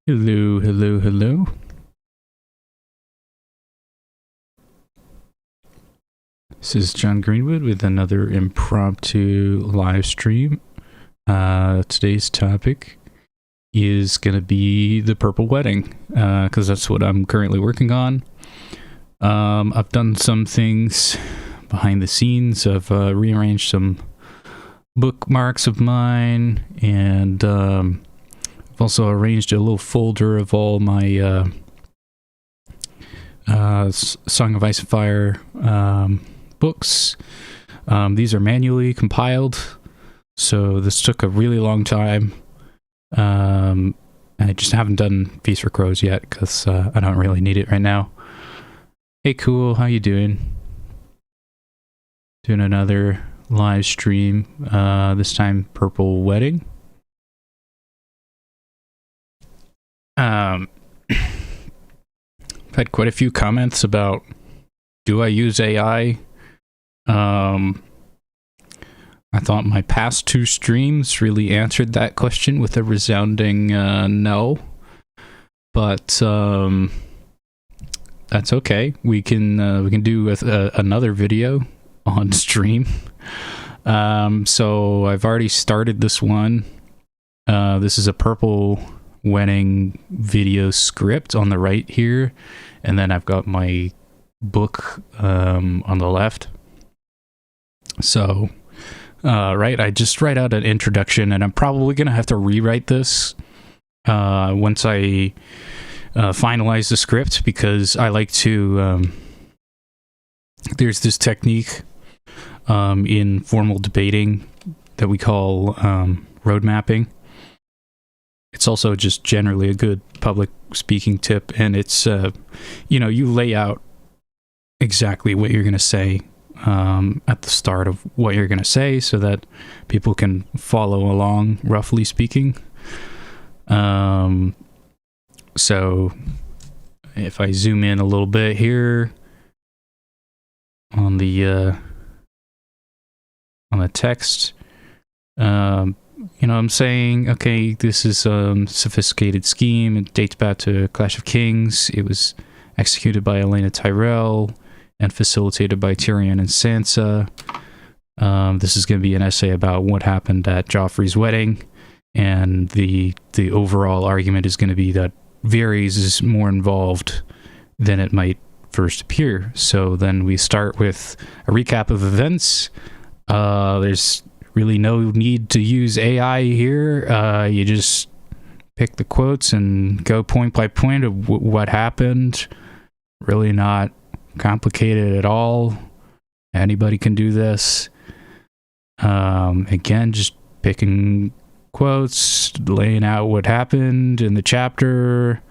Hello, hello, hello. This is John Greenwood with another impromptu live stream. Today's topic is going to be the Purple Wedding, because that's what I'm currently working on. I've done some things behind the scenes. I've rearranged some bookmarks of mine, and I've also arranged a little folder of all my Song of Ice and Fire books. These are manually compiled, so this took a really long time. I just haven't done Feast for Crows yet because I don't really need it right now. Hey, cool, how you doing? Doing another live stream, this time Purple Wedding. I've had quite a few comments about, do I use AI? I thought my past two streams really answered that question with a resounding no. But that's okay. We can do another video on stream. So I've already started this one. This is a Purple Wedding video script on the right here, and then I've got my book on the left. So right, I just write out an introduction, and I'm probably gonna have to rewrite this once I finalize the script, because I like to there's this technique in formal debating that we call road mapping. It's also just generally a good public speaking tip, and it's you lay out exactly what you're going to say at the start of what you're going to say, so that people can follow along, roughly speaking. So if I zoom in a little bit here on the text, I'm saying, okay, this is a sophisticated scheme. It dates back to Clash of Kings. It was executed by Elena Tyrell and facilitated by Tyrion and Sansa. This is going to be an essay about what happened at Joffrey's wedding, and the overall argument is going to be that Varys is more involved than it might first appear. So then we start with a recap of events. There's really no need to use AI here. You just pick the quotes and go point by point of what happened. Really not complicated at all. Anybody can do this. Again, just picking quotes, laying out what happened in the chapter,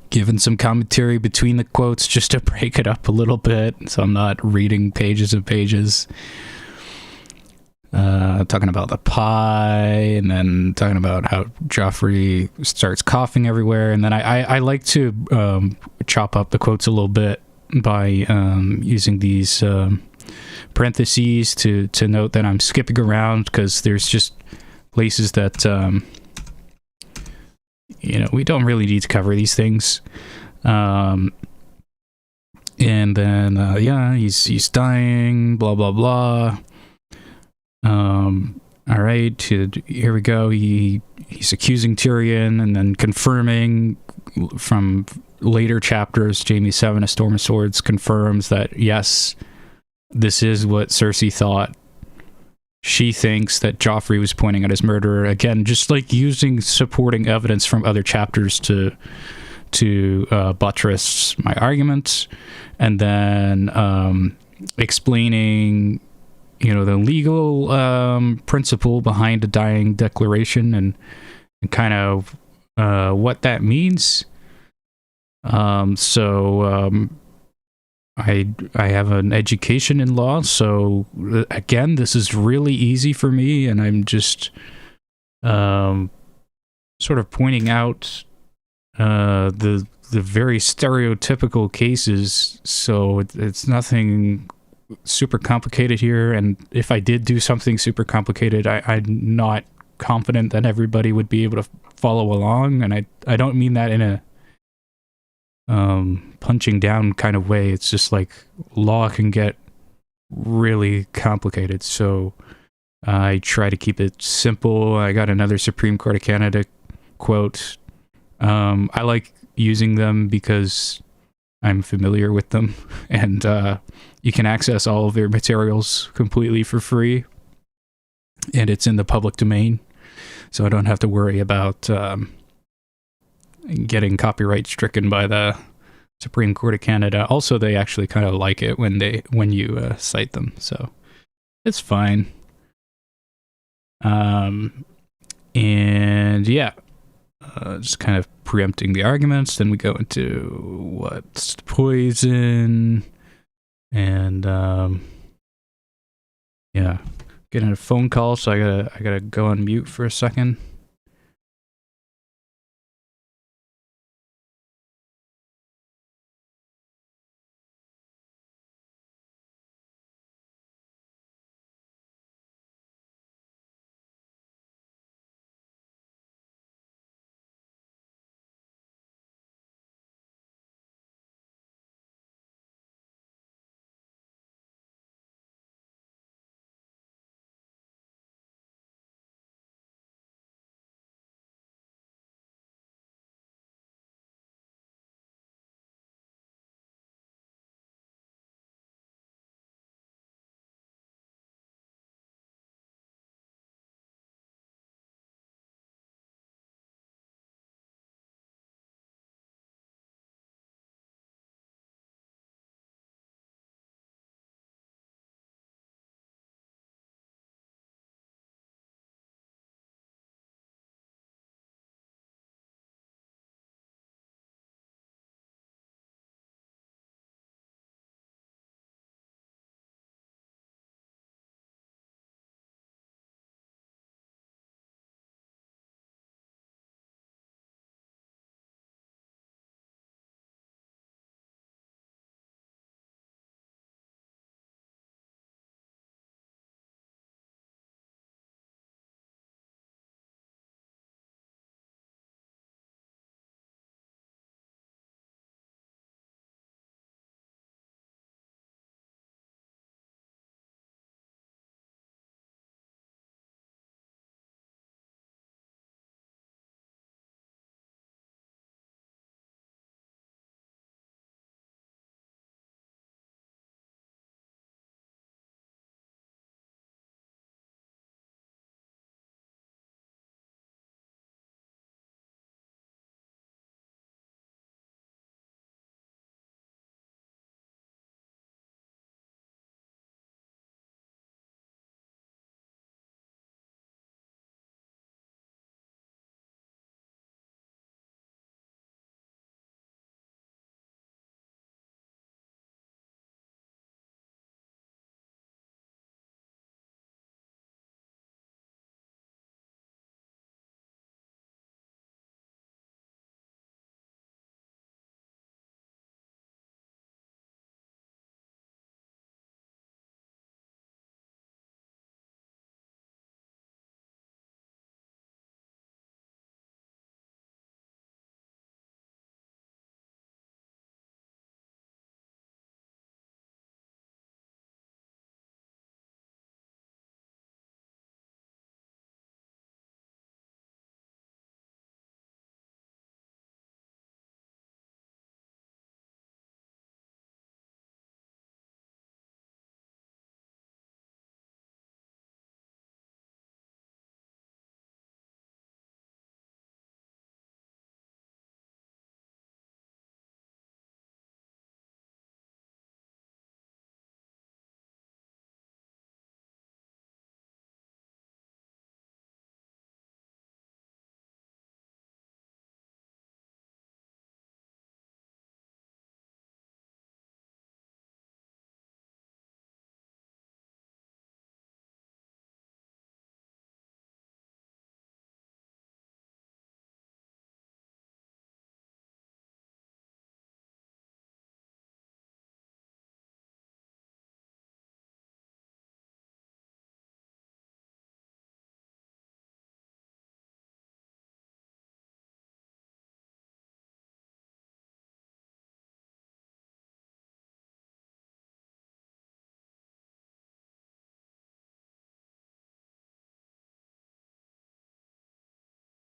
giving some commentary between the quotes just to break it up a little bit, so I'm not reading pages and pages. Talking about the pie, and then talking about how Joffrey starts coughing everywhere, and then I like to chop up the quotes a little bit by using these parentheses to note that I'm skipping around, because there's just places that we don't really need to cover these things. And then he's dying, blah blah blah. All right, here we go. He's accusing Tyrion, and then confirming from later chapters. Jaime 7, A Storm of Swords, confirms that yes, this is what Cersei thought. She thinks that Joffrey was pointing at his murderer. Again, just like using supporting evidence from other chapters to buttress my arguments, and then explaining the legal principle behind a dying declaration, and kind of what that means. I have an education in law, so again, this is really easy for me, and I'm just sort of pointing out the very stereotypical cases, so it's nothing super complicated here. And if I did do something super complicated, I'm not confident that everybody would be able to follow along, and I don't mean that in a punching down kind of way. It's just like law can get really complicated, so I try to keep it simple. I got another Supreme Court of Canada quote. I like using them because I'm familiar with them, and you can access all of their materials completely for free, and it's in the public domain, so I don't have to worry about getting copyright stricken by the Supreme Court of Canada. Also, they actually kind of like it when you cite them, so it's fine. And yeah, just kind of preempting the arguments. Then we go into what's poison, and yeah, getting a phone call, so I gotta go on mute for a second.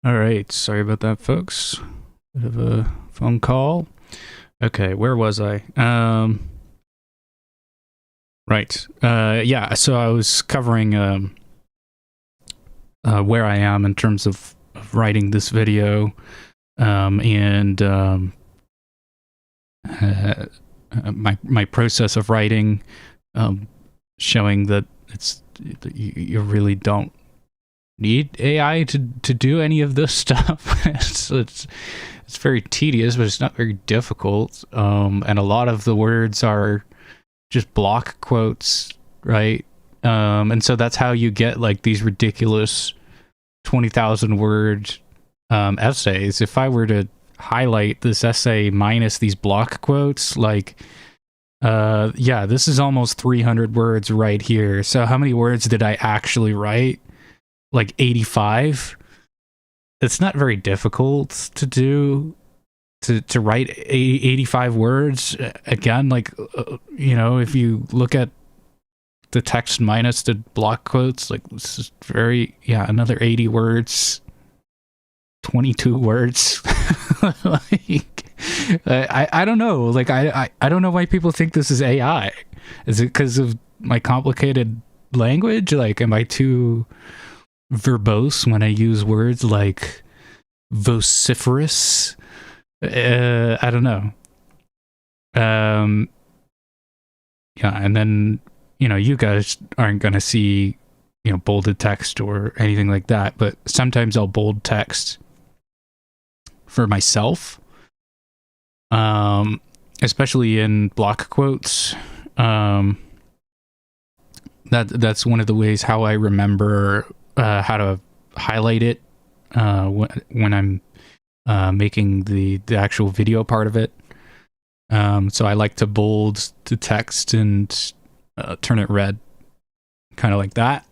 All right, sorry about that, folks. Bit of a phone call. Okay, where was I? Right. Yeah, so I was covering where I am in terms of writing this video, and my process of writing, showing that you really don't need AI to do any of this stuff. it's very tedious, but it's not very difficult. And a lot of the words are just block quotes, right? And so that's how you get like these ridiculous 20,000 word essays. If I were to highlight this essay minus these block quotes, like, yeah, this is almost 300 words right here. So how many words did I actually write? Like 85. It's not very difficult to do, to write 85 words. Again, like, you know, if you look at the text minus the block quotes, like, this is very, yeah, another 80 words, 22 words. Like, I don't know. Like, I don't know why people think this is AI. Is it because of my complicated language? Like, am I too verbose when I use words like vociferous? I don't know. Yeah, and then, you know, you guys aren't gonna see, you know, bolded text or anything like that, but sometimes I'll bold text for myself, especially in block quotes. That's one of the ways how I remember how to highlight it when I'm making the actual video part of it. So I like to bold the text and turn it red, kind of like that.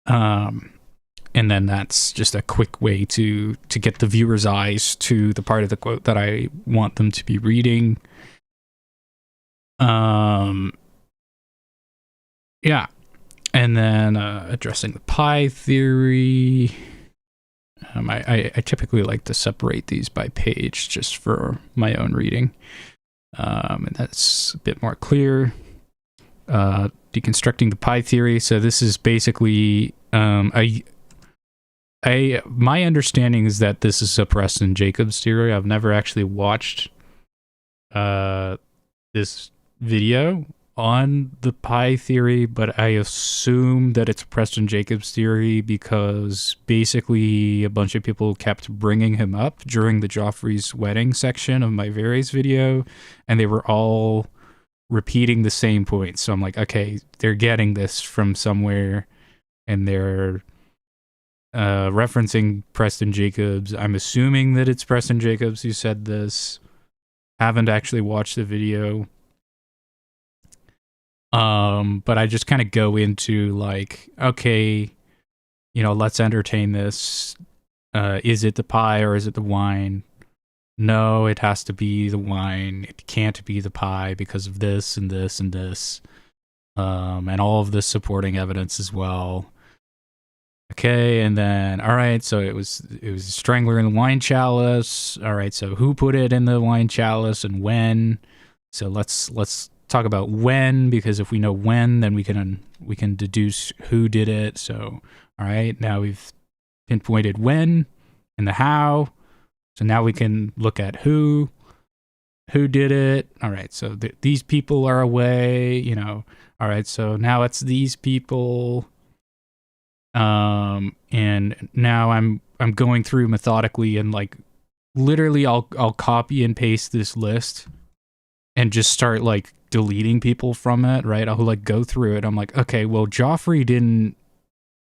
And then that's just a quick way to get the viewer's eyes to the part of the quote that I want them to be reading. Yeah. And then addressing the pi theory. I typically like to separate these by page just for my own reading. And that's a bit more clear. Deconstructing the pi theory. So this is basically my understanding is that this is a Preston-Jacobs theory. I've never actually watched this video on the pi theory, but I assume that it's a Preston-Jacobs theory because basically a bunch of people kept bringing him up during the Joffrey's wedding section of my various video, and they were all repeating the same points. So I'm like, okay, they're getting this from somewhere, and they're referencing Preston-Jacobs. I'm assuming that it's Preston-Jacobs who said this. Haven't actually watched the video. But I just kind of go into like, okay, you know, let's entertain this. Is it the pie or is it the wine? No, it has to be the wine. It can't be the pie because of this and this and this. And all of this supporting evidence as well. Okay, and then, all right, so it was a strangler in the wine chalice. All right, so who put it in the wine chalice and when? So let's talk about when, because if we know when, then we can deduce who did it. So, all right, now we've pinpointed when and the how. So now we can look at who did it. All right, so these people are away, you know. All right, so now it's these people. And now I'm going through methodically and like literally I'll copy and paste this list and just start like deleting people from it, right? I'll like go through it. I'm like, okay, well, Joffrey didn't,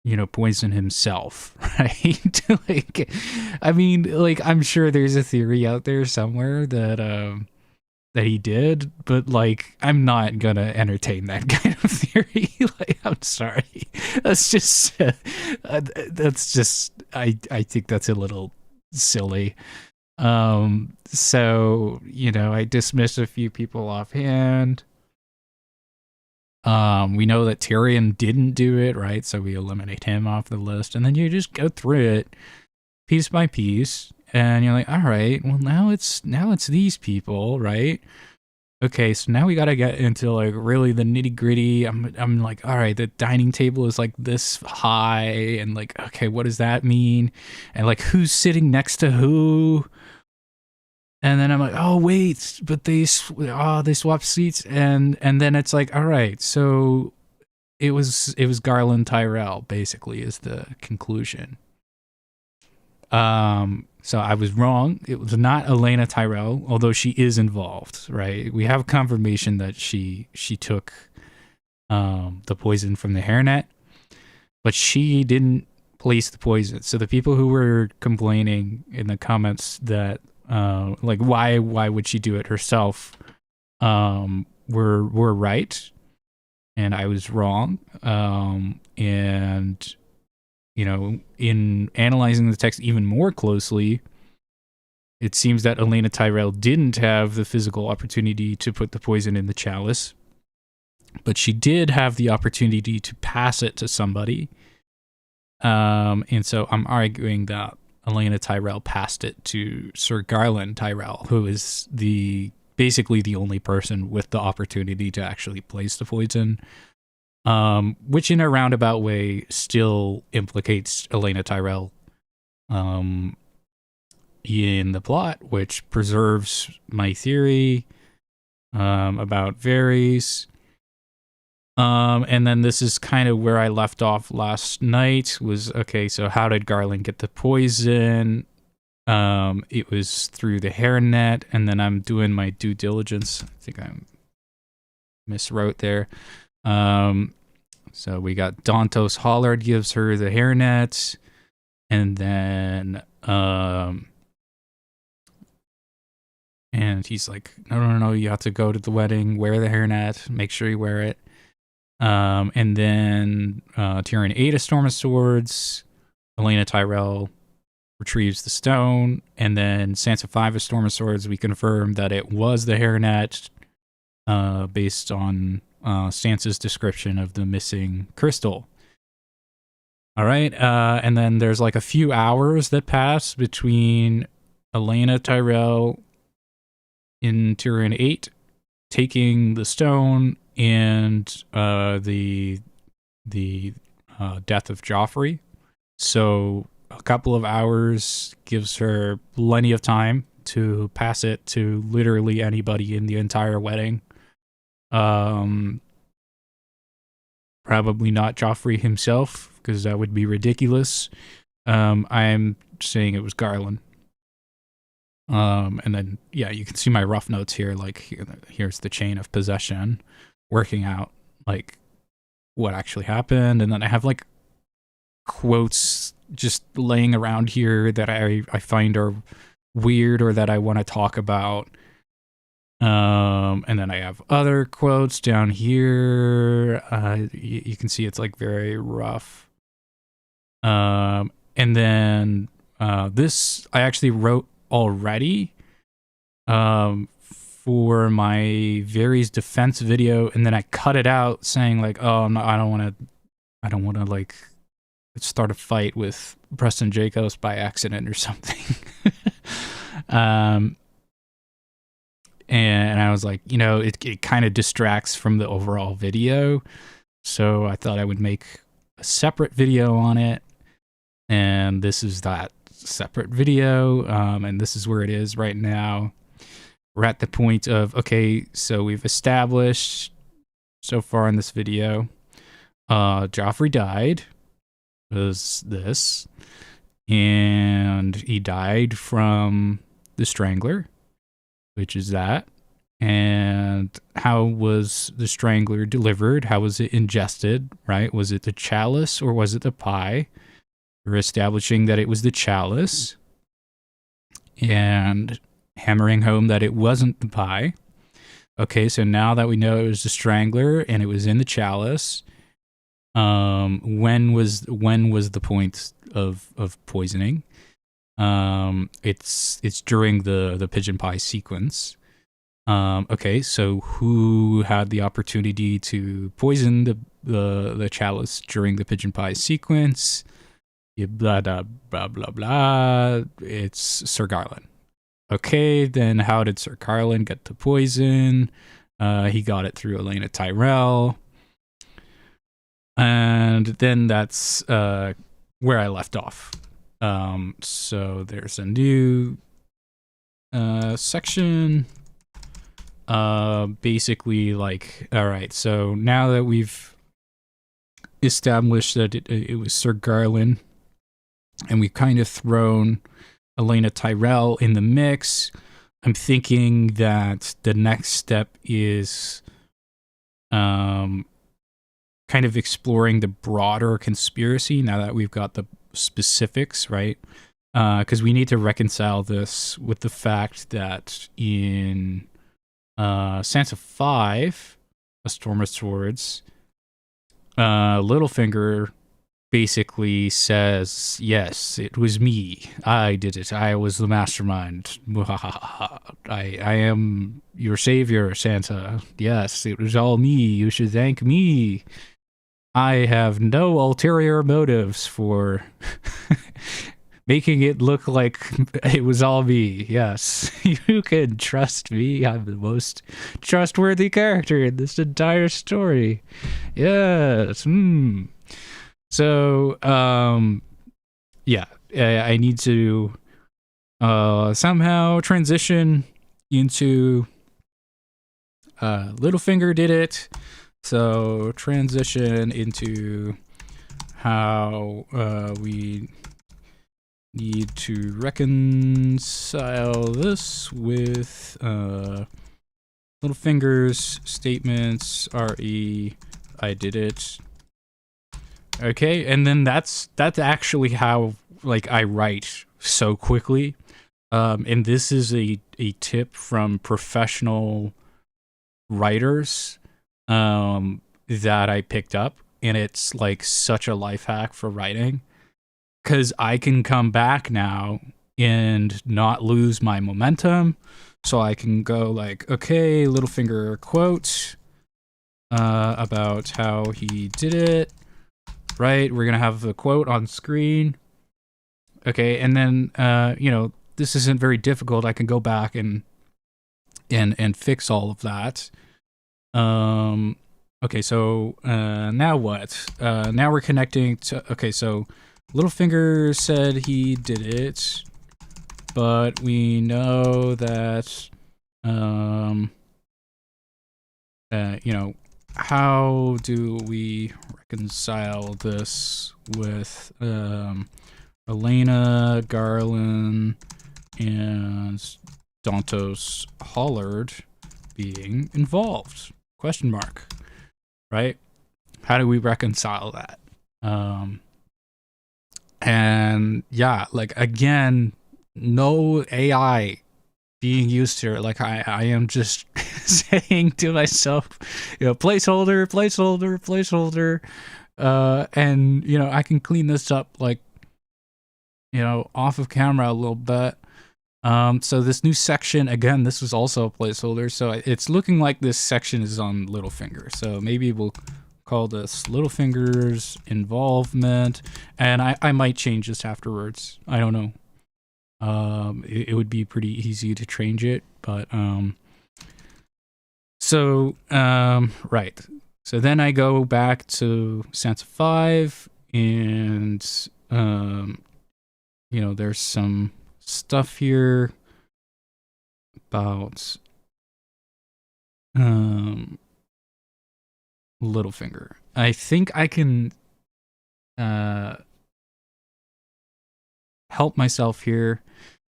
you know, poison himself, right? Like, I mean, like, I'm sure there's a theory out there somewhere that he did, but like, I'm not gonna entertain that kind of theory. Like, I'm sorry. That's just, I think that's a little silly. So, you know, I dismissed a few people offhand. We know that Tyrion didn't do it, right? So we eliminate him off the list, and then you just go through it. piece by piece, and you're like, all right, well now it's these people, right? Okay, so now we gotta get into like really the nitty gritty. I'm like, all right, the dining table is like this high, and like, okay, what does that mean? And like, who's sitting next to who? And then I'm like, oh wait, but they swapped seats, and then it's like, all right, so it was Garland Tyrell, basically, is the conclusion. So I was wrong. It was not Elena Tyrell, although she is involved, right? We have confirmation that she took the poison from the hairnet, but she didn't place the poison. So the people who were complaining in the comments that like why would she do it herself were right, and I was wrong. And you know, in analyzing the text even more closely, it seems that Elena Tyrell didn't have the physical opportunity to put the poison in the chalice, but she did have the opportunity to pass it to somebody. And so I'm arguing that Elena Tyrell passed it to Sir Garland Tyrell, who is basically the only person with the opportunity to actually place the poison. Which in a roundabout way still implicates Elena Tyrell in the plot, which preserves my theory about Varys. And then this is kind of where I left off last night, was, okay, so how did Garland get the poison? It was through the hairnet, and then I'm doing my due diligence. I think I miswrote there. So we got Dantos Hollard gives her the hairnet, and then and he's like, no, you have to go to the wedding, wear the hairnet, make sure you wear it. And then Tyrion ate a Storm of Swords, Elena Tyrell retrieves the stone, and then Sansa 5 a Storm of Swords. We confirmed that it was the hairnet based on Sansa's description of the missing crystal. All right, and then there's like a few hours that pass between Elena Tyrell in Tyrion 8 taking the stone and the death of Joffrey. So a couple of hours gives her plenty of time to pass it to literally anybody in the entire wedding. Probably not Joffrey himself, because that would be ridiculous. I'm saying it was Garland. And then, yeah, you can see my rough notes here. Like, here's the chain of possession, working out, like, what actually happened. And then I have, like, quotes just laying around here that I find are weird or that I want to talk about. And then I have other quotes down here. You can see it's, like, very rough. And then this I actually wrote already for my Varys defense video, and then I cut it out saying like, oh, I don't want to like start a fight with Preston Jacobs by accident or something. And I was like, you know, it kind of distracts from the overall video, so I thought I would make a separate video on it, and this is that separate video, and this is where it is right now. We're at the point of, okay, so we've established so far in this video, Joffrey died, was this, and he died from the Strangler, which is that. And how was the Strangler delivered? How was it ingested, right? Was it the chalice or was it the pie? We're establishing that it was the chalice and hammering home that it wasn't the pie. Okay, so now that we know it was the Strangler and it was in the chalice, when was the point of poisoning? It's during the pigeon pie sequence. Okay, so who had the opportunity to poison the chalice during the pigeon pie sequence? blah, blah, blah, blah, blah. It's Sir Garland. Okay, then how did Sir Garland get the poison? He got it through Elena Tyrell. And then that's where I left off. So there's a new section. Basically, like, all right, so now that we've established that it was Sir Garland, and we've kind of thrown Elena Tyrell in the mix, I'm thinking that the next step is kind of exploring the broader conspiracy now that we've got the specifics, right? Because we need to reconcile this with the fact that in Sansa 5, A Storm of Swords, Littlefinger basically says, yes, it was me. I did it. I was the mastermind. I am your savior, Sansa. Yes, it was all me. You should thank me. I have no ulterior motives for making it look like it was all me. Yes, you can trust me. I'm the most trustworthy character in this entire story. Yes. So, yeah, I need to somehow transition into Littlefinger did it. So transition into how we need to reconcile this with Littlefinger's statements. I did it. Okay, and then that's actually how, like, I write so quickly. And this is a tip from professional writers that I picked up, and it's like such a life hack for writing, because I can come back now and not lose my momentum. So I can go like, okay, Littlefinger quote about how he did it. Right, we're gonna have the quote on screen. Okay, and then this isn't very difficult. I can go back and fix all of that. Okay, so now what? Now we're connecting to. Okay, so Littlefinger said he did it, but we know that how do we reconcile this with Elena, Garland, and Dantos Hollard being involved? Question mark. Right? How do we reconcile that? And yeah, like, again, no AI being used here. Like, I am just saying to myself, placeholder, and I can clean this up, like, off of camera a little bit. So this new section, again, this was also a placeholder, so it's looking like this section is on Littlefinger. So maybe we'll call this Littlefinger's involvement, and I might change this afterwards. I don't know. It would be pretty easy to change it, but right. So then I go back to Sansa 5, and there's some stuff here about Littlefinger. I think I can help myself here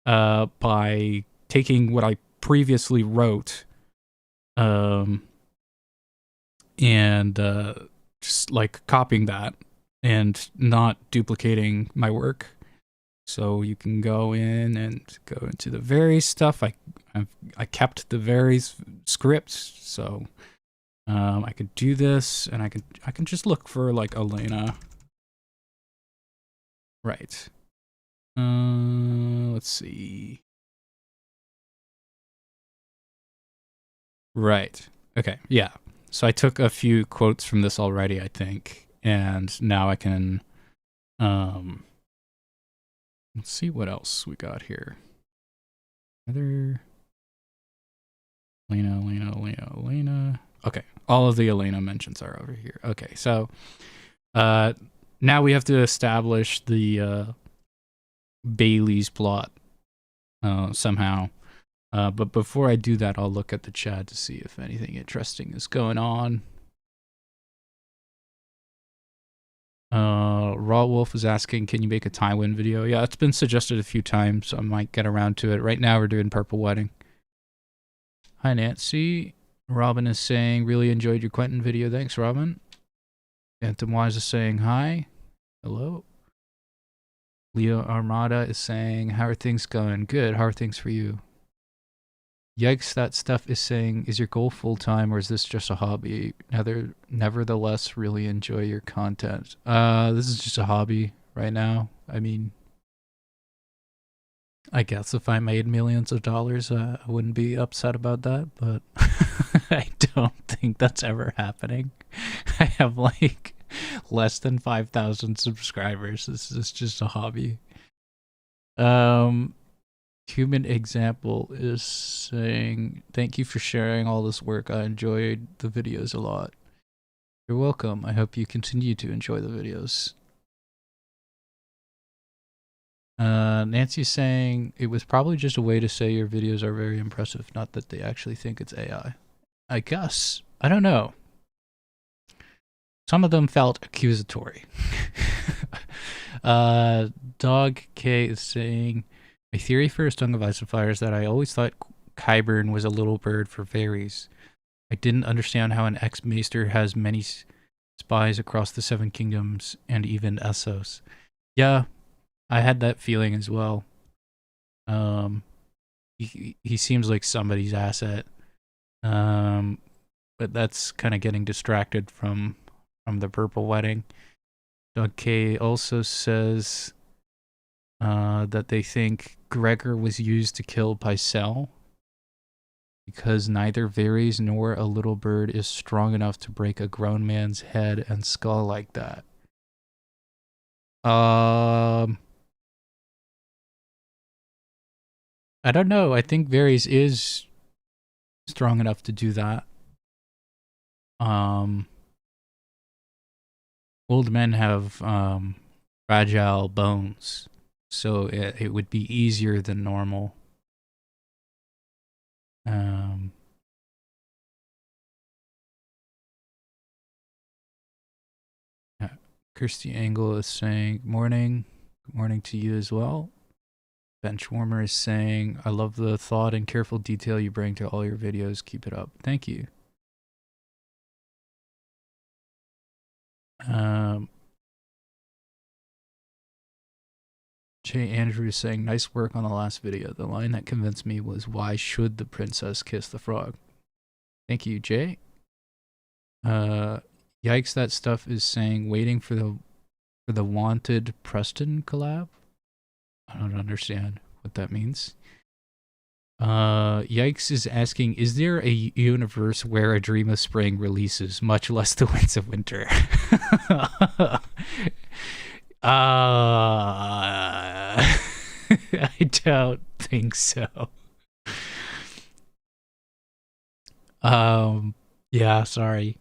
by taking what I previously wrote and just like copying that and not duplicating my work. So you can go in and go into the very stuff. I kept the very script, so I could do this, and I can just look for like Elena. Right. Let's see. Right. Okay. Yeah. So I took a few quotes from this already, I think, and now I can Let's see what else we got here. Other Elena. Okay, all of the Elena mentions are over here. Okay, so now we have to establish the Bailey's plot somehow. But before I do that, I'll look at the chat to see if anything interesting is going on. Raw Wolf is asking, can you make a Tywin video? Yeah, it's been suggested a few times, so I might get around to it. Right now we're doing Purple Wedding. Hi, Nancy. Robin is saying, really enjoyed your Quentin video. Thanks, Robin. Phantom Wise is saying hi. Hello. Leo Armada is saying, how are things going? Good. How are things for you? Yikes, that stuff is saying, is your goal full-time or is this just a hobby? Nevertheless, really enjoy your content. This is just a hobby right now. I mean, I guess if I made millions of dollars, I wouldn't be upset about that, but I don't think that's ever happening. I have like less than 5,000 subscribers. This is just a hobby. Human Example is saying, thank you for sharing all this work. I enjoyed the videos a lot. You're welcome. I hope you continue to enjoy the videos. Nancy's saying, it was probably just a way to say your videos are very impressive, not that they actually think it's AI. I guess. I don't know. Some of them felt accusatory. Dog K is saying, my theory for A Stung of Ice and Fire is that I always thought Qyburn was a little bird for fairies. I didn't understand how an ex-maester has many spies across the Seven Kingdoms and even Essos. Yeah, I had that feeling as well. He seems like somebody's asset. But that's kind of getting distracted from the Purple Wedding. Doug K also says that they think Gregor was used to kill Pycelle because neither Varys nor a little bird is strong enough to break a grown man's head and skull like that. I don't know. I think Varys is strong enough to do that. Old men have fragile bones, so it would be easier than normal. Kirsty Angle is saying, morning. Good morning to you as well. Benchwarmer is saying, I love the thought and careful detail you bring to all your videos. Keep it up. Thank you. Jay Andrew is saying, nice work on the last video. The line that convinced me was, why should the princess kiss the frog? Thank you, Jay. Yikes, that stuff is saying, waiting for the Wanted Preston collab? I don't understand what that means. Yikes is asking, is there a universe where A Dream of Spring releases, much less The Winds of Winter? I don't think so. Yeah, sorry.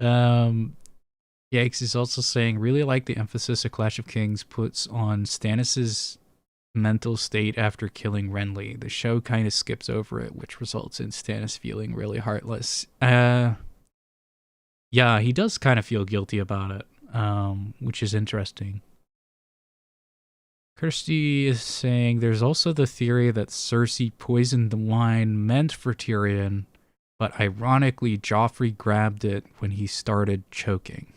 Yikes is also saying, really like the emphasis A Clash of Kings puts on Stannis' mental state after killing Renly. The show kind of skips over it, which results in Stannis feeling really heartless. Yeah, he does kind of feel guilty about it, which is interesting. Kirsty is saying, there's also the theory that Cersei poisoned the wine meant for Tyrion, but ironically Joffrey grabbed it when he started choking.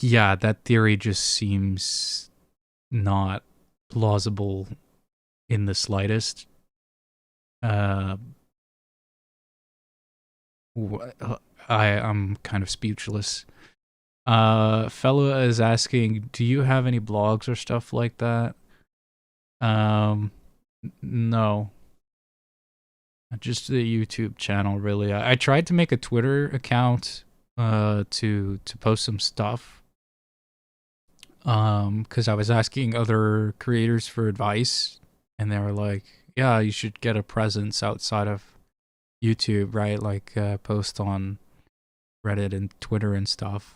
Yeah, that theory just seems not plausible in the slightest. I'm kind of speechless. Fella is asking, do you have any blogs or stuff like that? No. Just the YouTube channel, really. I tried to make a Twitter account to post some stuff. Because I was asking other creators for advice, and they were like, "Yeah, you should get a presence outside of YouTube, right? Like post on Reddit and Twitter and stuff."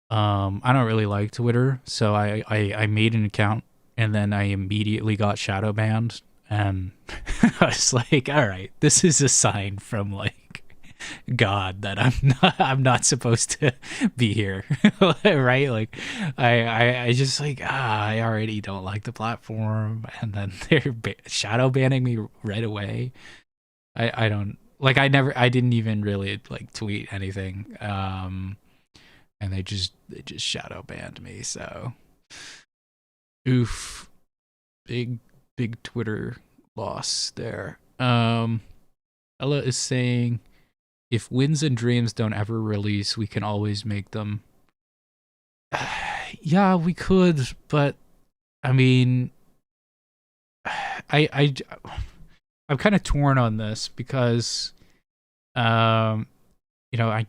I don't really like Twitter, so I made an account, and then I immediately got shadow banned, and I was like, all right, this is a sign from like God that I'm not supposed to be here, right? Like I just like I already don't like the platform, and then they're shadow banning me right away. I don't like I didn't even really like tweet anything. And they just shadow banned me. So, oof, big Twitter loss there. Ella is saying, if Winds and Dreams don't ever release, we can always make them. Yeah, we could, but I mean, I I'm kind of torn on this because, I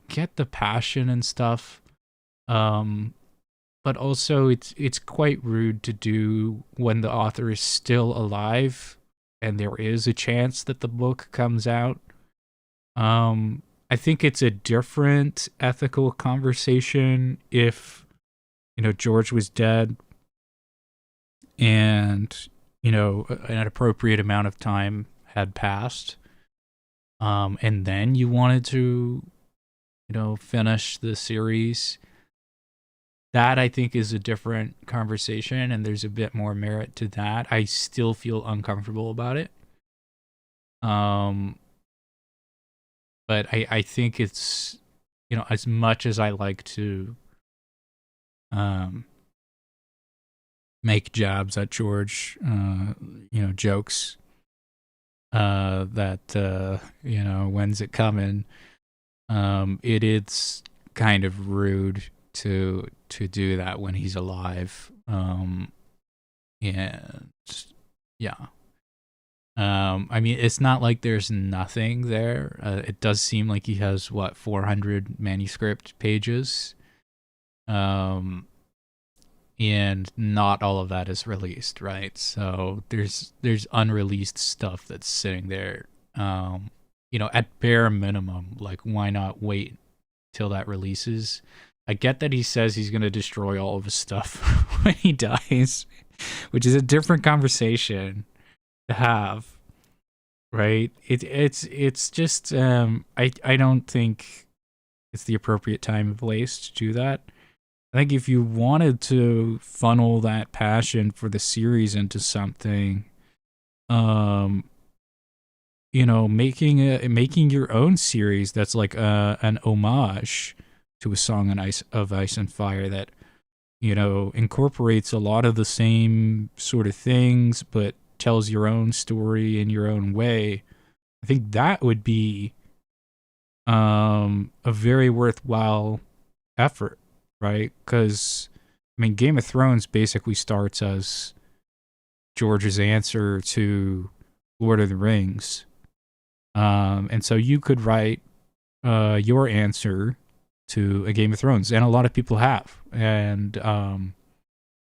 get the passion and stuff. But also it's quite rude to do when the author is still alive and there is a chance that the book comes out. I think it's a different ethical conversation if George was dead and an appropriate amount of time had passed, and then you wanted to finish the series. That I think is a different conversation, and there's a bit more merit to that. I still feel uncomfortable about it. But I think it's, as much as I like to make jabs at George, jokes, that, when's it coming? It is kind of rude to do that when he's alive. And yeah. I mean, it's not like there's nothing there. It does seem like he has 400 manuscript pages. And not all of that is released, right? So there's unreleased stuff that's sitting there. At bare minimum, like, why not wait till that releases? I get that he says he's going to destroy all of his stuff when he dies, which is a different conversation to have, right? It's just I don't think it's the appropriate time and place to do that. I think if you wanted to funnel that passion for the series into something, making your own series that's like an homage to A Song of Ice and Fire that, incorporates a lot of the same sort of things, but tells your own story in your own way. I think that would be a very worthwhile effort, right? Because, I mean, Game of Thrones basically starts as George's answer to Lord of the Rings. And so you could write your answer to a Game of Thrones, and a lot of people have, and a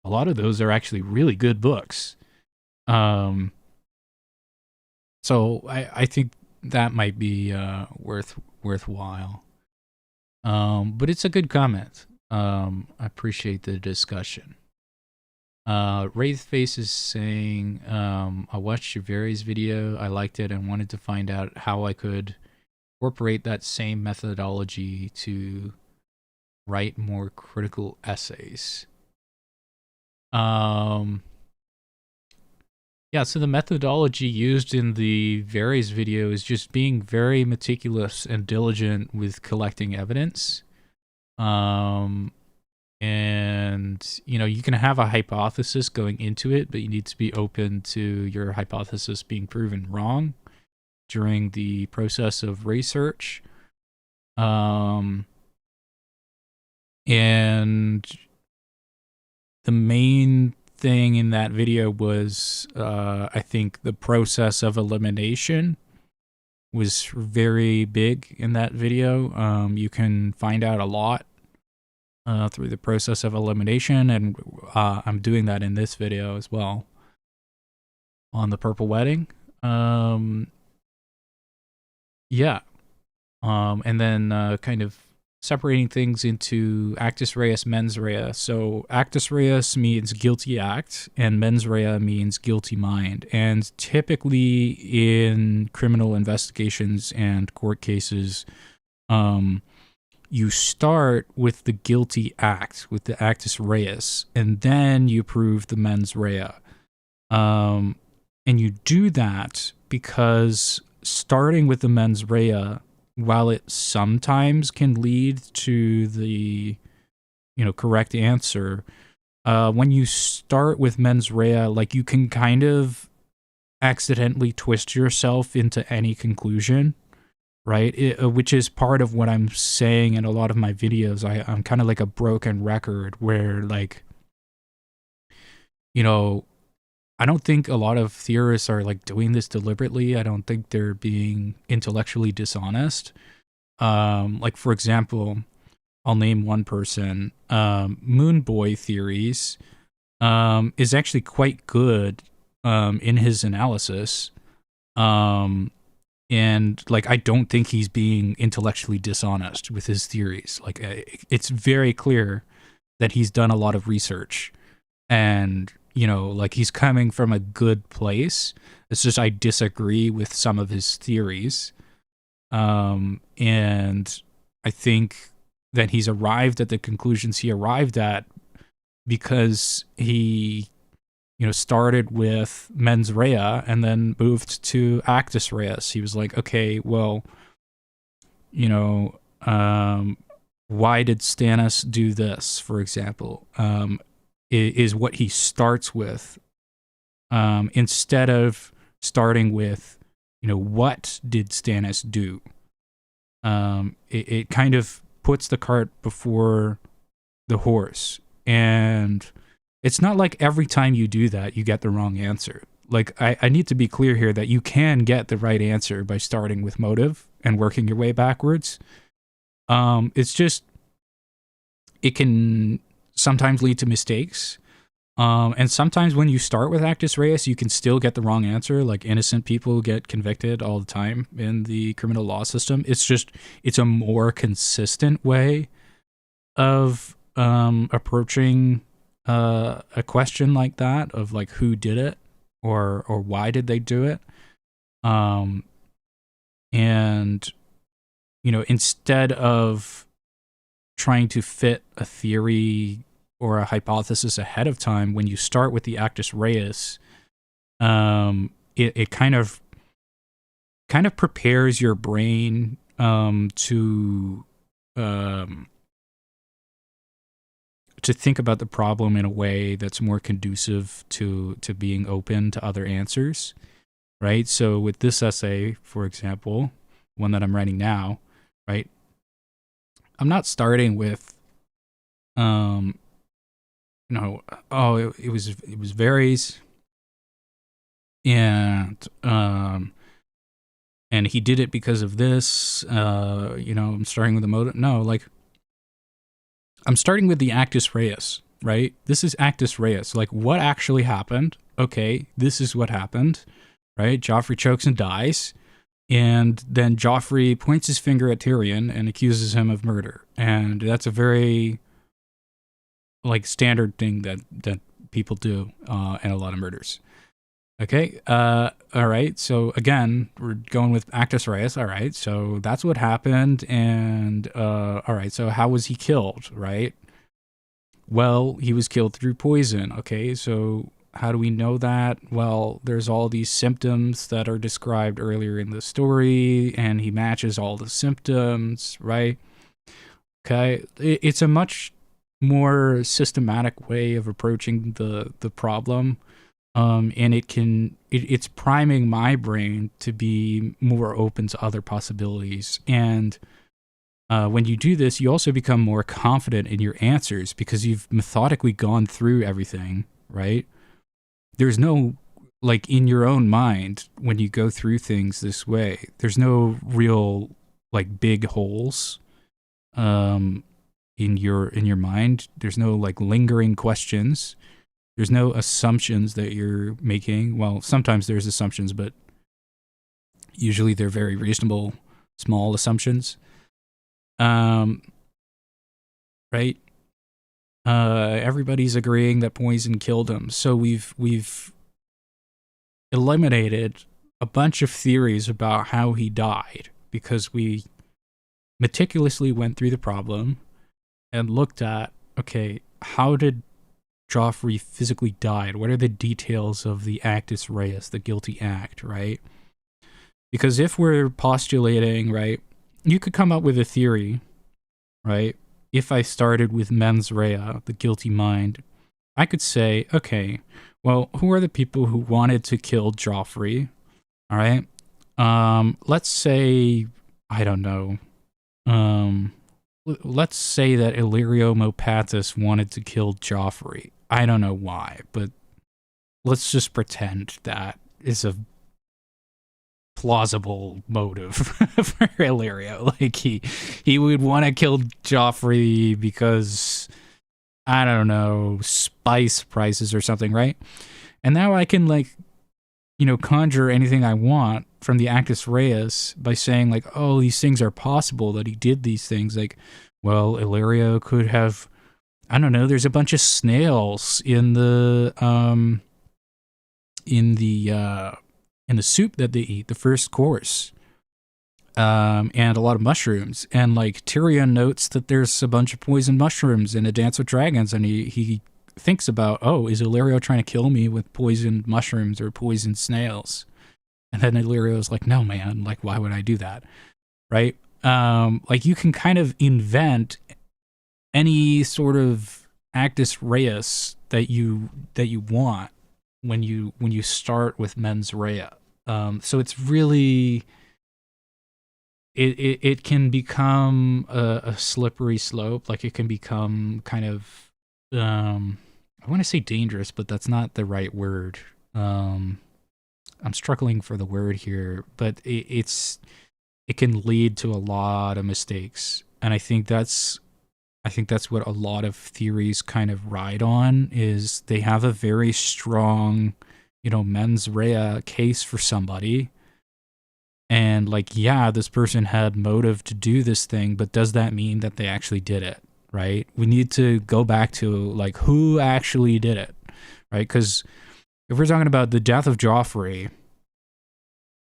lot of those are actually really good books. So I think that might be worthwhile. But it's a good comment. I appreciate the discussion. Wraithface is saying, I watched your Varies video. I liked it and wanted to find out how I could incorporate that same methodology to write more critical essays. Yeah, so the methodology used in the Varies video is just being very meticulous and diligent with collecting evidence. And, you can have a hypothesis going into it, but you need to be open to your hypothesis being proven wrong during the process of research. And the main thing in that video was, I think, the process of elimination. was very big in that video. You can find out a lot through the process of elimination, and I'm doing that in this video as well on the purple wedding. Yeah. And then kind of separating things into actus reus, mens rea. So actus reus means guilty act, and mens rea means guilty mind. And typically in criminal investigations and court cases, you start with the guilty act, with the actus reus, and then you prove the mens rea. And you do that because starting with the mens rea, while it sometimes can lead to the, correct answer, when you start with mens rea, like, you can kind of accidentally twist yourself into any conclusion, right? Which is part of what I'm saying in a lot of my videos. I'm kind of like a broken record where, like, I don't think a lot of theorists are like doing this deliberately. I don't think they're being intellectually dishonest. Like, for example, I'll name one person. Moon Boy Theories is actually quite good in his analysis. And like, I don't think he's being intellectually dishonest with his theories. Like, it's very clear that he's done a lot of research, and like, he's coming from a good place. It's just I disagree with some of his theories. And I think that he's arrived at the conclusions he arrived at because he, started with mens rea and then moved to actus reus. He was like, okay, well, why did Stannis do this, for example? Is what he starts with, instead of starting with, what did Stannis do? It kind of puts the cart before the horse. And it's not like every time you do that, you get the wrong answer. Like, I need to be clear here that you can get the right answer by starting with motive and working your way backwards. It's just, it can sometimes lead to mistakes. And sometimes when you start with actus reus, you can still get the wrong answer. Like, innocent people get convicted all the time in the criminal law system. It's just, it's a more consistent way of approaching a question like that, of like, who did it, or why did they do it. And instead of trying to fit a theory or a hypothesis ahead of time, when you start with the actus reus, it kind of prepares your brain to think about the problem in a way that's more conducive to being open to other answers, right? So with this essay, for example, one that I'm writing now, right, I'm not starting with it was Varys, and he did it because of this. I'm starting with the motive. No, like, I'm starting with the actus reus, right? This is actus reus. Like, what actually happened? Okay, this is what happened, right? Joffrey chokes and dies, and then Joffrey points his finger at Tyrion and accuses him of murder. And that's a very, like, standard thing that people do in a lot of murders. Okay, all right, so again, we're going with actus reus. All right, so that's what happened, and all right, so how was he killed, right? Well, he was killed through poison. Okay, so how do we know that? Well, there's all these symptoms that are described earlier in the story, and he matches all the symptoms, right? Okay, it's a much more systematic way of approaching the problem, and it's priming my brain to be more open to other possibilities. And when you do this, you also become more confident in your answers because you've methodically gone through everything, right? There's no like in your own mind, when you go through things this way, there's no real like big holes in your mind. There's no like lingering questions. There's no assumptions that you're making. Well, sometimes there's assumptions, but usually they're very reasonable, small assumptions. Right? Everybody's agreeing that poison killed him. So we've eliminated a bunch of theories about how he died because we meticulously went through the problem and looked at, okay, how did Joffrey physically die? What are the details of the actus reus, the guilty act, right? Because if we're postulating, right, you could come up with a theory, right? If I started with mens rea, the guilty mind, I could say, okay, well, who are the people who wanted to kill Joffrey? All right. Let's say, I don't know. Let's say that Illyrio Mopatis wanted to kill Joffrey. I don't know why, but let's just pretend that is a plausible motive for Illyrio. Like he would want to kill Joffrey because, I don't know, spice prices or something, right? And now I can, like, you know, conjure anything I want from the actus reus by saying, like, oh, these things are possible that he did these things. Like, well, Illyrio could have, I don't know, there's a bunch of snails in the soup that they eat, the first course. And a lot of mushrooms. And like Tyrion notes that there's a bunch of poisoned mushrooms in A Dance with Dragons, and he thinks about, oh, is Illyrio trying to kill me with poisoned mushrooms or poisoned snails? And then Illyrio's like, no, man, like, why would I do that? Right? Like, you can kind of invent any sort of actus reus that you want when you start with mens rea. So it's really, it can become a slippery slope. Like, it can become kind of, I want to say dangerous, but that's not the right word. I'm struggling for the word here, but it can lead to a lot of mistakes. And I think that's what a lot of theories kind of ride on, is they have a very strong, you know, mens rea case for somebody. And like, yeah, this person had motive to do this thing, but does that mean that they actually did it, right? We need to go back to, like, who actually did it, right? Because if we're talking about the death of Joffrey,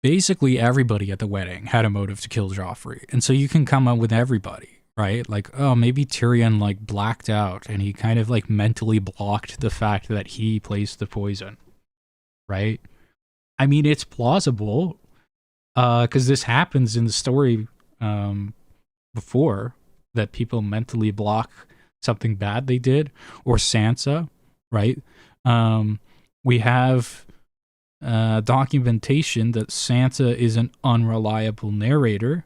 basically everybody at the wedding had a motive to kill Joffrey. And so you can come up with everybody, right? Like, oh, maybe Tyrion, like, blacked out and he kind of, like, mentally blocked the fact that he placed the poison, right? I mean, it's plausible, because this happens in the story before, that people mentally block something bad they did. Or Sansa, right? We have documentation that Sansa is an unreliable narrator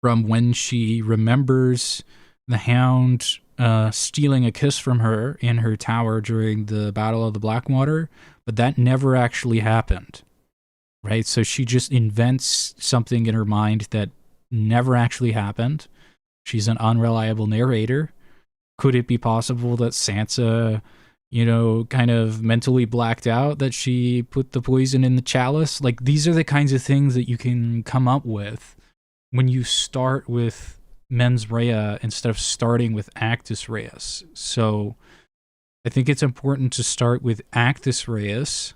from when she remembers the Hound stealing a kiss from her in her tower during the Battle of the Blackwater, but that never actually happened. Right? So she just invents something in her mind that never actually happened. She's an unreliable narrator. Could it be possible that Sansa, you know, kind of mentally blacked out, that she put the poison in the chalice? Like, these are the kinds of things that you can come up with when you start with mens rea instead of starting with actus reus. So I think it's important to start with actus reus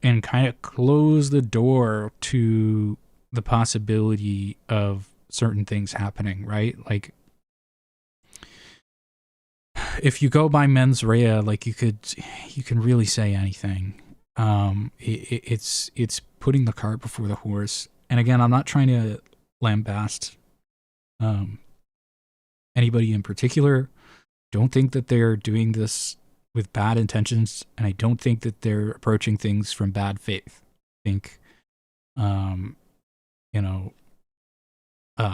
and kind of close the door to the possibility of certain things happening, right? Like, if you go by mens rea, like, you can really say anything. It's putting the cart before the horse. And again, I'm not trying to lambast anybody in particular. Don't think that they're doing this with bad intentions, and I don't think that they're approaching things from bad faith. I think, you know,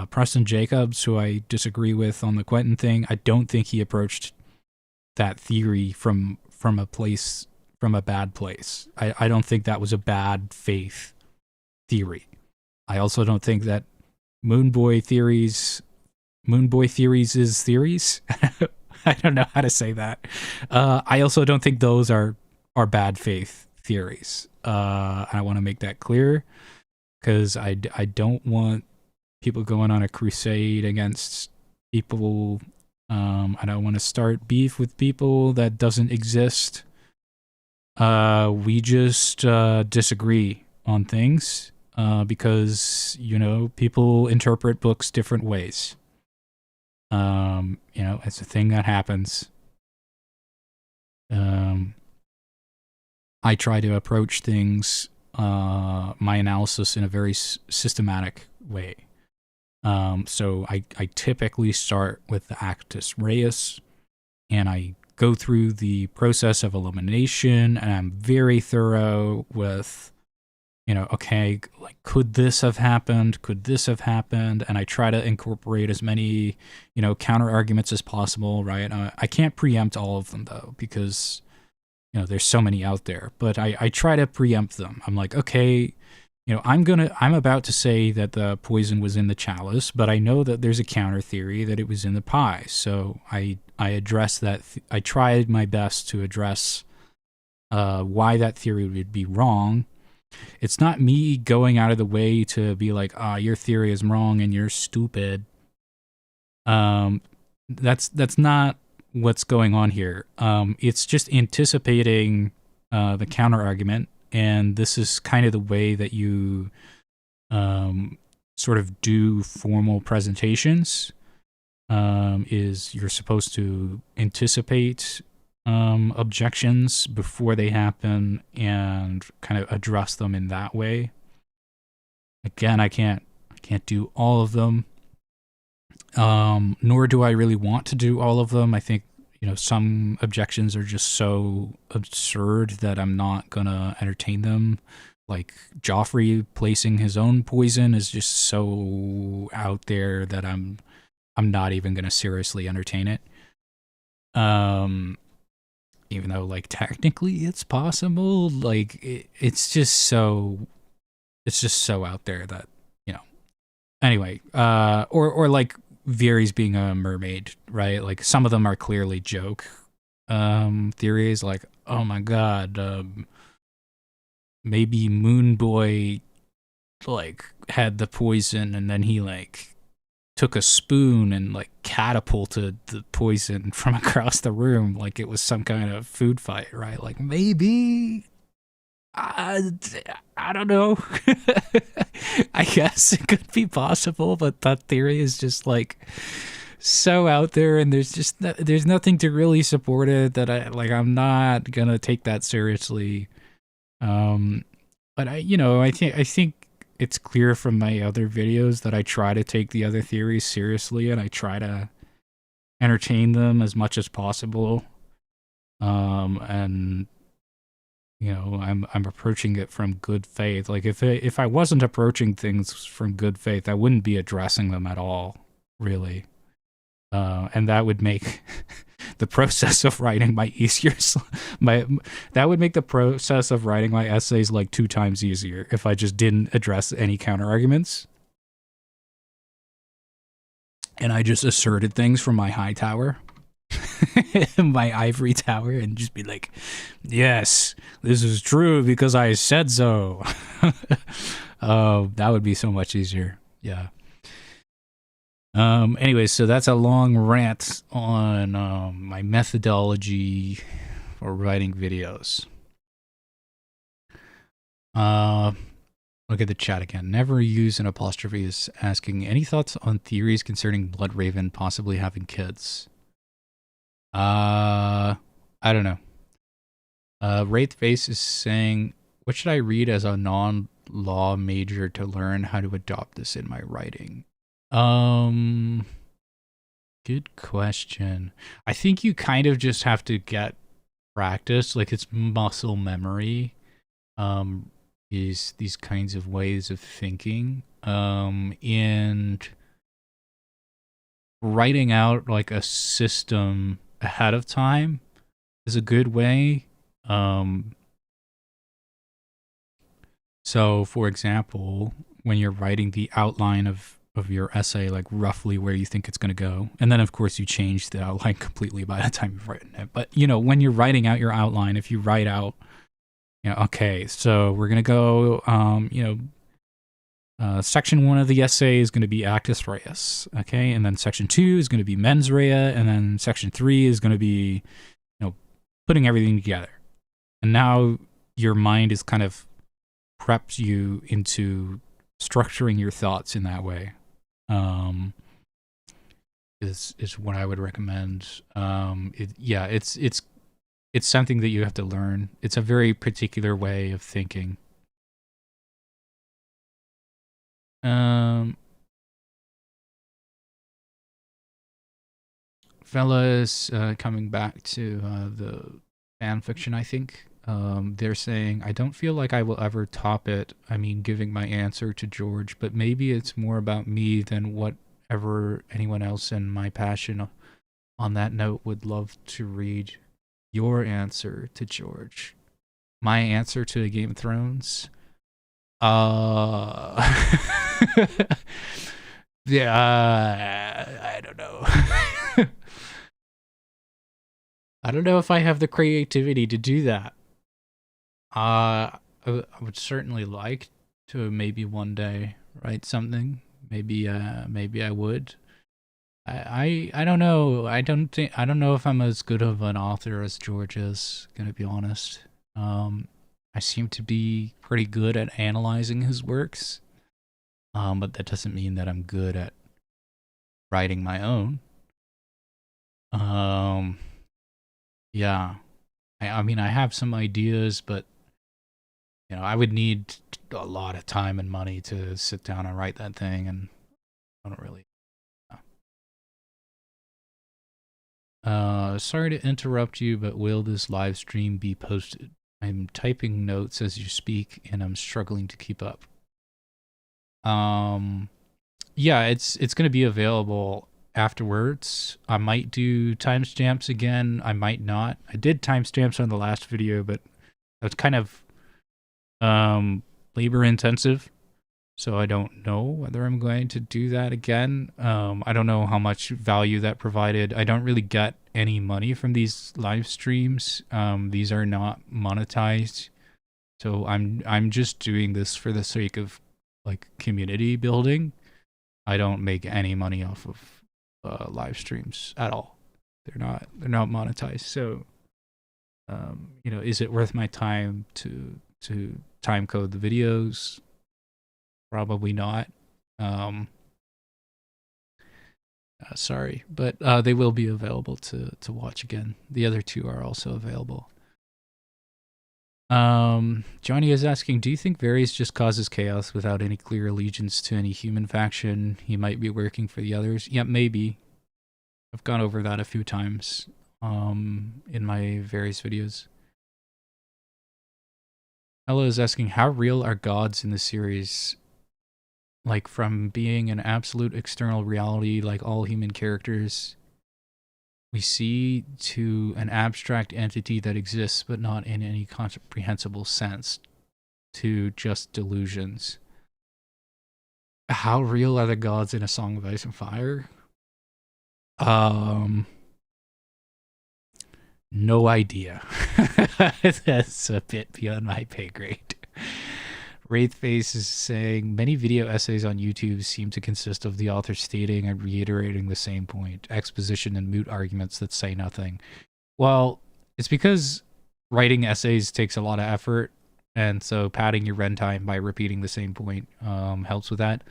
Preston Jacobs, who I disagree with on the Quentin thing, I don't think he approached that theory from a place, from a bad place. I don't think that was a bad faith theory. I also don't think that Moonboy theories is theories. I don't know how to say that. I also don't think those are bad faith theories. I want to make that clear because I don't want people going on a crusade against people. I don't want to start beef with people that doesn't exist. We just disagree on things because, people interpret books different ways. It's a thing that happens. I try to approach things, my analysis, in a very systematic way. So I typically start with the actus reus, and I go through the process of elimination, and I'm very thorough with, okay, like, could this have happened? Could this have happened? And I try to incorporate as many, counter arguments as possible, right? I can't preempt all of them, though, because, there's so many out there. But I try to preempt them. I'm like, okay, I'm about to say that the poison was in the chalice, but I know that there's a counter theory that it was in the pie. So I address that. I tried my best to address why that theory would be wrong. It's not me going out of the way to be like, your theory is wrong and you're stupid. That's not what's going on here. It's just anticipating the counter argument, and this is kind of the way that you sort of do formal presentations. Is you're supposed to anticipate objections before they happen and kind of address them in that way. Again, I can't do all of them, nor do I really want to do all of them. I think, some objections are just so absurd that I'm not gonna entertain them. Like Joffrey placing his own poison is just so out there that I'm not even gonna seriously entertain it. Even though, like, technically it's possible, like, it's just so out there that, anyway, or like Viserys being a mermaid, right? Like, some of them are clearly joke theories, like, oh my god, maybe Moonboy, like, had the poison and then he, like, took a spoon and, like, catapulted the poison from across the room like it was some kind of food fight, right? Like, maybe, I don't know. I guess it could be possible, but that theory is just, like, so out there, and there's nothing to really support it, that I'm not gonna take that seriously. But I think it's clear from my other videos that I try to take the other theories seriously, and I try to entertain them as much as possible. And I'm approaching it from good faith. Like, if I wasn't approaching things from good faith, I wouldn't be addressing them at all, really. And that would make the process of writing my that would make the process of writing my essays like 2 times easier if I just didn't address any counter arguments. And I just asserted things from my high tower, my ivory tower, and just be like, yes, this is true because I said so. Oh, that would be so much easier. Yeah. Anyway, so that's a long rant on my methodology for writing videos. Look at the chat again. Never use an apostrophe is asking, any thoughts on theories concerning Bloodraven possibly having kids? I don't know. Wraithface is saying, what should I read as a non-law major to learn how to adopt this in my writing? Good question. I think you kind of just have to get practice, like, it's muscle memory. These kinds of ways of thinking. And writing out, like, a system ahead of time is a good way. Um, so, for example, when you're writing the outline of your essay, like roughly where you think it's going to go, and then of course you change the outline completely by the time you've written it. But when you're writing out your outline, if you write out, okay, so we're going to go, section 1 of the essay is going to be actus reus, okay, and then section 2 is going to be mens rea, and then section 3 is going to be, putting everything together. And now your mind is kind of preps you into structuring your thoughts in that way. Is what I would recommend. It's something that you have to learn. It's a very particular way of thinking. Fellas, coming back to the fan fiction, I think. They're saying, I don't feel like I will ever top it. I mean, giving my answer to George, but maybe it's more about me than whatever anyone else, and my passion on that note would love to read your answer to George. My answer to Game of Thrones? Yeah, I don't know. I don't know if I have the creativity to do that. I would certainly like to maybe one day write something. Maybe I would. I don't know. I don't know if I'm as good of an author as George is, gonna be honest. I seem to be pretty good at analyzing his works. But that doesn't mean that I'm good at writing my own. Yeah. I mean, I have some ideas, but I would need a lot of time and money to sit down and write that thing, and I don't really. Sorry to interrupt you, but will this live stream be posted? I'm typing notes as you speak, and I'm struggling to keep up. Yeah, it's going to be available afterwards. I might do timestamps again. I might not. I did timestamps on the last video, but that's kind of labor intensive, so I don't know whether I'm going to do that again. I don't know how much value that provided. I don't really get any money from these live streams. These are not monetized, so I'm just doing this for the sake of like community building. I don't make any money off of live streams at all. They're not monetized. So is it worth my time to time code the videos? Probably not. Sorry, but they will be available to watch again. The other two are also available. Johnny is asking, do you think Varys just causes chaos without any clear allegiance to any human faction? He might be working for the others. Yeah, maybe. I've gone over that a few times in my various videos. Ella is asking, how real are gods in the series? Like, from being an absolute external reality like all human characters we see, to an abstract entity that exists but not in any comprehensible sense, to just delusions. How real are the gods in A Song of Ice and Fire? No idea. That's a bit beyond my pay grade. Wraithface is saying, many video essays on YouTube seem to consist of the author stating and reiterating the same point, exposition and moot arguments that say nothing. Well, it's because writing essays takes a lot of effort, and so padding your runtime by repeating the same point helps with that.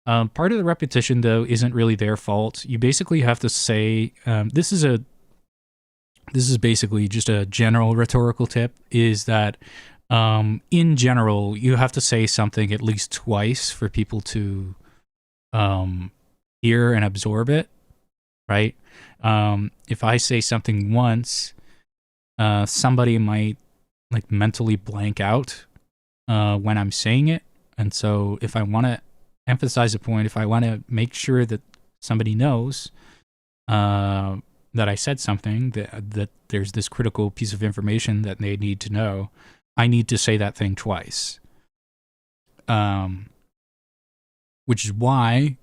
Part of the repetition, though, isn't really their fault. You basically have to say, this is basically just a general rhetorical tip, is that in general, you have to say something at least twice for people to hear and absorb it, right? If I say something once, somebody might like mentally blank out when I'm saying it. And so if I want to emphasize a point, if I want to make sure that somebody knows, that I said something, that there's this critical piece of information that they need to know, I need to say that thing twice. Which is why,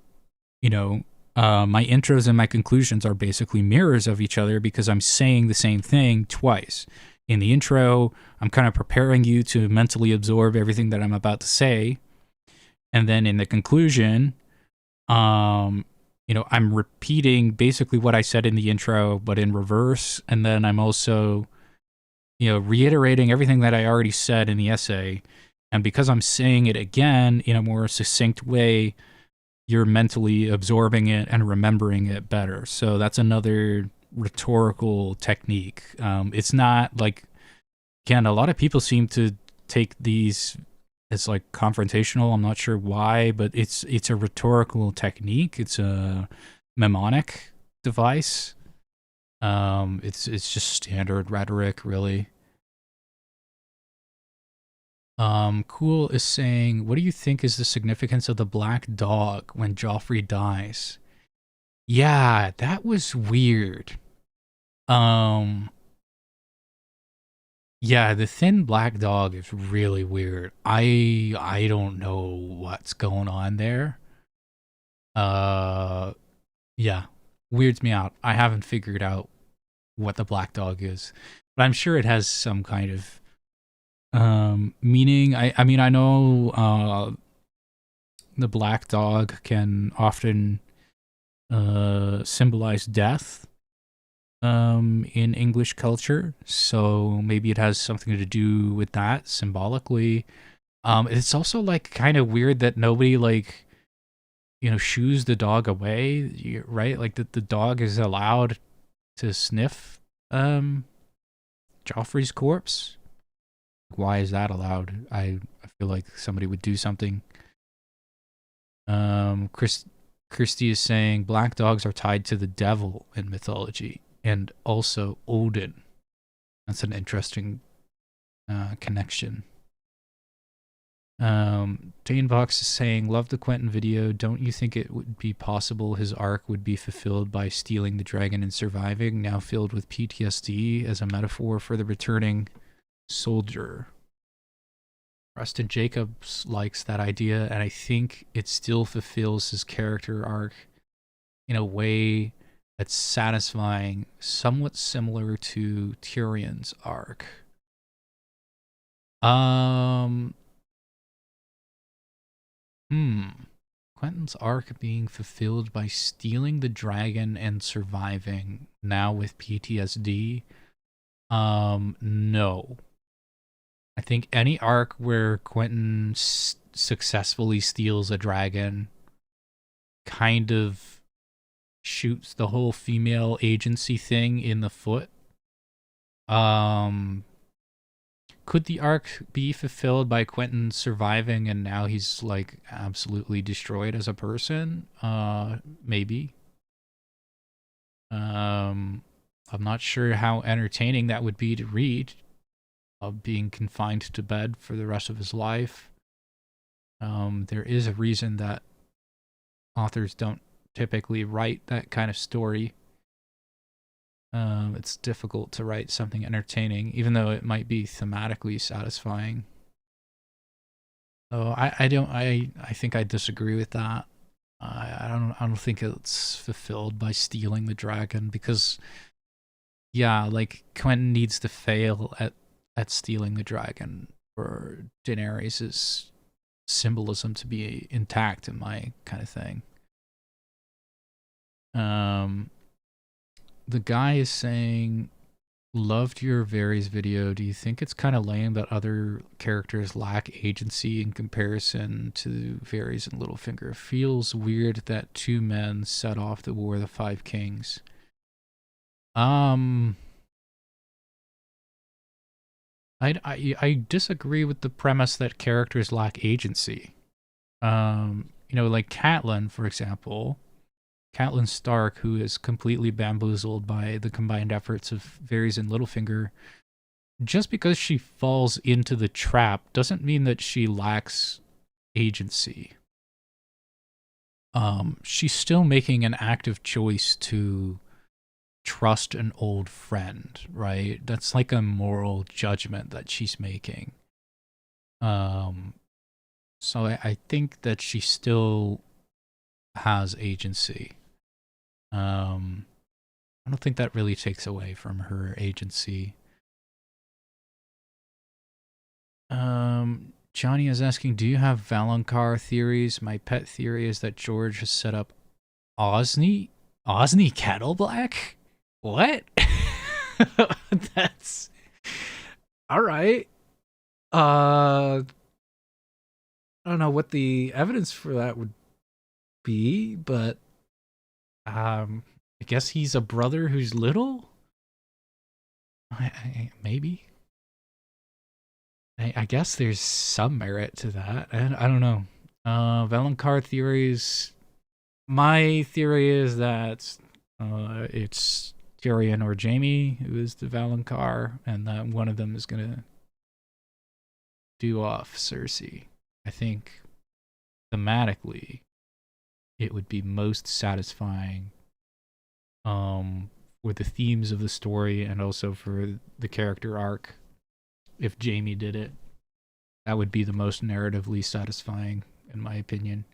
my intros and my conclusions are basically mirrors of each other, because I'm saying the same thing twice. In the intro, I'm kind of preparing you to mentally absorb everything that I'm about to say. And then in the conclusion, I'm repeating basically what I said in the intro, but in reverse. And then I'm also, reiterating everything that I already said in the essay. And because I'm saying it again in a more succinct way, you're mentally absorbing it and remembering it better. So that's another rhetorical technique. It's not like, again, a lot of people seem to take these as like confrontational. I'm not sure why, but it's a rhetorical technique. It's a mnemonic device. It's just standard rhetoric, really. Cool is saying, what do you think is the significance of the black dog when Joffrey dies? Yeah, that was weird. Yeah, the thin black dog is really weird. I don't know what's going on there. Yeah, weirds me out. I haven't figured out what the black dog is, but I'm sure it has some kind of meaning. I mean, I know the black dog can often symbolize death in English culture, so maybe it has something to do with that symbolically. It's also like kind of weird that nobody like shoos the dog away, right? Like the dog is allowed to sniff Joffrey's corpse. Why is that allowed? I feel like somebody would do something. Christy is saying black dogs are tied to the devil in mythology and also Odin. That's an interesting connection. Danebox is saying, love the Quentin video. Don't you think it would be possible his arc would be fulfilled by stealing the dragon and surviving, now filled with PTSD, as a metaphor for the returning soldier? Rustin Jacobs likes that idea, and I think it still fulfills his character arc in a way that's satisfying, somewhat similar to Tyrion's arc. Quentin's arc being fulfilled by stealing the dragon and surviving, now with PTSD. No. I think any arc where Quentin successfully steals a dragon kind of shoots the whole female agency thing in the foot. Could the arc be fulfilled by Quentin surviving and now he's like absolutely destroyed as a person? Maybe. I'm not sure how entertaining that would be to read, of being confined to bed for the rest of his life. There is a reason that authors don't typically write that kind of story. It's difficult to write something entertaining, even though it might be thematically satisfying. So I think I disagree with that. I don't think it's fulfilled by stealing the dragon, because yeah, like Quentin needs to fail at stealing the dragon for Daenerys' symbolism to be intact, in my kind of thing. The guy is saying, loved your Varys video. Do you think it's kind of lame that other characters lack agency in comparison to Varys and Littlefinger? Feels weird that two men set off the War of the Five Kings. I disagree with the premise that characters lack agency. Like Catelyn, for example. Catelyn Stark, who is completely bamboozled by the combined efforts of Varys and Littlefinger, just because she falls into the trap doesn't mean that she lacks agency. She's still making an active choice to trust an old friend, right? That's like a moral judgment that she's making. So I think that she still has agency. I don't think that really takes away from her agency. Johnny is asking, do you have Valonqar theories? My pet theory is that George has set up Osni Kettle Black? What? That's all right. I don't know what the evidence for that would be, but I guess he's a brother who's little. Maybe. I guess there's some merit to that. I don't know. Valonqar theories. My theory is that it's Tyrion or Jaime who is the Valonqar, and that one of them is gonna do off Cersei. I think thematically it would be most satisfying with the themes of the story and also for the character arc. If Jaime did it, that would be the most narratively satisfying, in my opinion.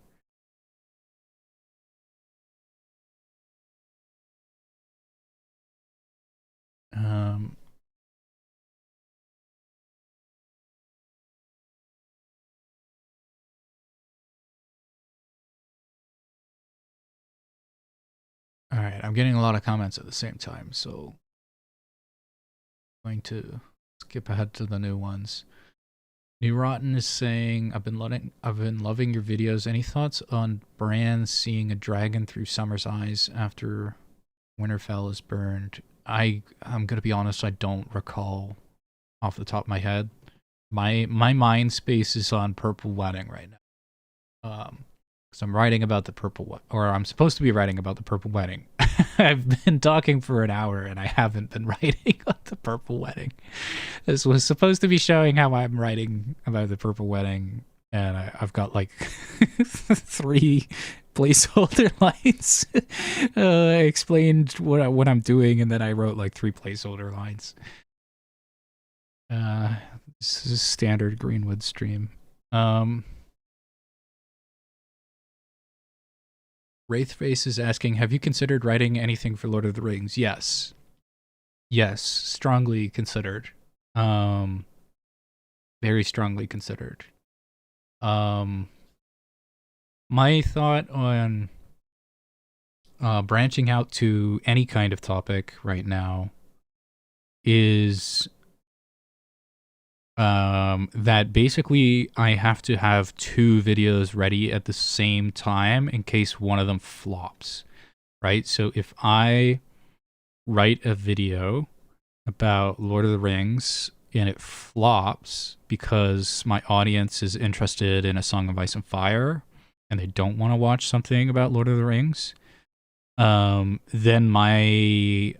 All right, I'm getting a lot of comments at the same time, so I'm going to skip ahead to the new ones. New Rotten is saying, I've been loving your videos. Any thoughts on Bran seeing a dragon through Summer's eyes after Winterfell is burned? I'm gonna be honest, I don't recall off the top of my head. My mind space is on Purple Wedding right now. Because I'm writing about the or I'm supposed to be writing about the Purple Wedding. I've been talking for an hour and I haven't been writing on the Purple Wedding. This was supposed to be showing how I'm writing about the Purple Wedding, and I've got like 3 placeholder lines. I explained what I'm doing, and then I wrote like 3 placeholder lines. This is a standard Greenwood stream. Wraithface is asking, have you considered writing anything for Lord of the Rings? Yes. Yes, strongly considered. Very strongly considered. My thought on branching out to any kind of topic right now is that basically I have to have 2 videos ready at the same time in case one of them flops, right? So if I write a video about Lord of the Rings and it flops because my audience is interested in A Song of Ice and Fire and they don't want to watch something about Lord of the Rings, then my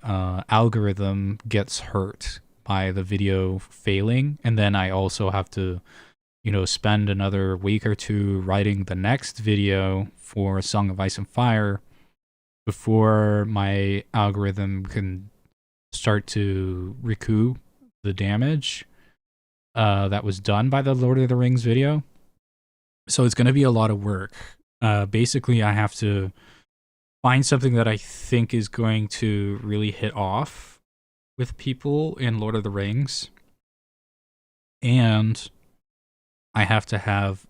algorithm gets hurt by the video failing, and then I also have to, spend another week or 2 writing the next video for A Song of Ice and Fire before my algorithm can start to recoup the damage that was done by the Lord of the Rings video. So it's going to be a lot of work. Basically, I have to find something that I think is going to really hit off with people in Lord of the Rings, and I have to have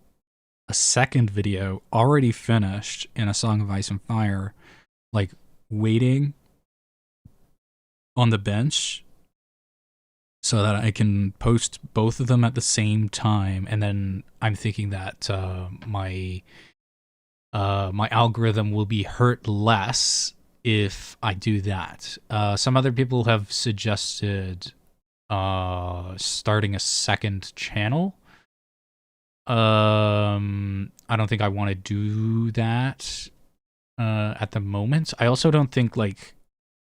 a second video already finished in A Song of Ice and Fire, like waiting on the bench so that I can post both of them at the same time. And then I'm thinking that my algorithm will be hurt less if I do that. Some other people have suggested starting a second channel. I don't think I want to do that at the moment. I also don't think like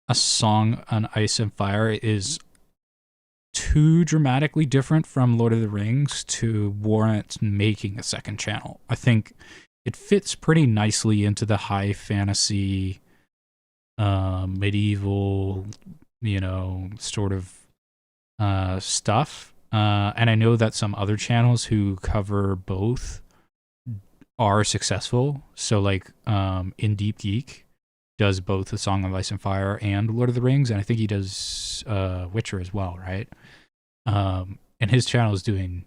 A Song on Ice and Fire is too dramatically different from Lord of the Rings to warrant making a second channel. I think it fits pretty nicely into the high fantasy medieval, sort of stuff. And I know that some other channels who cover both are successful. So like In Deep Geek does both A Song of Ice and Fire and Lord of the Rings, and I think he does Witcher as well, right? And his channel is doing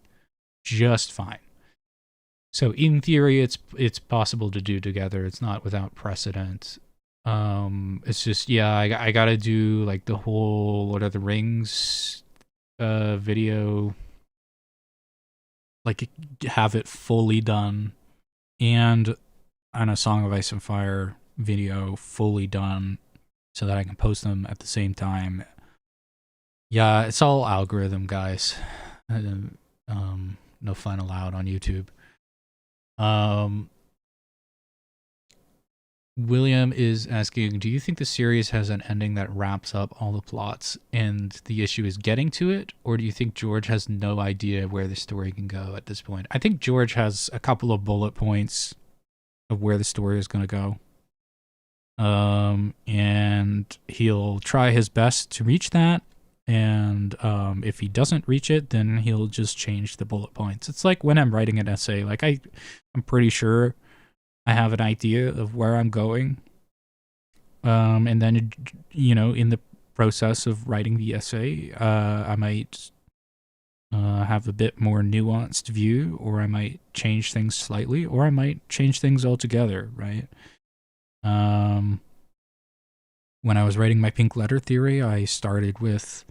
just fine. So in theory, it's possible to do together. It's not without precedent. It's just, yeah, I gotta do like the whole Lord of the Rings video, like have it fully done, and on A Song of Ice and Fire video fully done, so that I can post them at the same time. Yeah, it's all algorithm, guys. No fun allowed on YouTube. William is asking, do you think the series has an ending that wraps up all the plots and the issue is getting to it? Or do you think George has no idea where the story can go at this point? I think George has a couple of bullet points of where the story is going to go. And he'll try his best to reach that. And if he doesn't reach it, then he'll just change the bullet points. It's like when I'm writing an essay, like I'm pretty sure I have an idea of where I'm going. And then, in the process of writing the essay, I might have a bit more nuanced view, or I might change things slightly, or I might change things altogether, right? When I was writing my pink letter theory, I started with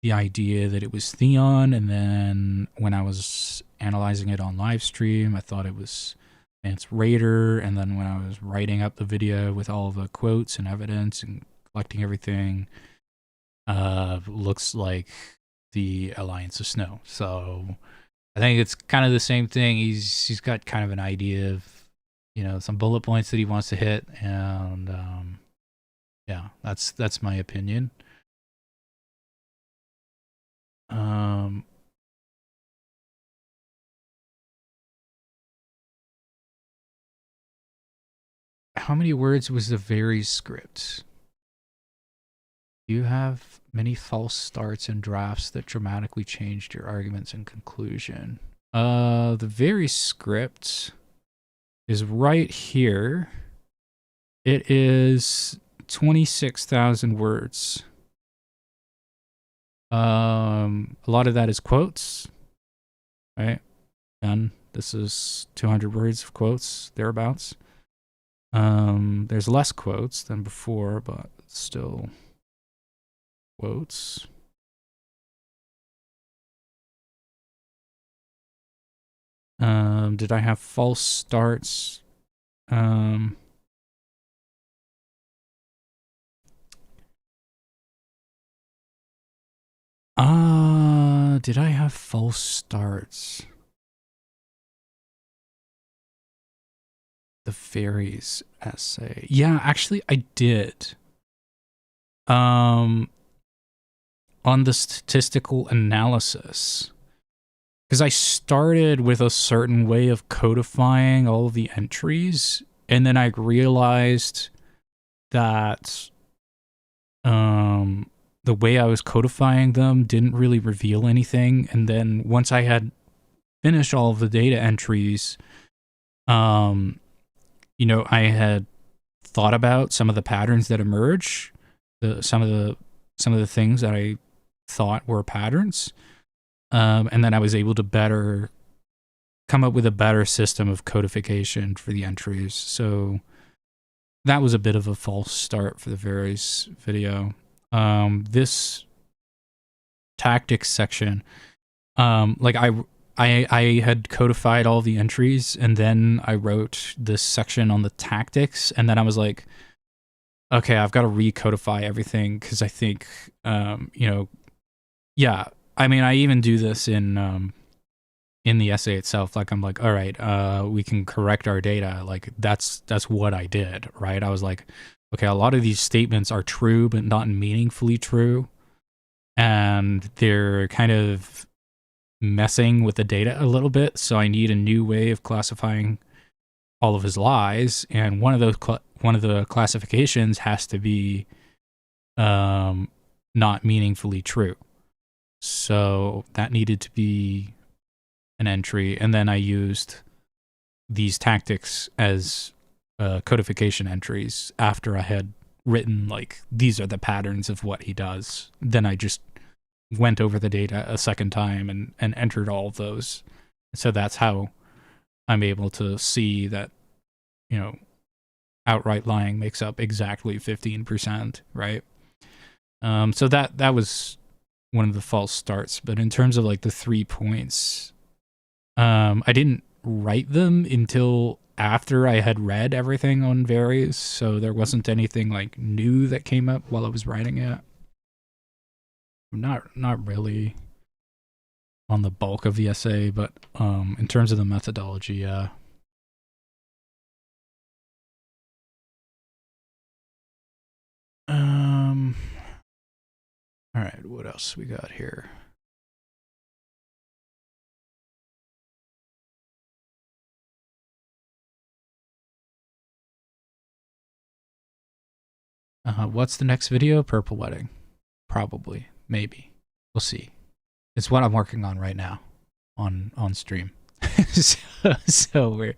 the idea that it was Theon, and then when I was analyzing it on live stream, I thought it was Mance Rayder, and then when I was writing up the video with all the quotes and evidence and collecting everything, looks like the Alliance of Snow. So I think it's kind of the same thing. He's got kind of an idea of, some bullet points that he wants to hit, and yeah, that's my opinion. How many words was the Varys script? Do you have many false starts and drafts that dramatically changed your arguments and conclusion? The Varys script is right here. It is 26,000 words. A lot of that is quotes, right? And this is 200 words of quotes, thereabouts. There's less quotes than before, but still quotes. Did I have false starts? Did I have false starts? The Fairies essay. Yeah, actually I did. On the statistical analysis. Because I started with a certain way of codifying all of the entries, and then I realized that the way I was codifying them didn't really reveal anything. And then once I had finished all of the data entries, I had thought about some of the patterns that emerge, some of the things that I thought were patterns, and then I was able to come up with a better system of codification for the entries. So that was a bit of a false start for the Varys video. This tactics section, like I had codified all the entries, and then I wrote this section on the tactics, and then I was like, okay, I've got to recodify everything, because I think, yeah, I mean, I even do this in the essay itself. Like, I'm like, all right, we can correct our data. Like, that's what I did, right? I was like, okay, a lot of these statements are true, but not meaningfully true, and they're kind of messing with the data a little bit, so I need a new way of classifying all of his lies, and one of those one of the classifications has to be not meaningfully true. So that needed to be an entry, and then I used these tactics as codification entries after I had written, like, these are the patterns of what he does. Then I just went over the data a second time and entered all of those. So that's how I'm able to see that, you know, outright lying makes up exactly 15%, right? So that was one of the false starts. But in terms of like the 3 points, I didn't write them until after I had read everything on Varies, so there wasn't anything like new that came up while I was writing it. Not really on the bulk of the essay, but in terms of the methodology, yeah. All right, what else we got here? What's the next video? Purple Wedding. Probably. Maybe. We'll see. It's what I'm working on right now on stream. so we're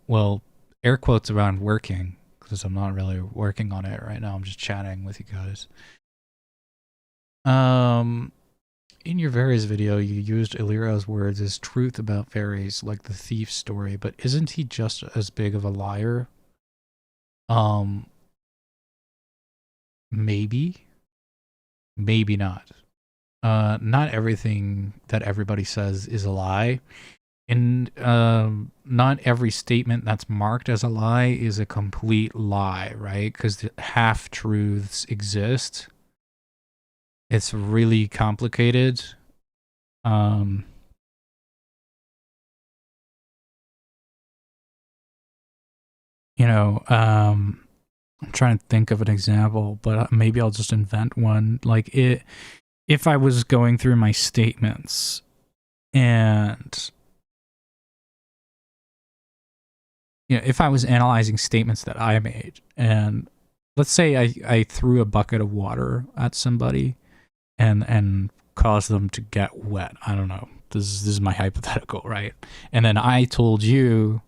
well, air quotes around working, because I'm not really working on it right now. I'm just chatting with you guys. In your Varys video, you used Illyrio's words as truth about Varys, like the thief story, but isn't he just as big of a liar? Maybe not. Not everything that everybody says is a lie, and not every statement that's marked as a lie is a complete lie, right? Because the half-truths exist. It's really complicated. I'm trying to think of an example, but maybe I'll just invent one. Like, if I was going through my statements and, if I was analyzing statements that I made, and let's say I threw a bucket of water at somebody and caused them to get wet. I don't know. This is my hypothetical, right? And then I told you,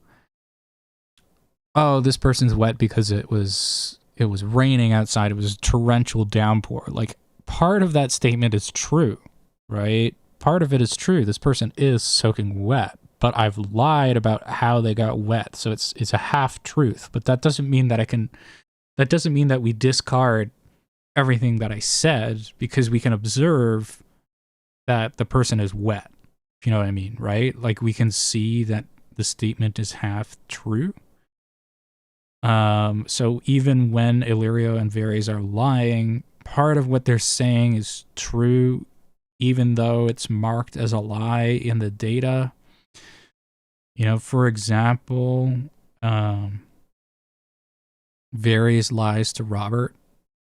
oh, this person's wet because it was raining outside. It was a torrential downpour. Like, part of that statement is true, right? Part of it is true. This person is soaking wet, but I've lied about how they got wet. So it's a half truth, but that doesn't mean that we discard everything that I said, because we can observe that the person is wet. If you know what I mean, right? Like, we can see that the statement is half true. So even when Illyrio and Varys are lying, part of what they're saying is true, even though it's marked as a lie in the data. For example, Varys lies to Robert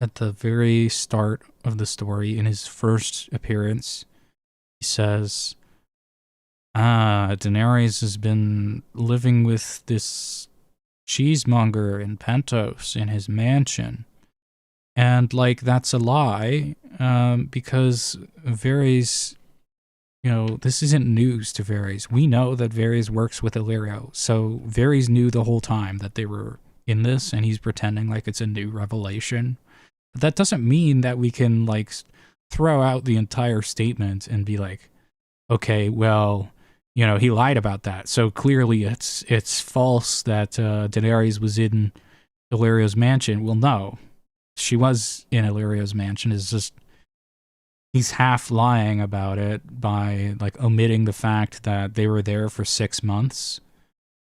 at the very start of the story. In his first appearance, he says, Daenerys has been living with this cheesemonger in Pentos in his mansion. And, like, that's a lie, because Varys, this isn't news to Varys. We know that Varys works with Illyrio, so Varys knew the whole time that they were in this, and he's pretending like it's a new revelation. But that doesn't mean that we can, like, throw out the entire statement and be like, okay, well, he lied about that, so clearly it's false that Daenerys was in Illyrio's mansion. Well, no, she was in Illyrio's mansion. It's just he's half lying about it by, like, omitting the fact that they were there for 6 months,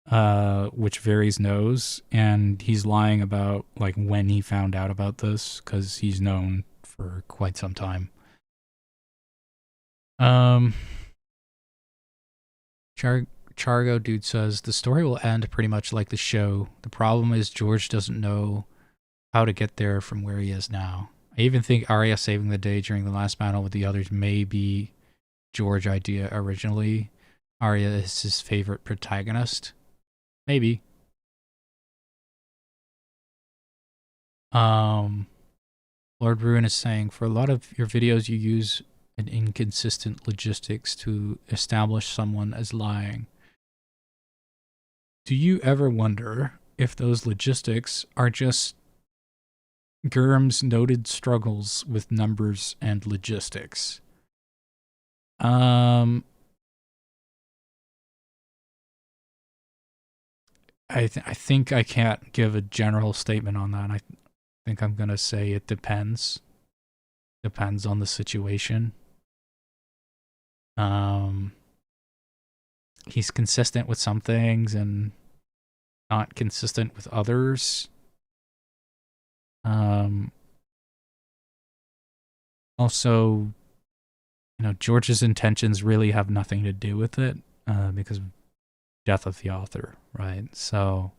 which Varys knows, and he's lying about, like, when he found out about this, because he's known for quite some time. Chargo dude says, the story will end pretty much like the show. The problem is George doesn't know how to get there from where he is now. I even think Arya saving the day during the last battle with the others may be George's idea originally. Arya is his favorite protagonist. Maybe. Lord Ruin is saying, for a lot of your videos, you use an inconsistent logistics to establish someone as lying. Do you ever wonder if those logistics are just Gurm's noted struggles with numbers and logistics? I think I can't give a general statement on that. I think I'm gonna say it depends. Depends on the situation. He's consistent with some things and not consistent with others. Also, George's intentions really have nothing to do with it, because of death of the author, right? So,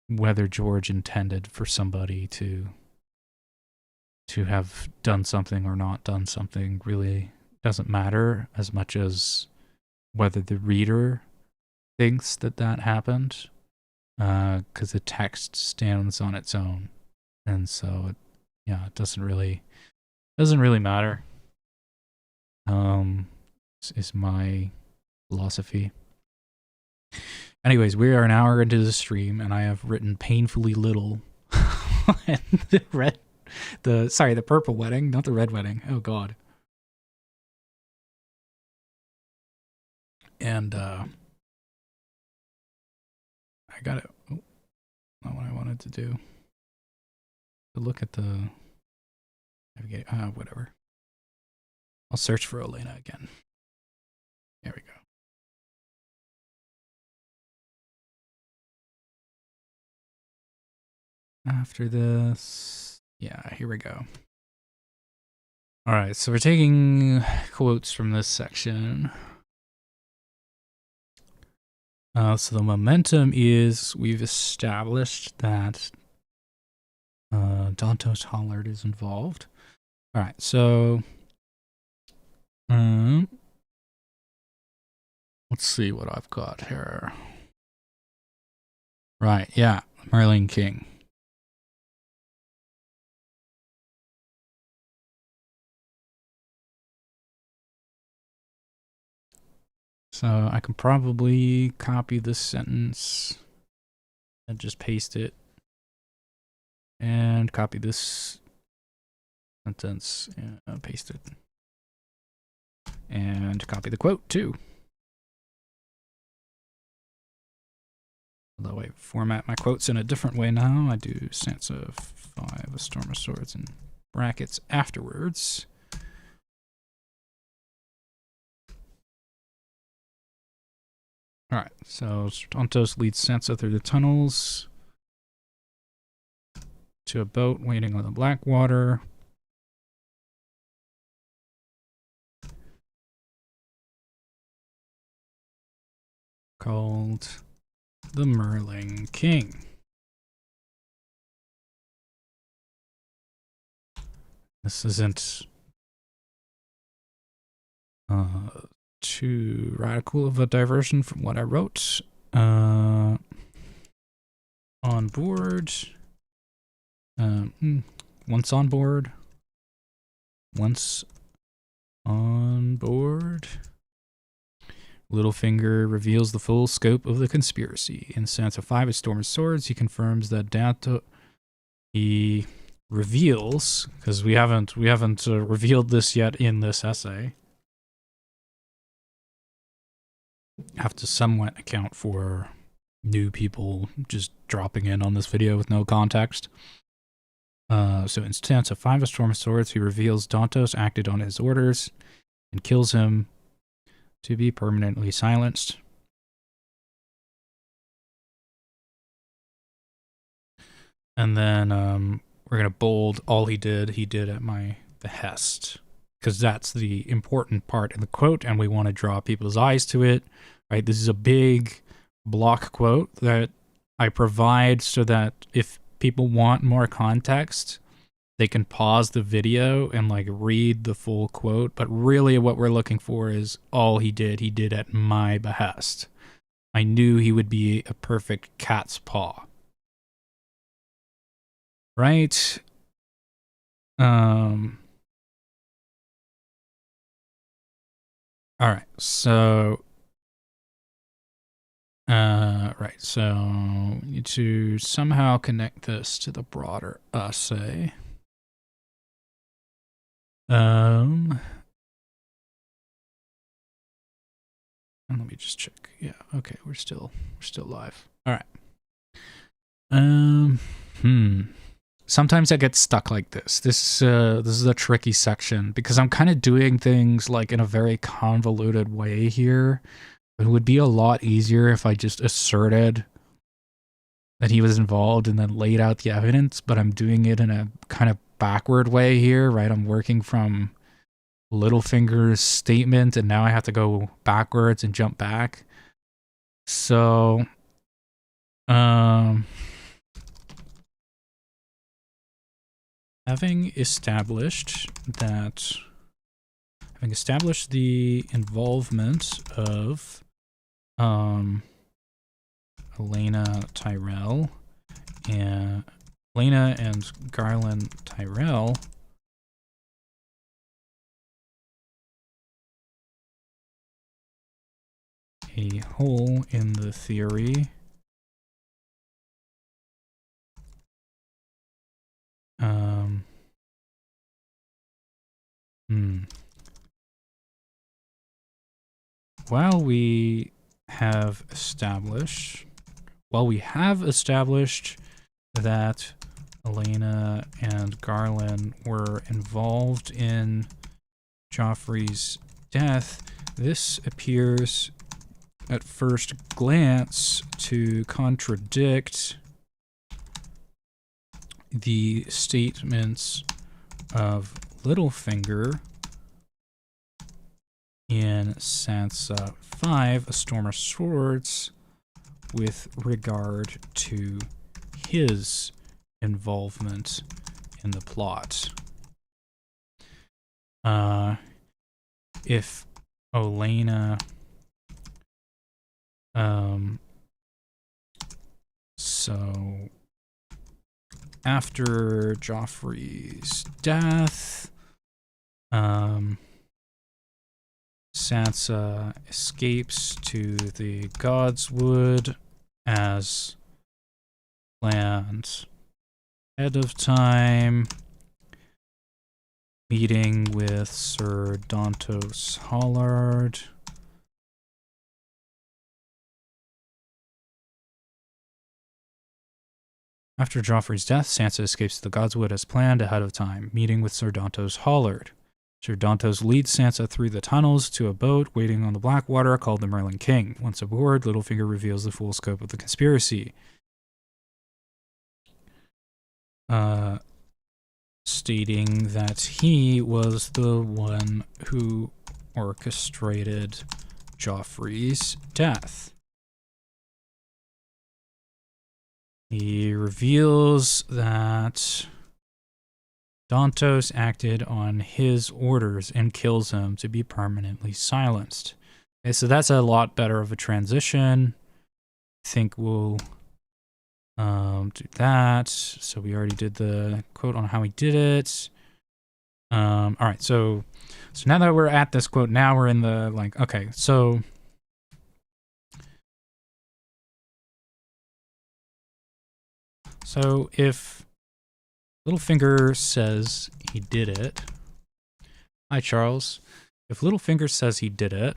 whether George intended for somebody to have done something or not done something really doesn't matter as much as whether the reader thinks that happened, because the text stands on its own, and so it doesn't really matter. Is my philosophy. Anyways, we are an hour into the stream, and I have written painfully little. And the purple wedding, not the red wedding. Oh God. And I got it. Oh, not what I wanted to do. To look at the navigate. Whatever. I'll search for Elena again. There we go. After this, yeah, here we go. All right, so we're taking quotes from this section. So the momentum is, we've established that Dantos Hollard is involved. All right, so let's see what I've got here. Right, yeah, Merlin King. So I can probably copy this sentence and just paste it, and copy this sentence and paste it, and copy the quote too. Although I format my quotes in a different way now. I do Sansa 5, A Storm of Swords in brackets afterwards. Alright, so Dantos leads Sansa through the tunnels to a boat waiting on the Blackwater. Called the Merlin King. This isn't too radical of a diversion from what I wrote. On board. Once on board. Once on board. Littlefinger reveals the full scope of the conspiracy. In Sansa 5, A Storm of Swords, he confirms that he reveals, because we haven't revealed this yet in this essay. Have to somewhat account for new people just dropping in on this video with no context. So in Sansa 5, A Storm of Swords, he reveals Dantos acted on his orders and kills him to be permanently silenced. And then we're going to bold all he did at my behest, because that's the important part in the quote, and we want to draw people's eyes to it, right? This is a big block quote that I provide so that if people want more context, they can pause the video and like read the full quote. But really what we're looking for is all he did at my behest. I knew he would be a perfect cat's paw. Right? All right, so right, so we need to somehow connect this to the broader essay. And let me just check. Yeah, okay, we're still live. All right. Sometimes I get stuck like this. This is a tricky section because I'm kind of doing things like in a very convoluted way here. It would be a lot easier if I just asserted that he was involved and then laid out the evidence, but I'm doing it in a kind of backward way here, right? I'm working from Littlefinger's statement and now I have to go backwards and jump back. So, having established the involvement of Elena and Garland Tyrell, a hole in the theory while we have established that Elena and Garland were involved in Joffrey's death, this appears at first glance to contradict the statements of Littlefinger in Sansa 5, A Storm of Swords, with regard to his involvement in the plot. If Olenna so after Joffrey's death, Sansa escapes to the Godswood as planned ahead of time, meeting with Sir Dontos Hollard. After Joffrey's death, Sansa escapes to the Godswood as planned ahead of time, meeting with Sir Dontos Hollard. Sir Dontos leads Sansa through the tunnels to a boat waiting on the Blackwater called the Merlin King. Once aboard, Littlefinger reveals the full scope of the conspiracy, stating that he was the one who orchestrated Joffrey's death. He reveals that Dontos acted on his orders and kills him to be permanently silenced. Okay, so that's a lot better of a transition. I think we'll do that. So we already did the quote on how he did it. All right, so now that we're at this quote, now we're in the, like, okay, so if Littlefinger says he did it, hi Charles, if Littlefinger says he did it,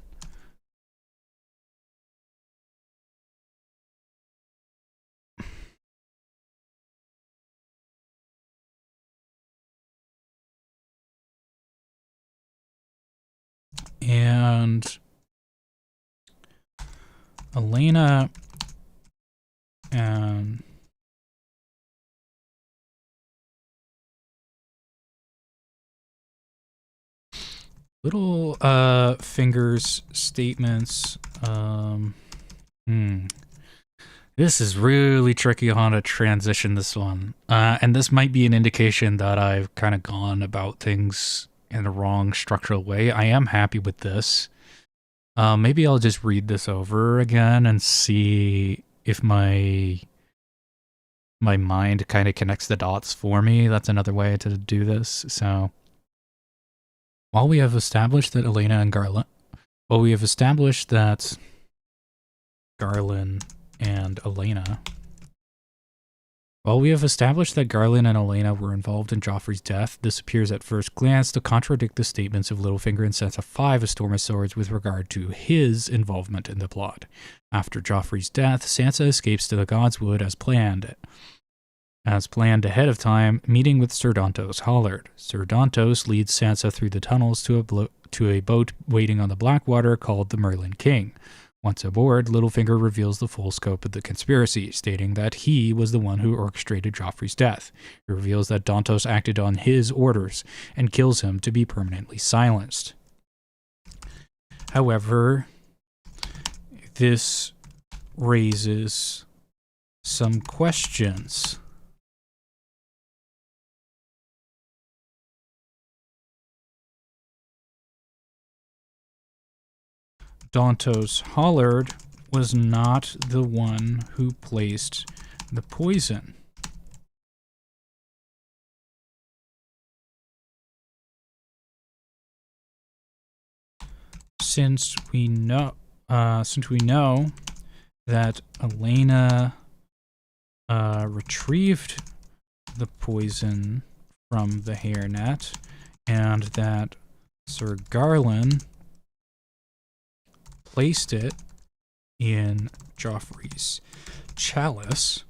and Elena and Littlefinger's statements, this is really tricky on a transition, this one. And this might be an indication that I've kind of gone about things in the wrong structural way. I am happy with this. Maybe I'll just read this over again and see if my mind kind of connects the dots for me. That's another way to do this. So, while we have established that Elena and Garland, we have established that Garland and Elena. While we have established that Garland and Elena were involved in Joffrey's death, this appears at first glance to contradict the statements of Littlefinger in Sansa 5 A Storm of Swords with regard to his involvement in the plot. After Joffrey's death, Sansa escapes to the Godswood as planned ahead of time, meeting with Sir Dontos Hollard. Sir Dontos leads Sansa through the tunnels to a boat waiting on the Blackwater called the Merlin King. Once aboard, Littlefinger reveals the full scope of the conspiracy, stating that he was the one who orchestrated Joffrey's death. He reveals that Dontos acted on his orders and kills him to be permanently silenced. However, this raises some questions. Dontos Hollard was not the one who placed the poison. Since we know that Elena retrieved the poison from the hairnet, and that Sir Garland placed it in Joffrey's chalice,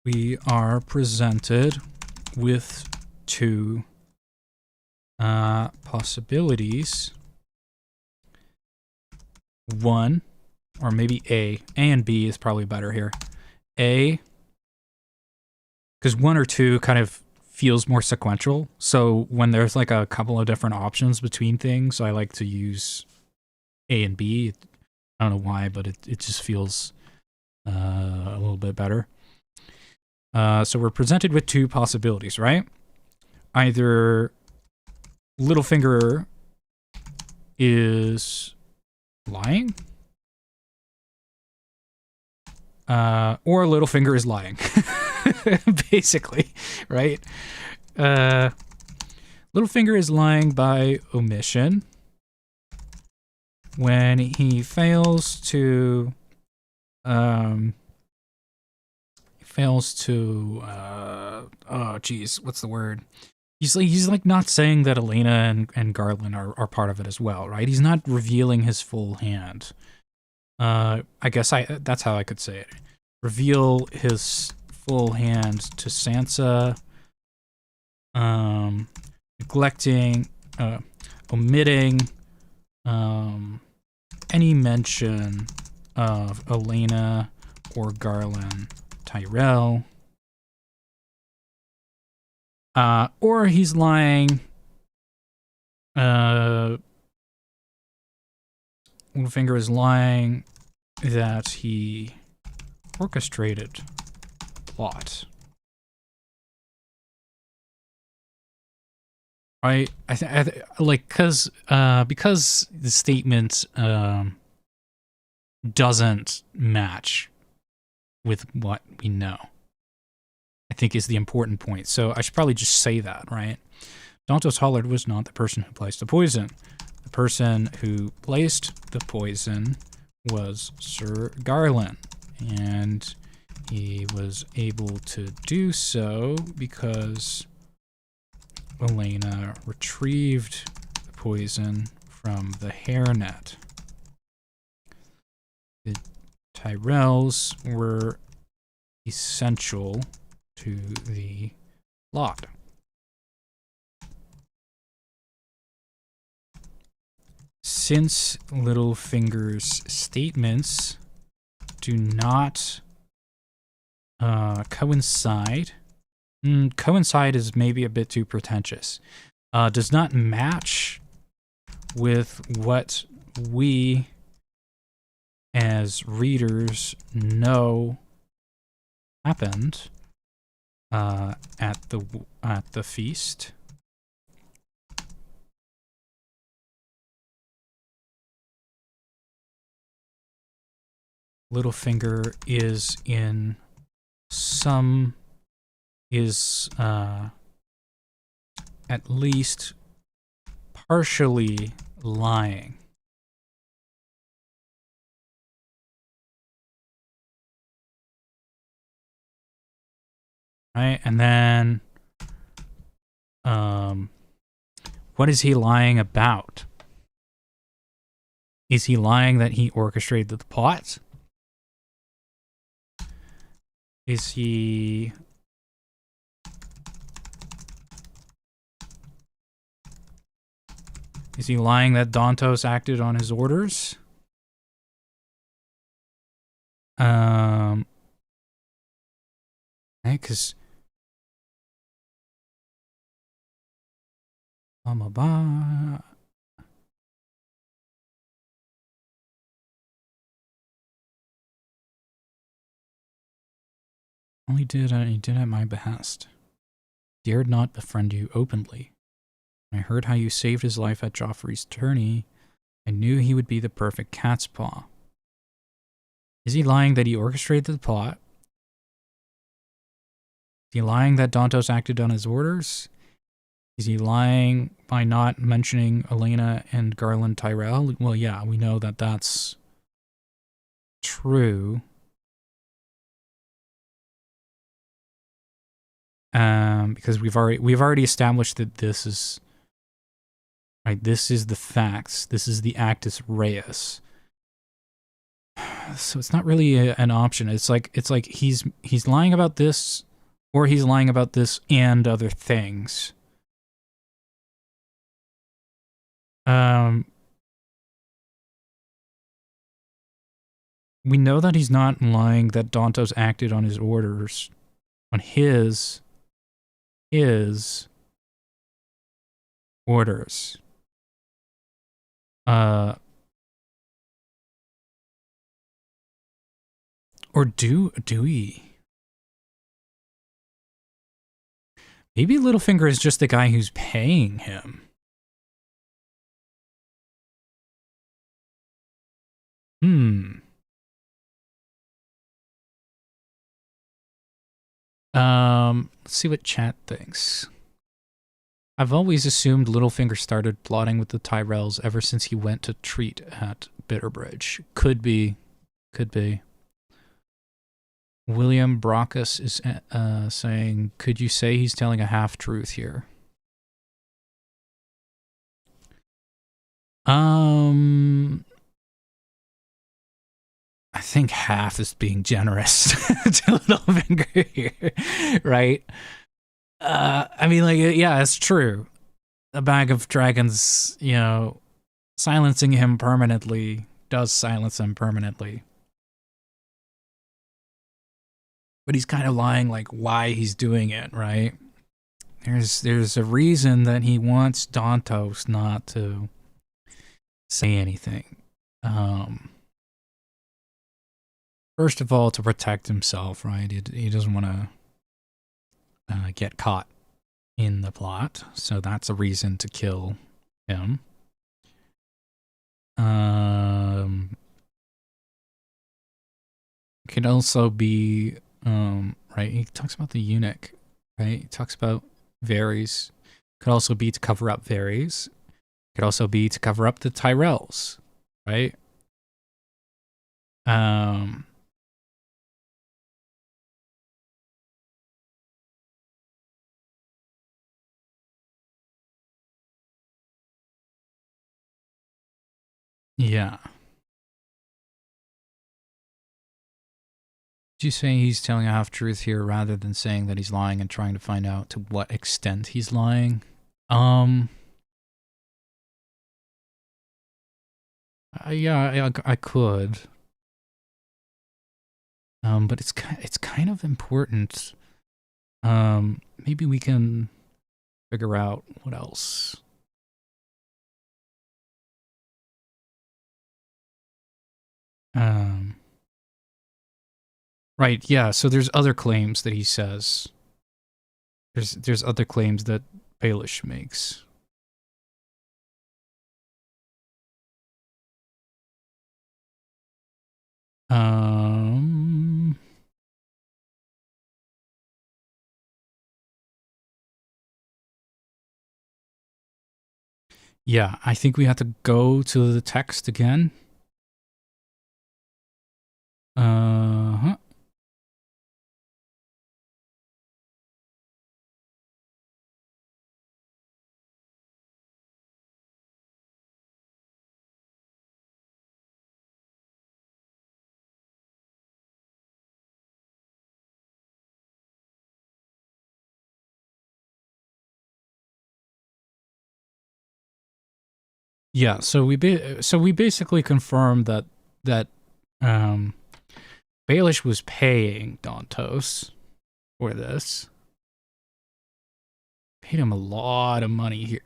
we are presented with two possibilities. One, or maybe A and B is probably better here. A, because 1 or 2 kind of feels more sequential. So when there's like a couple of different options between things, I like to use A and B. I don't know why, but it just feels a little bit better. So we're presented with 2 possibilities, right? Either Littlefinger is lying, or Littlefinger is lying. Basically, right? Littlefinger is lying by omission when he fails to oh geez, what's the word? He's like not saying that Elena and Garland are part of it as well, right? He's not revealing his full hand. I guess that's how I could say it. Reveal his full hand to Sansa, neglecting, omitting any mention of Elena or Garland Tyrell. Or he's lying. Littlefinger is lying that he orchestrated the plot. I like because the statement doesn't match with what we know, I think is the important point. So I should probably just say that, right? Dontos Hollard was not the person who placed the poison. The person who placed the poison was Sir Garland, and he was able to do so because Elena retrieved the poison from the hairnet. The Tyrells were essential to the plot. Since Littlefinger's statements do not coincide, coincide is maybe a bit too pretentious, does not match with what we as readers know happened, at the feast. Littlefinger is at least partially lying. Right, and then what is he lying about? Is he lying that he orchestrated the plot? Is he lying that Dantos acted on his orders? Right, because Only did at my behest. Dared not befriend you openly. When I heard how you saved his life at Joffrey's tourney, I knew he would be the perfect cat's paw. Is he lying that he orchestrated the plot? Is he lying that Dantos acted on his orders? Is he lying by not mentioning Elena and Garland Tyrell? Well, yeah, we know that that's true. Because we've already established that this is right. This is the facts. This is the actus reus. So it's not really an option. It's like he's lying about this, or he's lying about this and other things. We know that he's not lying that Dantos acted on his orders, on his orders. Or do we? Maybe Littlefinger is just the guy who's paying him. Let's see what chat thinks. I've always assumed Littlefinger started plotting with the Tyrells ever since he went to treat at Bitterbridge. Could be. Could be. William Brockus is saying, could you say he's telling a half-truth here? I think half is being generous to Littlefinger here, right? I mean, like, yeah, it's true. A bag of dragons, you know, silencing him permanently does silence him permanently. But he's kind of lying, like, why he's doing it, right? There's a reason that he wants Dantos not to say anything. First of all, to protect himself, right? He doesn't want to get caught in the plot, so that's a reason to kill him. Could also be, right? He talks about the eunuch, right? He talks about Varys. Could also be to cover up Varys. Could also be to cover up the Tyrells, right? Yeah. Did you say he's telling a half-truth here rather than saying that he's lying and trying to find out to what extent he's lying? Yeah, I could. But it's kind of important. Maybe we can figure out what else. Right, yeah, so there's other claims that he says. There's other claims that Baelish makes. Yeah, I think we have to go to the text again. Uh-huh. Yeah, so we basically confirmed that um Baelish was paying Dantos for this. Paid him a lot of money here.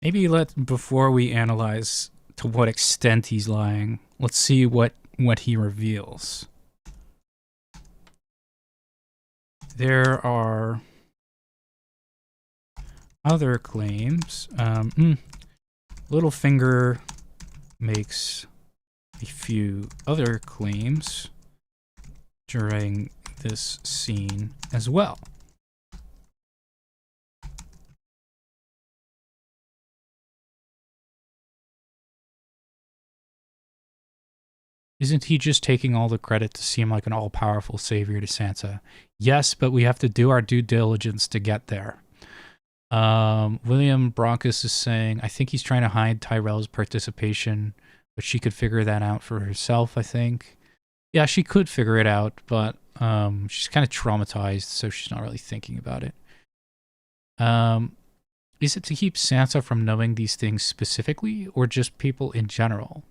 Maybe before we analyze to what extent he's lying, let's see what he reveals. There are other claims. Littlefinger makes a few other claims during this scene as well. Isn't he just taking all the credit to seem like an all-powerful savior to Sansa? Yes, but we have to do our due diligence to get there. William Broncus is saying, I think he's trying to hide Tyrell's participation, but she could figure that out for herself, I think. Yeah, she could figure it out, but she's kind of traumatized, so she's not really thinking about it. Is it to keep Sansa from knowing these things specifically, or just people in general?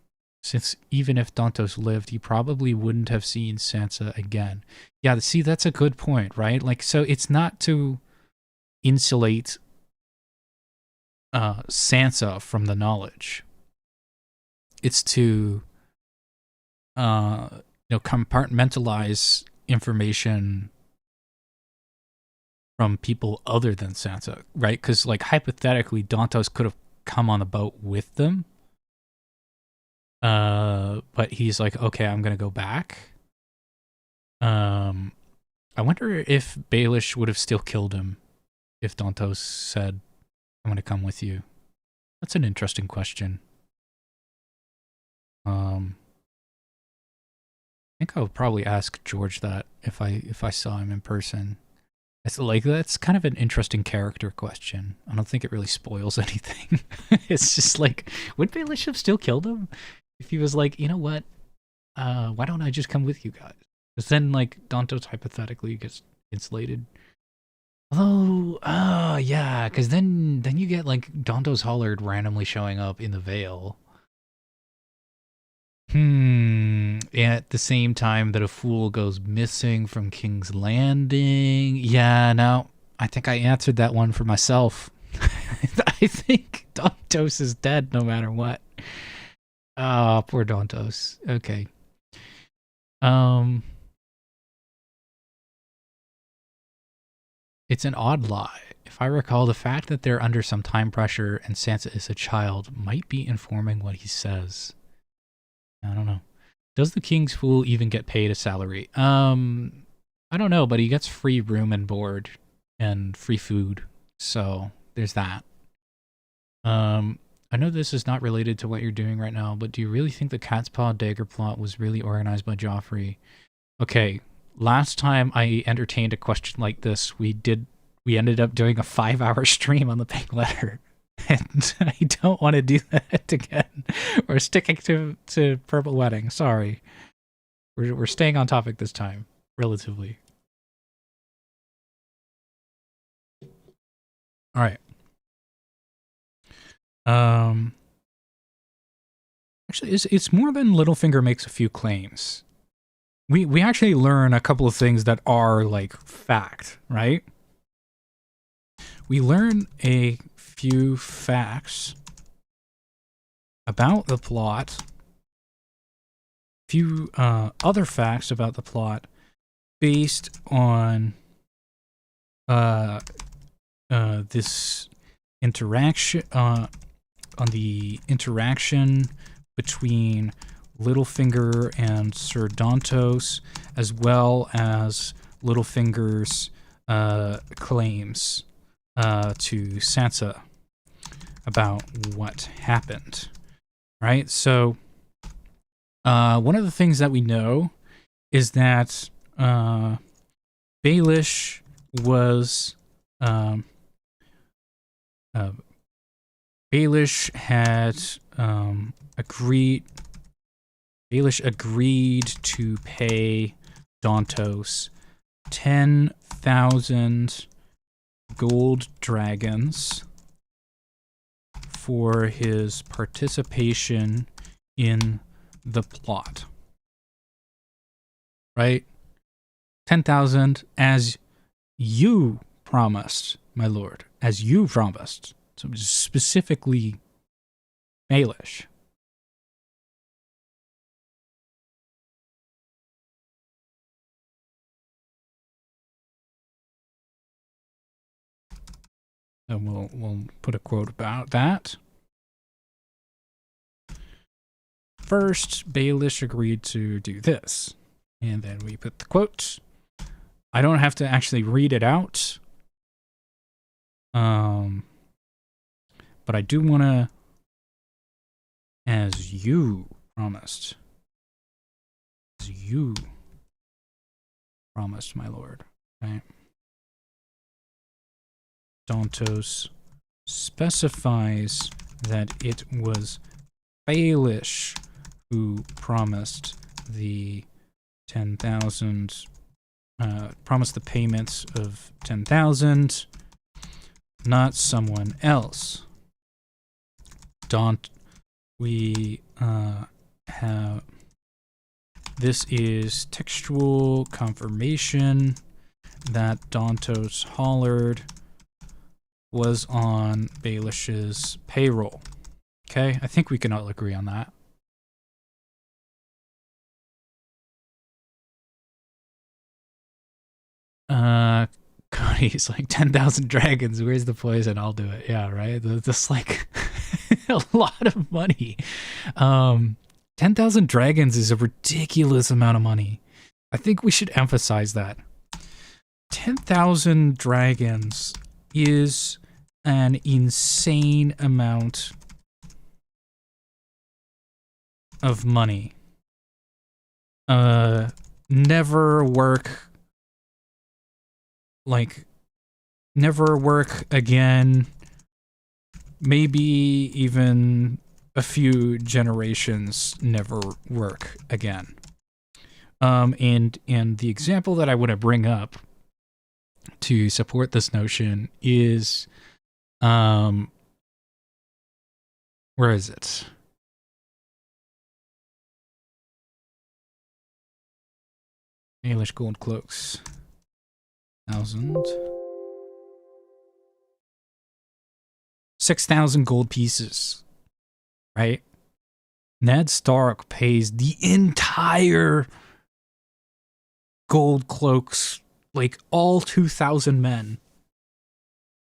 Since even if Dantos lived, he probably wouldn't have seen Sansa again. Yeah, see, that's a good point, right? Like, so it's not to insulate Sansa from the knowledge. It's to, compartmentalize information from people other than Sansa, right? Because, like, hypothetically, Dantos could have come on the boat with them. But he's like, okay, I'm gonna go back. I wonder if Baelish would have still killed him if Dantos said, I'm gonna come with you. That's an interesting question. I think I would probably ask George that if I saw him in person. It's like, that's kind of an interesting character question. I don't think it really spoils anything. It's just like, would Baelish have still killed him if he was like, you know what? Why don't I just come with you guys? Because then, like, Dantos hypothetically gets insulated. Oh, yeah, because then you get, like, Dantos Hollard randomly showing up in the Vale. At the same time that a fool goes missing from King's Landing. Yeah, no, I think I answered that one for myself. I think Dantos is dead no matter what. Oh, poor Dantos. Okay. It's an odd lie. If I recall, the fact that they're under some time pressure and Sansa is a child might be informing what he says. I don't know. Does the King's Fool even get paid a salary? I don't know, but he gets free room and board and free food. So there's that. I know this is not related to what you're doing right now, but do you really think the Cat's Paw Dagger plot was really organized by Joffrey? Okay, last time I entertained a question like this, we ended up doing a 5-hour stream on the Pink Letter. And I don't want to do that again. We're sticking to Purple Wedding. Sorry. We're staying on topic this time, relatively. All right. Actually, it's more than Littlefinger makes a few claims. We actually learn a couple of things that are, like, fact, right? We learn a few facts about the plot, few other facts about the plot based on this interaction, on the interaction between Littlefinger and Sir Dantos, as well as Littlefinger's claims to Sansa about what happened. Right? So, one of the things that we know is that Baelish was Baelish had agreed. Baelish agreed to pay Dantos 10,000 gold dragons for his participation in the plot. Right? 10,000 as you promised, my lord. As you promised. So specifically Baelish. And we'll put a quote about that. First, Baelish agreed to do this. And then we put the quote. I don't have to actually read it out. But I do want to, as you promised. As you promised, my lord. Right? Dantos specifies that it was Baelish who promised the 10,000, promised the payments of 10,000, not someone else. We have, this is textual confirmation that Dantos Hollard was on Baelish's payroll. Okay, I think we can all agree on that. Cody's like 10,000 dragons. Where's the poison? I'll do it. Yeah, right. That's like a lot of money. 10,000 dragons is a ridiculous amount of money. I think we should emphasize that. 10,000 dragons is an insane amount of money. Never work again. Maybe even a few generations never work again. And the example that I want to bring up to support this notion is, where is it? Baelish gold cloaks. 1,000. 6,000 gold pieces. Right? Ned Stark pays the entire gold cloaks, like all 2,000 men.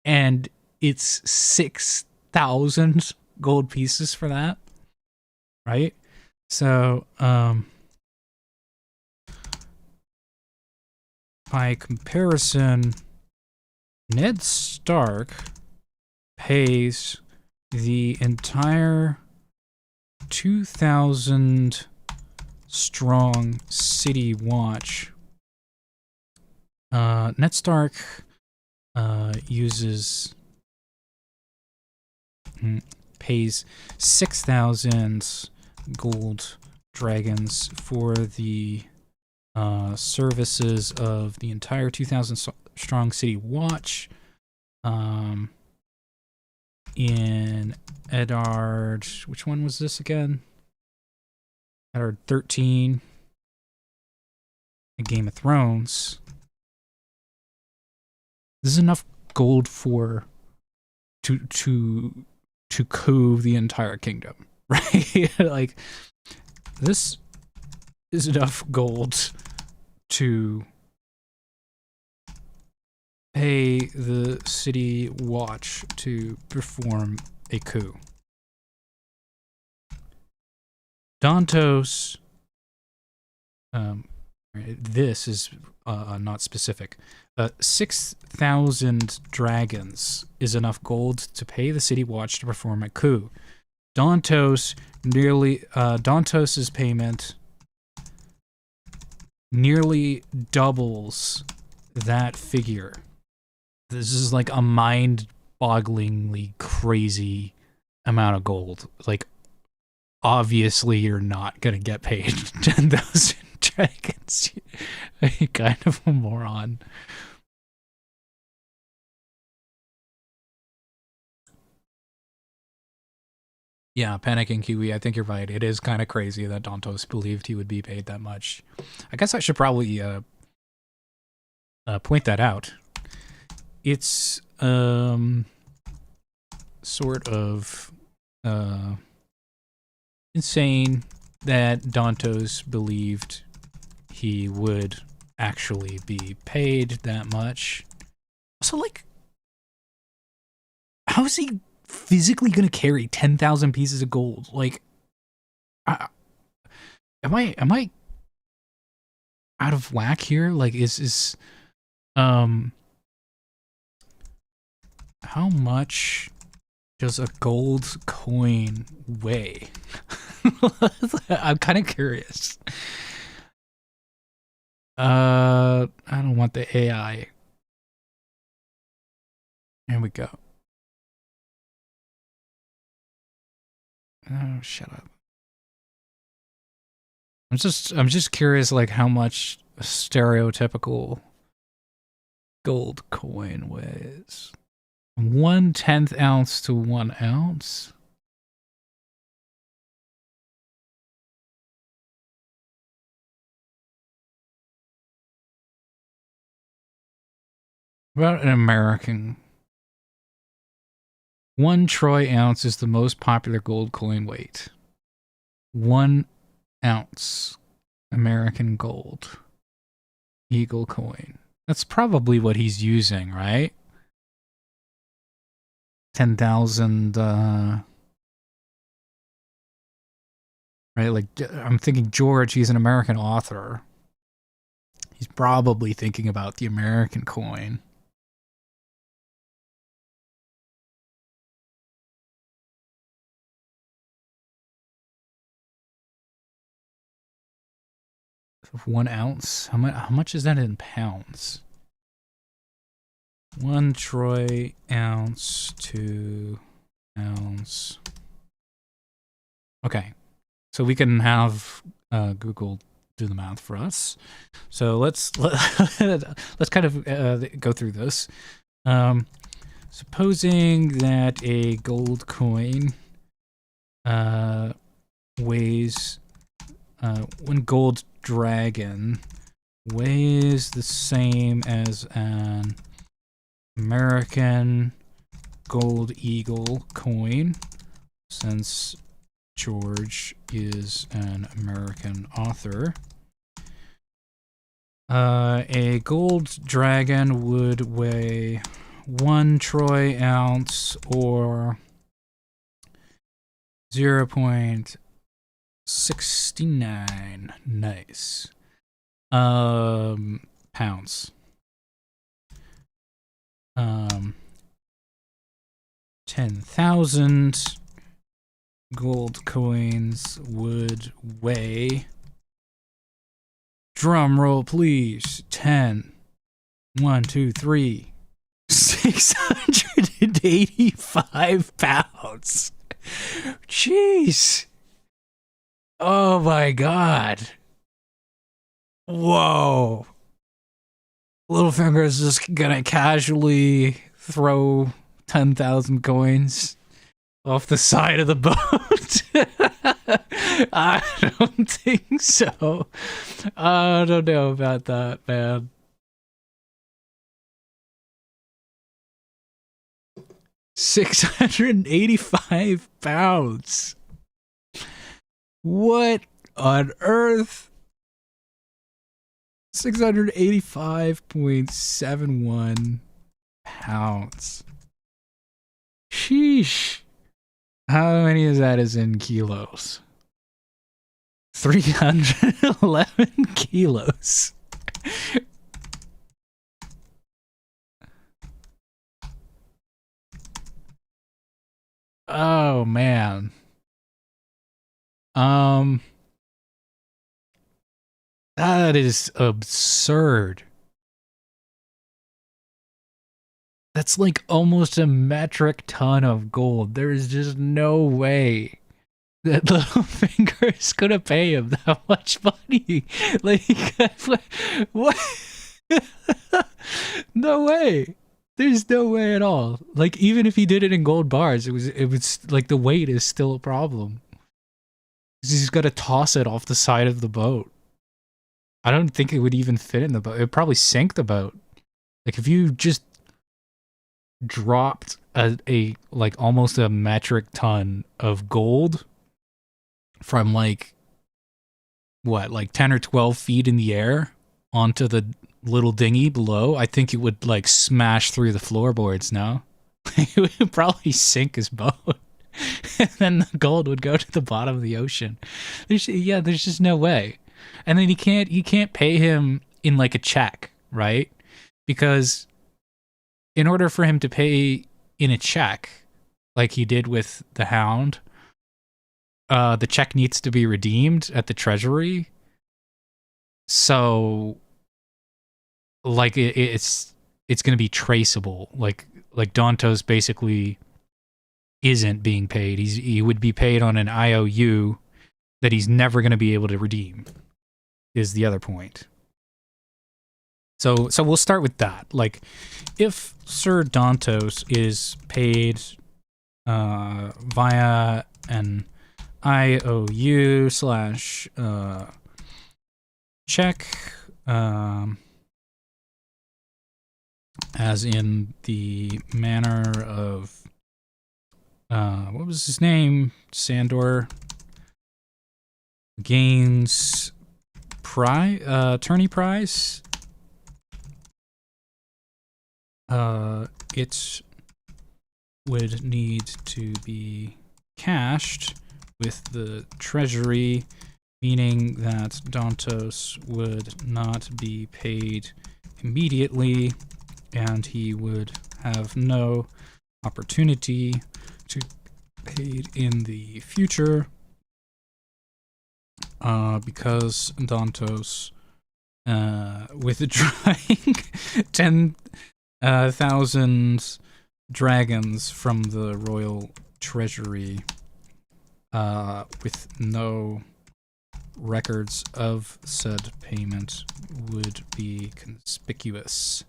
And it's 6,000 gold pieces for that. Right? So, by comparison, Ned Stark pays the entire 2,000 strong city watch. Ned Stark pays 6,000 gold dragons for the services of the entire 2,000 strong city watch. In Eddard, which one was this again? Eddard 13, in Game of Thrones. This is enough gold to coup the entire kingdom, right? Like this is enough gold to pay the city watch to perform a coup. Dantos, this is not specific. 6,000 dragons is enough gold to pay the city watch to perform a coup. Dantos's payment nearly doubles that figure. This is like a mind-bogglingly crazy amount of gold. Like, obviously you're not gonna get paid 10,000 dragons. You're kind of a moron. Yeah, Panicking Kiwi, I think you're right. It is kind of crazy that Dantos believed he would be paid that much. I guess I should probably point that out. It's sort of insane that Dantos believed he would actually be paid that much. So, like, how is he physically gonna carry 10,000 pieces of gold? Like, am I out of whack here? Like, how much does a gold coin weigh? I'm kind of curious. I don't want the AI. Here we go. Oh, shut up. I'm just curious, like, how much a stereotypical gold coin weighs. 1/10 ounce to 1 ounce. About an American. 1 troy ounce is the most popular gold coin weight. 1 ounce American gold eagle coin. That's probably what he's using, right? 10,000, right? Like, I'm thinking George, he's an American author. He's probably thinking about the American coin. Of 1 ounce? How much is that in pounds? 1 troy ounce to ounce. Okay, so we can have Google do the math for us. So let's kind of go through this. Supposing that a gold coin weighs 1 gold dragon weighs the same as an American gold eagle coin, since George is an American author. A gold dragon would weigh 1 troy ounce, or 0.69. Nice. Pounds. 10,000 gold coins would weigh, drum roll please, 10, 1, 2, 3, 685 pounds. Jeez. Oh my god. Whoa. Littlefinger's just gonna casually throw 10,000 coins off the side of the boat. I don't think so. I don't know about that, man. 685 pounds. What on earth 685.71 pounds. Sheesh. How many is that is in kilos? 311 kilos. Oh man. That is absurd. That's like almost a metric ton of gold. There is just no way that Littlefinger is gonna pay him that much money. Like, what? No way. There's no way at all. Like, even if he did it in gold bars, it was like the weight is still a problem. He's got to toss it off the side of the boat. I don't think it would even fit in the boat. It would probably sink the boat. Like, if you just dropped a like almost a metric ton of gold from like what, like 10 or 12 feet in the air onto the little dinghy below, I think it would like smash through the floorboards. No, it would probably sink his boat. And then the gold would go to the bottom of the ocean. There's just no way. And then you can't pay him in like a check, right? Because in order for him to pay in a check, like he did with the Hound, the check needs to be redeemed at the treasury. So, like, it's going to be traceable. Like Dantos basically isn't being paid. He would be paid on an IOU that he's never going to be able to redeem, is the other point. So we'll start with that. Like, if Sir Dantos is paid via an IOU / check, as in the manner of what was his name? Sandor Gaines attorney prize. It would need to be cashed with the treasury, meaning that Dantos would not be paid immediately, and he would have no opportunity to be paid in the future, because Dantos withdrawing 10,000 dragons from the royal treasury with no records of said payment would be conspicuous.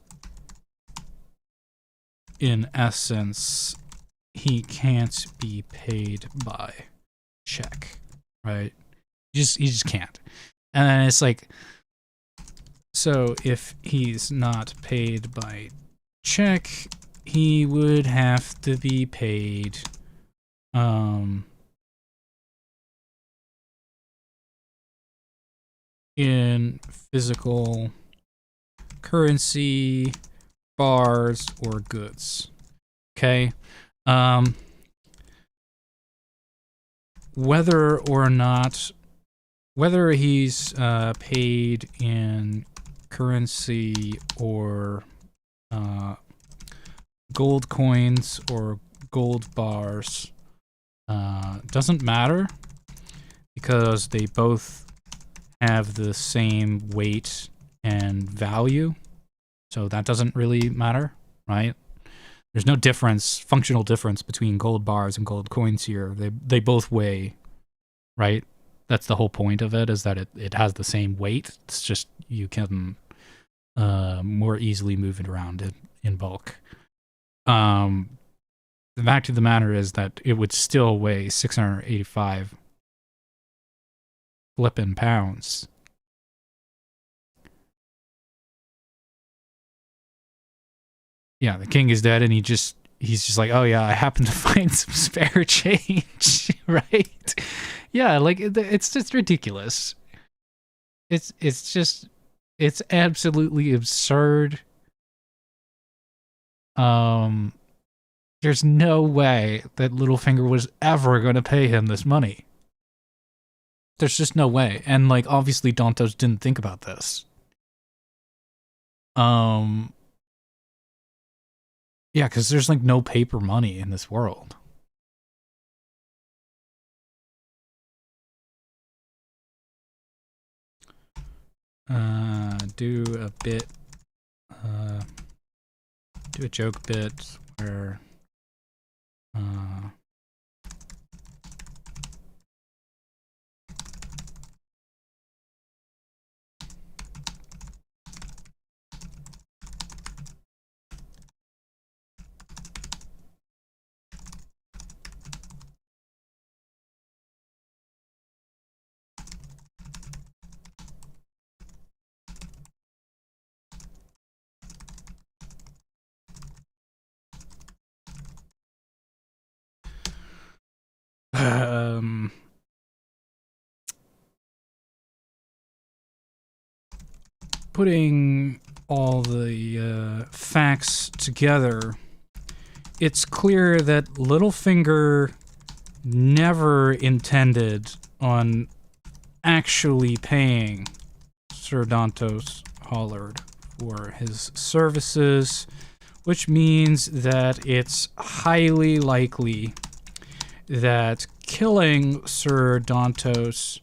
In essence, he can't be paid by check, right? He just can't. And then it's like, so if he's not paid by check, he would have to be paid in physical currency, bars, or goods. Okay? Whether he's paid in currency or gold coins or gold bars doesn't matter, because they both have the same weight and value, so that doesn't really matter, right? There's no functional difference between gold bars and gold coins here. They both weigh, right? That's the whole point of it, is that it has the same weight. It's just you can more easily move it around in bulk. The fact of the matter is that it would still weigh 685 flippin' pounds. Yeah, the king is dead, and he's just like, oh yeah, I happen to find some spare change, right? Yeah, like it's just ridiculous. It's It's absolutely absurd. There's no way that Littlefinger was ever going to pay him this money. There's just no way. And, like, obviously Dantos didn't think about this. Yeah, because there's, like, no paper money in this world. Do a bit, do a joke bit where, putting all the facts together, it's clear that Littlefinger never intended on actually paying Sir Dantos Hollard for his services, which means that it's highly likely that killing Sir Dantos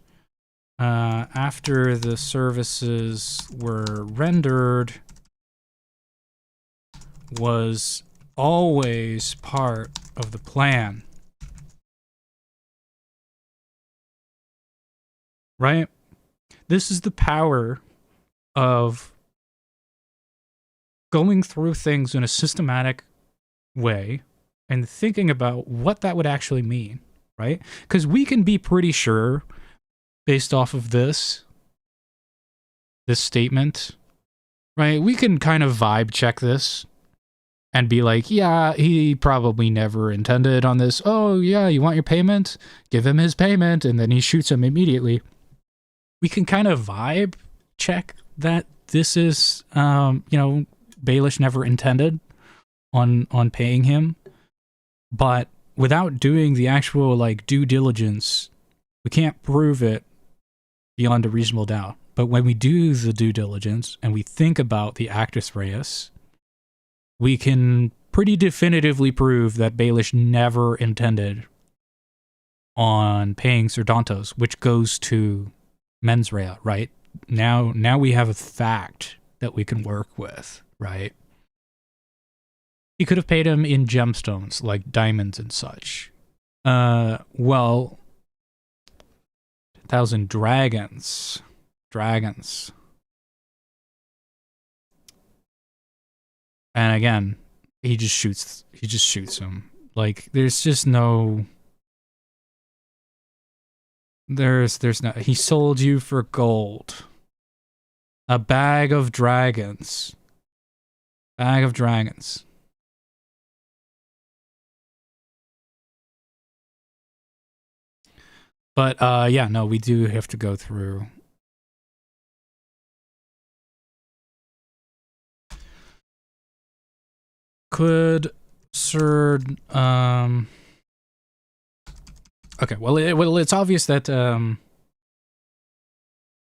after the services were rendered was always part of the plan. Right? This is the power of going through things in a systematic way and thinking about what that would actually mean, right? Because we can be pretty sure, based off of this statement, right? We can kind of vibe check this and be like, yeah, he probably never intended on this. Oh, yeah, you want your payment? Give him his payment, and then he shoots him immediately. We can kind of vibe check that this is, Baelish never intended on paying him, but without doing the actual, like, due diligence, we can't prove it beyond a reasonable doubt. But when we do the due diligence and we think about the actus reus, we can pretty definitively prove that Baelish never intended on paying Sir Dantos, which goes to mens rea, right? Now we have a fact that we can work with, right? He could have paid him in gemstones, like diamonds and such. 1,000 dragons. And again, he just shoots him. Like, there's just no... There's no... He sold you for gold. A bag of dragons. Bag of dragons. But, yeah, no, we do have to go through... Could Sir... Okay, well, it's obvious that,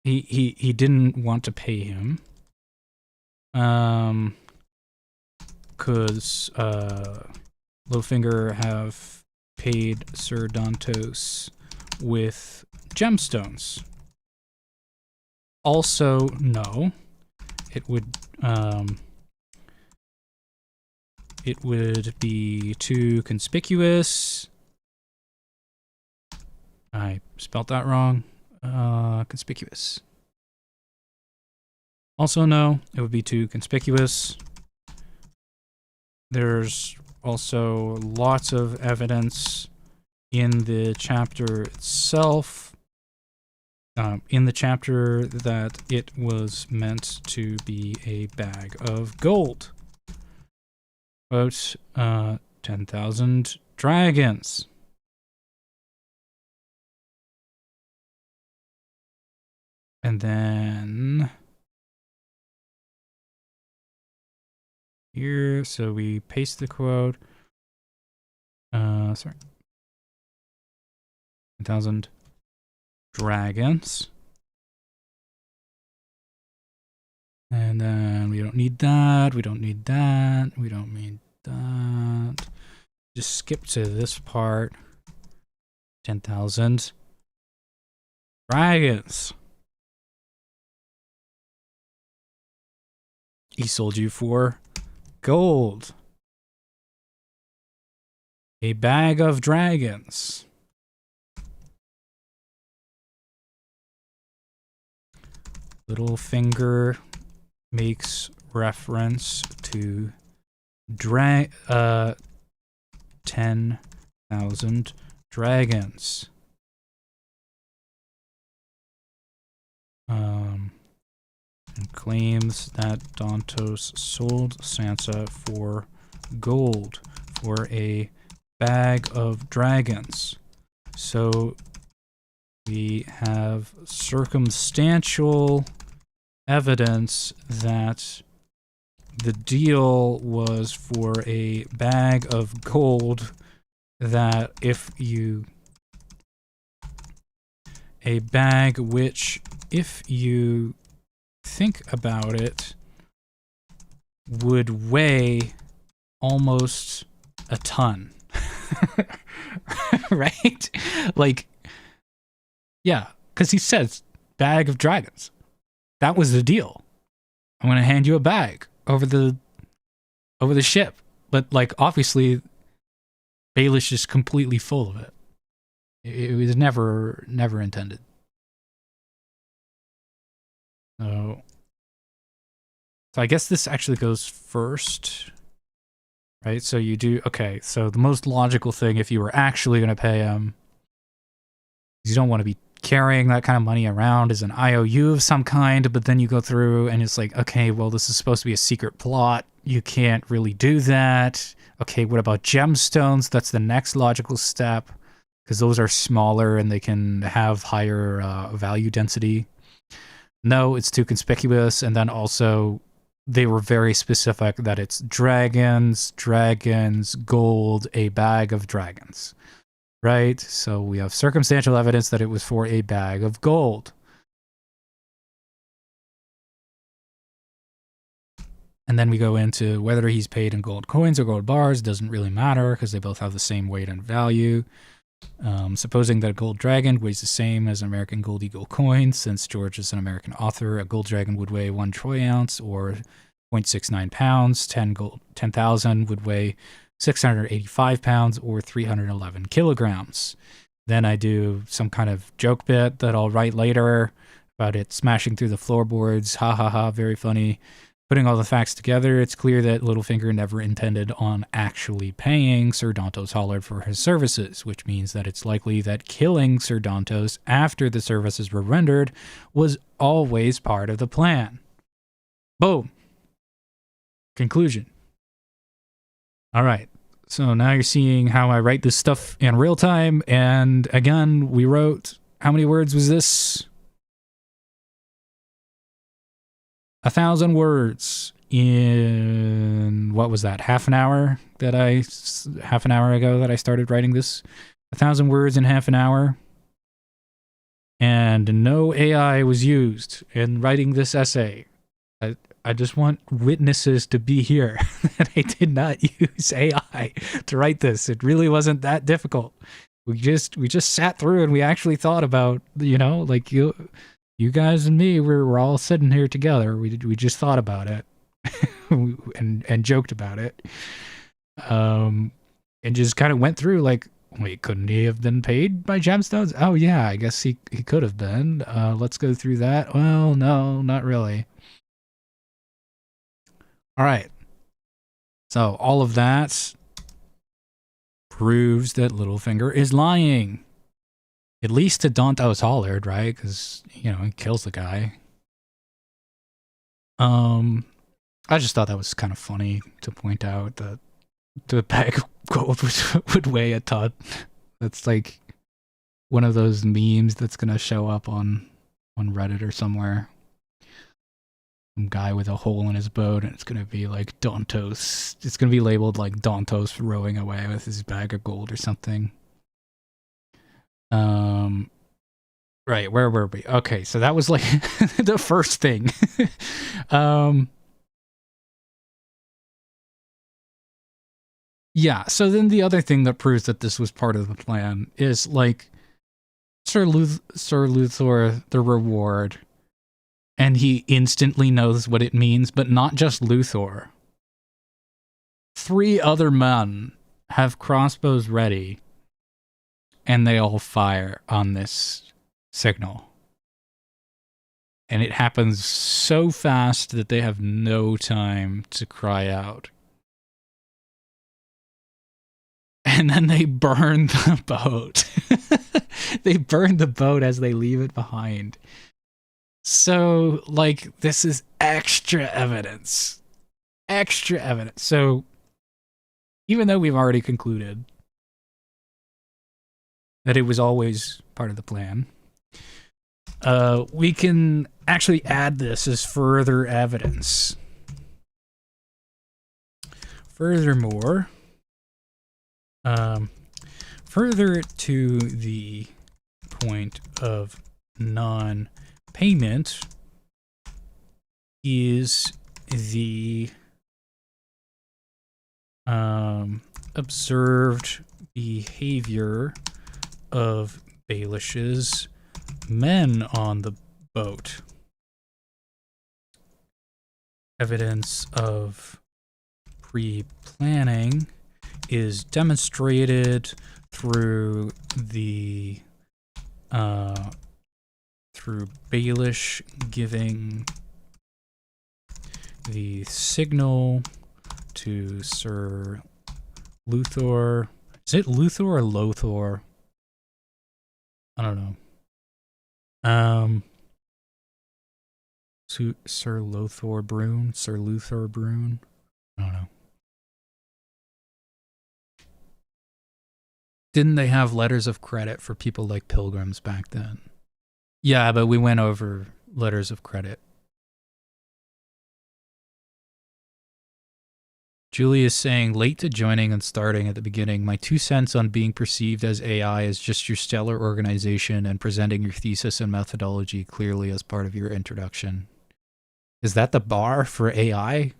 he didn't want to pay him. Could, Littlefinger have paid Sir Dantos with gemstones? Also, no. It would be too conspicuous. I spelt that wrong. Conspicuous. Also, no, it would be too conspicuous. There's also lots of evidence in the chapter itself, in the chapter that it was meant to be a bag of gold. About 10,000 dragons. And then here. So we paste the quote. Sorry. 1,000 dragons. And then we don't need that. We don't need that. We don't need that. Just skip to this part. 10,000 dragons. He sold you for gold. A bag of dragons. Littlefinger makes reference to 10,000 dragons. And claims that Dantos sold Sansa for gold for a bag of dragons. So we have circumstantial evidence that the deal was for a bag of gold that a bag which, if you think about it, would weigh almost a ton. Right? Like, yeah, because he says bag of dragons. That was the deal. I'm gonna hand you a bag over the ship. But like, obviously Baelish is completely full of it. It was never intended. So I guess this actually goes first, right? So you do, okay, so the most logical thing, if you were actually going to pay him, you don't want to be carrying that kind of money around as an IOU of some kind, but then you go through and it's like, okay, well, this is supposed to be a secret plot. You can't really do that. Okay, what about gemstones? That's the next logical step, because those are smaller and they can have higher value density. No, it's too conspicuous. And then also, they were very specific that it's dragons, gold, a bag of dragons. Right? So we have circumstantial evidence that it was for a bag of gold. And then we go into whether he's paid in gold coins or gold bars. Doesn't really matter because they both have the same weight and value. Supposing that a gold dragon weighs the same as an American gold eagle coin, since George is an American author, a gold dragon would weigh 1 troy ounce or 0.69 pounds. 10,000 would weigh 685 pounds or 311 kilograms. Then I do some kind of joke bit that I'll write later about it smashing through the floorboards. Ha ha ha, very funny. Putting all the facts together, it's clear that Littlefinger never intended on actually paying Sir Dantos Hollard for his services, which means that it's likely that killing Sir Dantos after the services were rendered was always part of the plan. Boom. Conclusion. All right. So now you're seeing how I write this stuff in real time. And again, we wrote, how many words was this? 1,000 words in, what was that, half an hour ago that I started writing this. 1,000 words in half an hour. And no AI was used in writing this essay. I just want witnesses to be here that I did not use AI to write this. It really wasn't that difficult. We just sat through and we actually thought about, like you guys and me, we're all sitting here together. We just thought about it and joked about it. And just kind of went through like, wait, couldn't he have been paid by gemstones? Oh yeah, I guess he could have been. Let's go through that. Well, no, not really. All right. So all of that proves that Littlefinger is lying. At least to Dantos Hollard, right? Because, he kills the guy. I just thought that was kind of funny to point out that the bag of gold would weigh a ton. That's like one of those memes that's going to show up on Reddit or somewhere. some guy with a hole in his boat, and it's gonna be like Dantos. It's gonna be labeled like Dantos rowing away with his bag of gold or something. Right, where were we? Okay, so that was like the first thing. Yeah, so then the other thing that proves that this was part of the plan is like Sir Luthor, the reward, and he instantly knows what it means, but not just Luthor. 3 other men have crossbows ready, and they all fire on this signal. And it happens so fast that they have no time to cry out. And then they burn the boat. They burn the boat as they leave it behind. So, like, this is extra evidence. Extra evidence. So, even though we've already concluded that it was always part of the plan, we can actually add this as further evidence. Furthermore, further to the point of non-payment is the observed behavior of Baelish's men on the boat. Evidence of pre-planning is demonstrated through the through Baelish giving the signal to Sir Luthor. Is it Luthor or Lothor? I don't know. Sir Lothor Brune? Sir Luthor Brune? I don't know. Didn't they have letters of credit for people like pilgrims back then? Yeah, but we went over letters of credit. Julie is saying, late to joining and starting at the beginning. My 2 cents on being perceived as AI is just your stellar organization and presenting your thesis and methodology clearly as part of your introduction. Is that the bar for AI?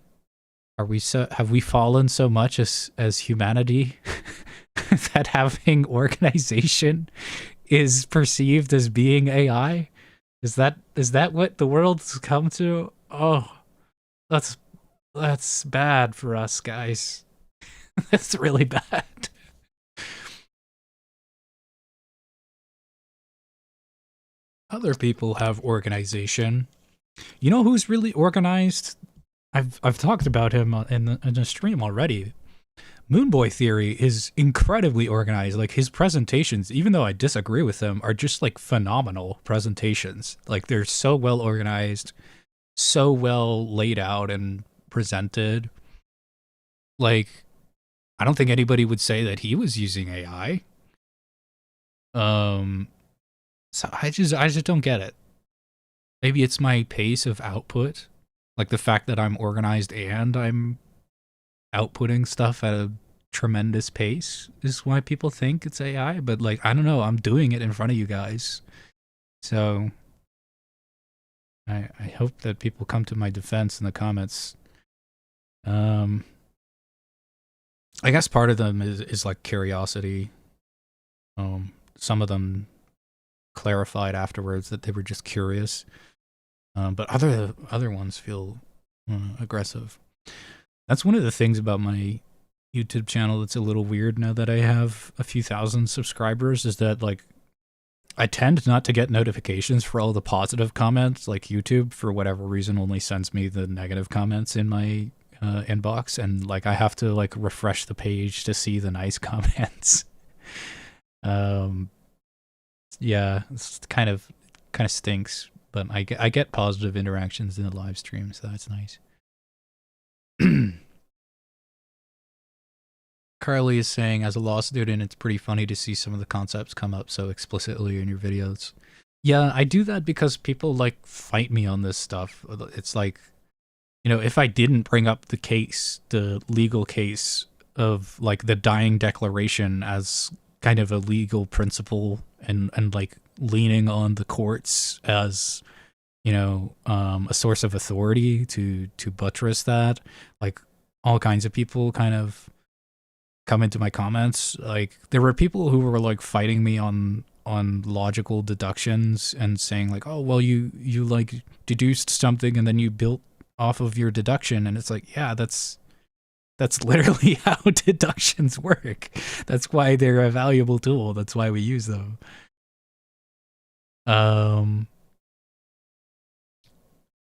Have we fallen so much as humanity that having organization is perceived as being AI? Is that what the world's come to? Oh, that's bad for us, guys. That's really bad. Other people have organization. You know who's really organized? I've talked about him in a stream already. Moonboy Theory is incredibly organized. Like, his presentations, even though I disagree with them, are just like phenomenal presentations. Like, they're so well organized, so well laid out and presented. Like, I don't think anybody would say that he was using AI. So I just don't get it. Maybe it's my pace of output, like the fact that I'm organized and I'm outputting stuff at a tremendous pace is why people think it's AI. But like, I don't know, I'm doing it in front of you guys, so I hope that people come to my defense in the comments. I guess part of them is like curiosity. Some of them clarified afterwards that they were just curious, but other ones feel aggressive. That's one of the things about my YouTube channel that's a little weird now that I have a few thousand subscribers, is that like I tend not to get notifications for all the positive comments. Like, YouTube, for whatever reason, only sends me the negative comments in my inbox, and like I have to like refresh the page to see the nice comments. Yeah, it's kind of stinks, but I get positive interactions in the live stream, so that's nice. Carly is saying, as a law student, it's pretty funny to see some of the concepts come up so explicitly in your videos. Yeah, I do that because people like fight me on this stuff. It's like, if I didn't bring up the legal case of like the dying declaration as kind of a legal principle, and like leaning on the courts as a source of authority to buttress that, like all kinds of people kind of come into my comments. Like there were people who were like fighting me on logical deductions and saying like, oh well, you like deduced something and then you built off of your deduction, and it's like, yeah, that's literally how deductions work. That's why they're a valuable tool. That's why we use them.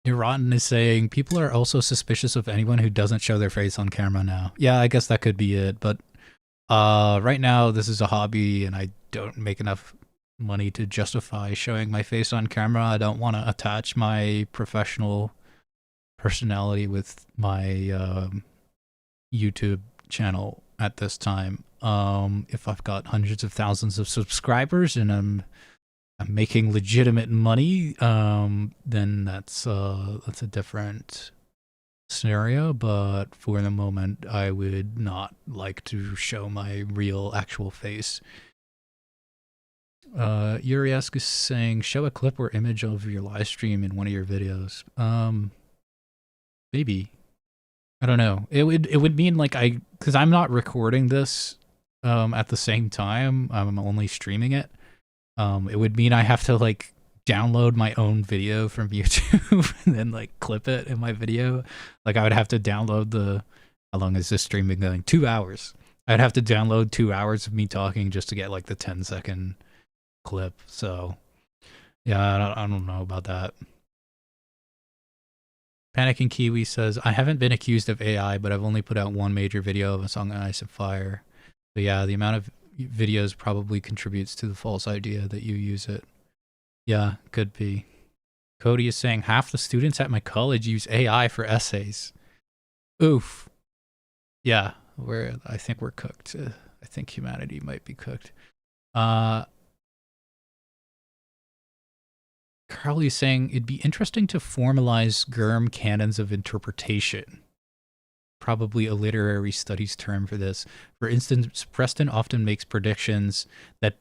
Rotten is saying people are also suspicious of anyone who doesn't show their face on camera now. Yeah, I guess that could be it, but right now this is a hobby and I don't make enough money to justify showing my face on camera. I don't want to attach my professional personality with my YouTube channel at this time. If I've got hundreds of thousands of subscribers and I'm making legitimate money, then that's a different scenario. But for the moment, I would not like to show my real actual face. Yuriesk is saying, show a clip or image of your live stream in one of your videos. Maybe. I don't know. It would mean like because I'm not recording this at the same time. I'm only streaming it. It would mean I have to like download my own video from YouTube and then like clip it in my video. Like I would have to download how long is this stream been going? 2 hours. I'd have to download 2 hours of me talking just to get like the 10-second clip. So yeah, I don't know about that. Panicking Kiwi says, I haven't been accused of AI, but I've only put out one major video of a song on Ice and Fire. But yeah, the amount of videos probably contributes to the false idea that you use it. Yeah, could be. Cody is saying, half the students at my college use AI for essays. Oof. Yeah, I think we're cooked. I think humanity might be cooked. Carly is saying, it'd be interesting to formalize GERM canons of interpretation. Probably a literary studies term for this. For instance, Preston often makes predictions that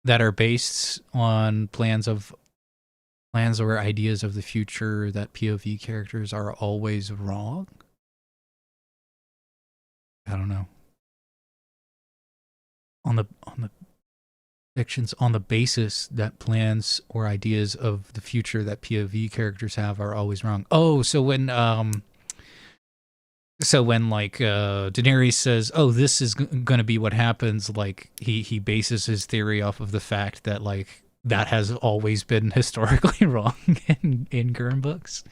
that are based on plans or ideas of the future that POV characters are always wrong. I don't know. On the predictions on the basis that plans or ideas of the future that POV characters have are always wrong. Oh, so when like Daenerys says, "Oh, this is going to be what happens," like he bases his theory off of the fact that like that has always been historically wrong in GERM books.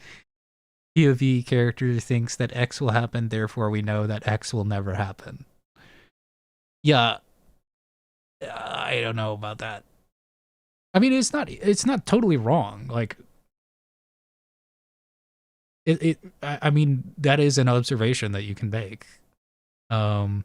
POV character thinks that X will happen, therefore we know that X will never happen. Yeah. I don't know about that. I mean, it's not totally wrong. Like, I mean, that is an observation that you can make. And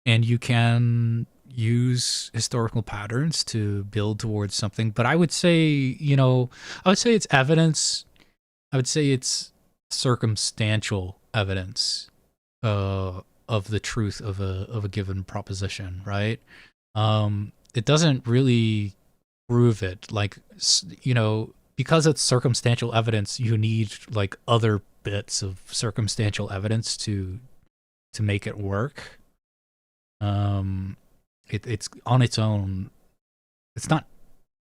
you can use historical patterns to build towards something. But I would say, it's evidence. I would say it's circumstantial evidence of the truth of a given proposition, right? It doesn't really prove it. Like, because it's circumstantial evidence, you need like other bits of circumstantial evidence to make it work. It's on its own. It's not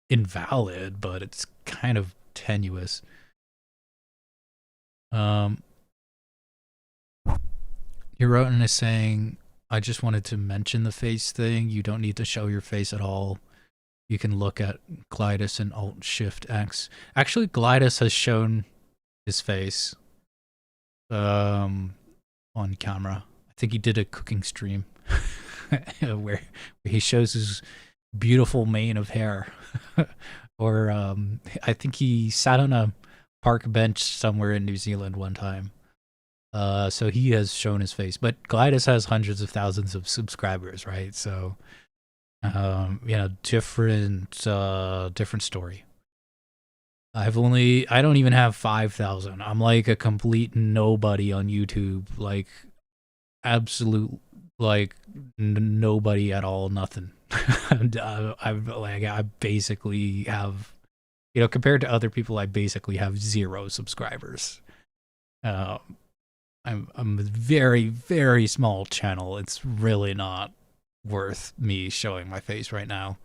invalid, but it's kind of tenuous. Hirotin is saying, I just wanted to mention the face thing. You don't need to show your face at all. You can look at Glidus and Alt-Shift-X. Actually, Glidus has shown his face on camera. I think he did a cooking stream where he shows his beautiful mane of hair. Or I think he sat on a park bench somewhere in New Zealand one time. So he has shown his face, but Glidus has hundreds of thousands of subscribers, right? So, different story. I don't even have 5,000. I'm like a complete nobody on YouTube. Like, absolute, like, nobody at all, nothing. I basically have, compared to other people, I basically have 0 subscribers. I'm a very, very small channel. It's really not worth me showing my face right now.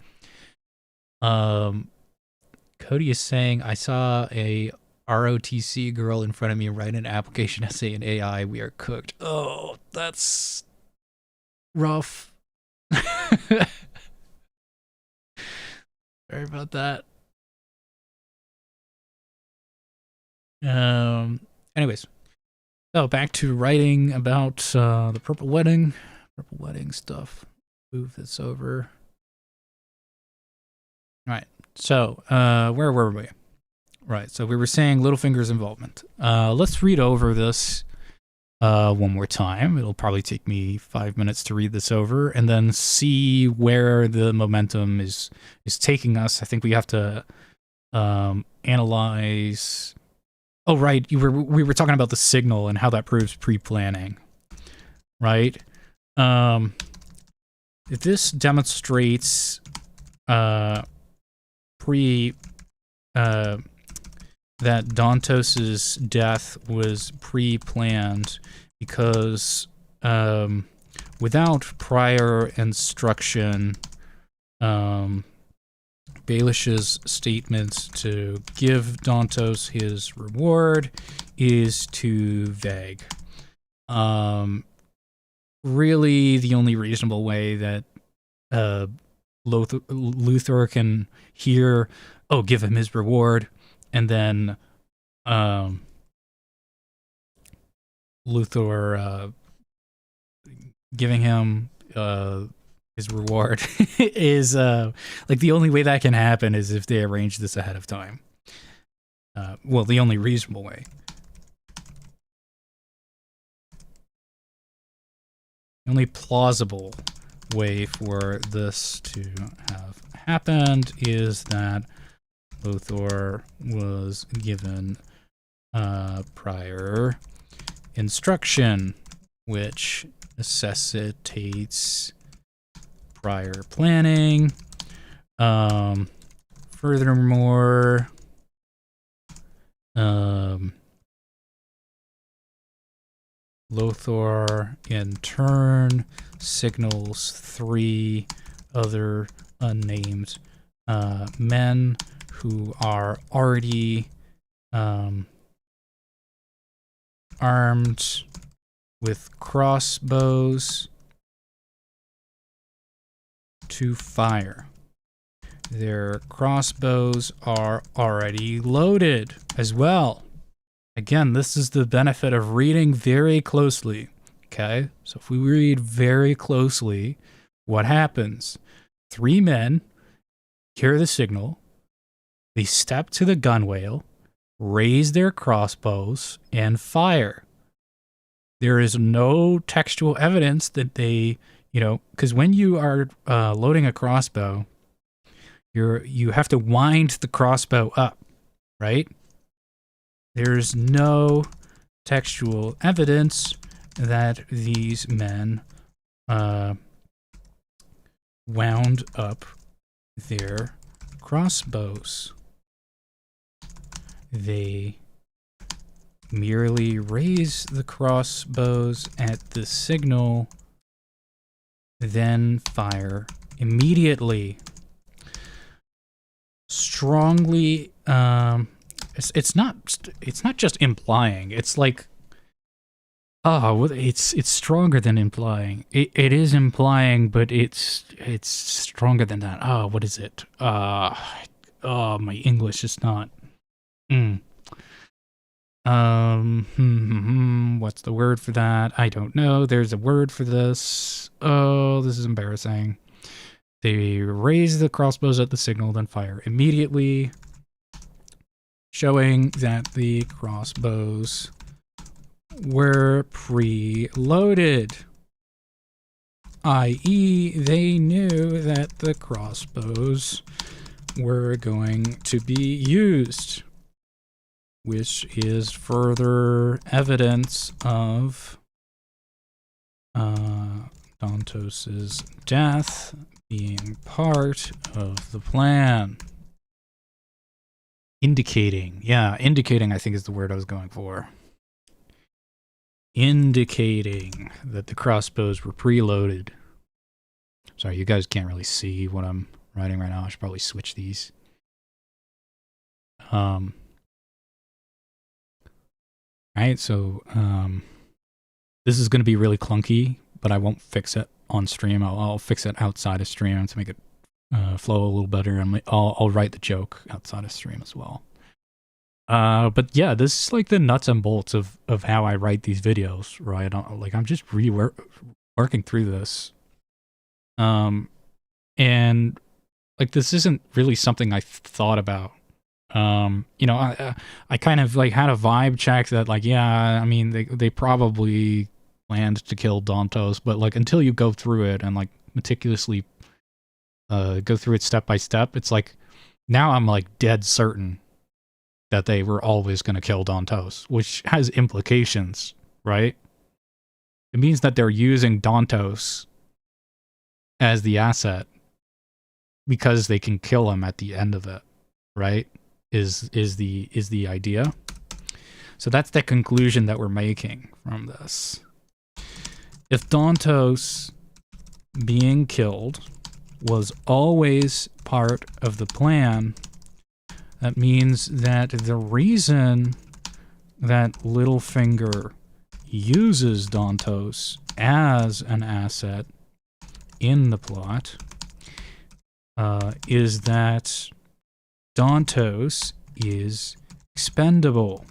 Cody is saying, I saw a ROTC girl in front of me write an application essay in AI. We are cooked. Oh, that's rough. Sorry about that. Anyways, so back to writing about the purple wedding stuff. Move this over. All right. So, where were we? Right. So we were saying Littlefinger's involvement. Let's read over this one more time. It'll probably take me 5 minutes to read this over and then see where the momentum is taking us. I think we have to analyze. Oh, right. We were talking about the signal and how that proves pre-planning, right? This demonstrates that Dantos's death was pre-planned because without prior instruction, Baelish's statement to give Dantos his reward is too vague. Really, the only reasonable way that Luthor can hear, oh, give him his reward, and then Luthor giving him his reward is like the only way that can happen is if they arrange this ahead of time. Well, the only reasonable way. The only plausible way for this to have happened is that Luthor was given prior instruction, which necessitates prior planning. Furthermore, Luthor in turn signals 3 other unnamed men who are already armed with crossbows to fire. Their crossbows are already loaded as well. Again, this is the benefit of reading very closely. Okay, so if we read very closely, what happens? 3 men hear the signal. They step to the gunwale, raise their crossbows, and fire. There is no textual evidence that they, because when you are loading a crossbow, you have to wind the crossbow up, right? There's no textual evidence that these men wound up their crossbows. They merely raise the crossbows at the signal, then fire immediately. Strongly, it's not just implying. It's like, it's stronger than implying. It is implying, but it's stronger than that. What is it? My English is not. What's the word for that? I don't know. There's a word for this. Oh, this is embarrassing. They raise the crossbows at the signal, then fire immediately, showing that the crossbows were preloaded, i.e., they knew that the crossbows were going to be used. which is further evidence of Dantos's death being part of the plan. Indicating, yeah, indicating I think is the word I was going for. Indicating that the crossbows were preloaded. Sorry, you guys can't really see what I'm writing right now. I should probably switch these. Right, so this is going to be really clunky, but I won't fix it on stream. I'll fix it outside of stream to make it flow a little better, and I'll write the joke outside of stream as well. But yeah, this is like the nuts and bolts of how I write these videos, right? I'm just working through this. And like this isn't really something I thought about. You know, I kind of like had a vibe check that like, yeah, I mean, they probably planned to kill Dantos, but like until you go through it and like meticulously go through it step by step, it's like now I'm like dead certain that they were always going to kill Dantos, which has implications, right? It means that they're using Dantos as the asset because they can kill him at the end of it, right? Is the idea. So that's the conclusion that we're making from this. If Dantos being killed was always part of the plan, that means that the reason that Littlefinger uses Dantos as an asset in the plot is that Dantos is expendable.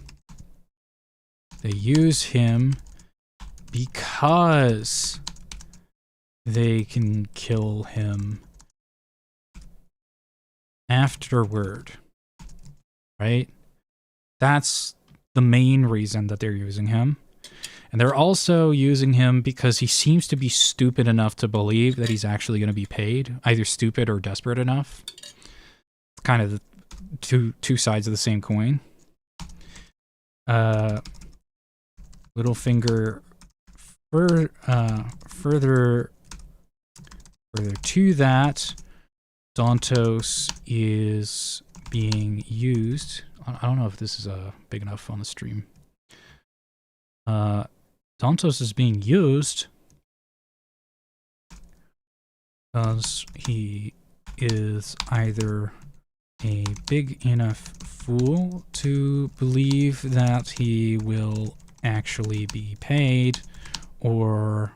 They use him because they can kill him afterward, right? That's the main reason that they're using him. And they're also using him because he seems to be stupid enough to believe that he's actually going to be paid, either stupid or desperate enough. It's kind of the two sides of the same coin. Littlefinger further to that, Dantos is being used. I don't know if this is big enough on the stream. Dantos is being used because he is either a big enough fool to believe that he will actually be paid, or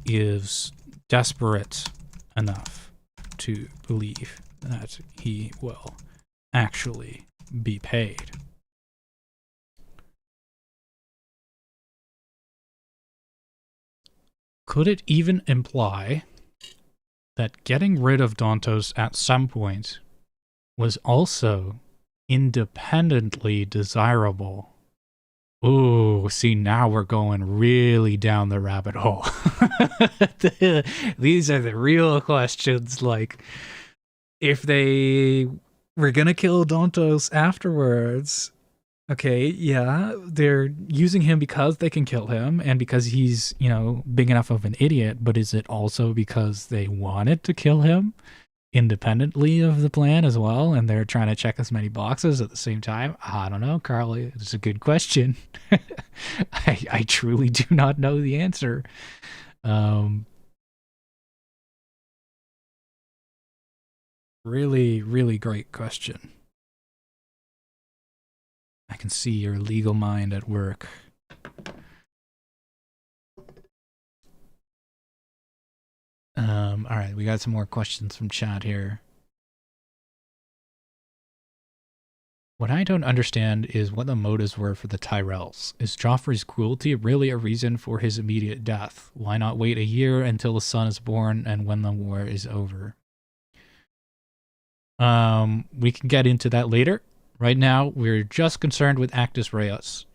is desperate enough to believe that he will actually be paid. Could it even imply that getting rid of Dantos at some point was also independently desirable? Ooh, see, now we're going really down the rabbit hole. These are the real questions, like, if they were gonna kill Dantos afterwards, okay, yeah, they're using him because they can kill him and because he's, you know, big enough of an idiot, but is it also because they wanted to kill him independently of the plan as well, and they're trying to check as many boxes at the same time? I don't know, Carly. It's a good question. I truly do not know the answer. Really, really great question. I can see your legal mind at work. All right, we got some more questions from chat here. What I don't understand is what the motives were for the Tyrells. Is Joffrey's cruelty really a reason for his immediate death? Why not wait a year until the son is born and when the war is over? We can get into that later. Right now, we're just concerned with Actus Reus.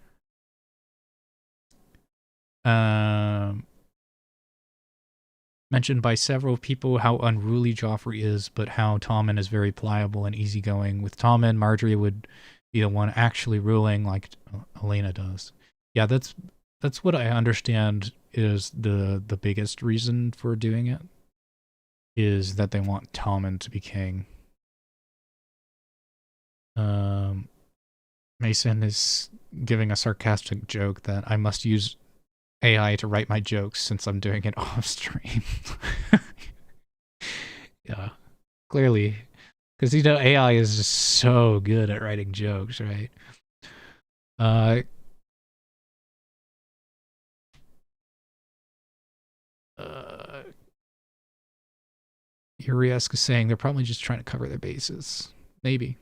Mentioned by several people how unruly Joffrey is, but how Tommen is very pliable and easygoing. With Tommen, Marjorie would be the one actually ruling like Elena does. Yeah, that's what I understand is the biggest reason for doing it, is that they want Tommen to be king. Mason is giving a sarcastic joke that I must use AI to write my jokes since I'm doing it off stream. Yeah, clearly, because you know AI is just so good at writing jokes, right? Uriesk is saying they're probably just trying to cover their bases. Maybe.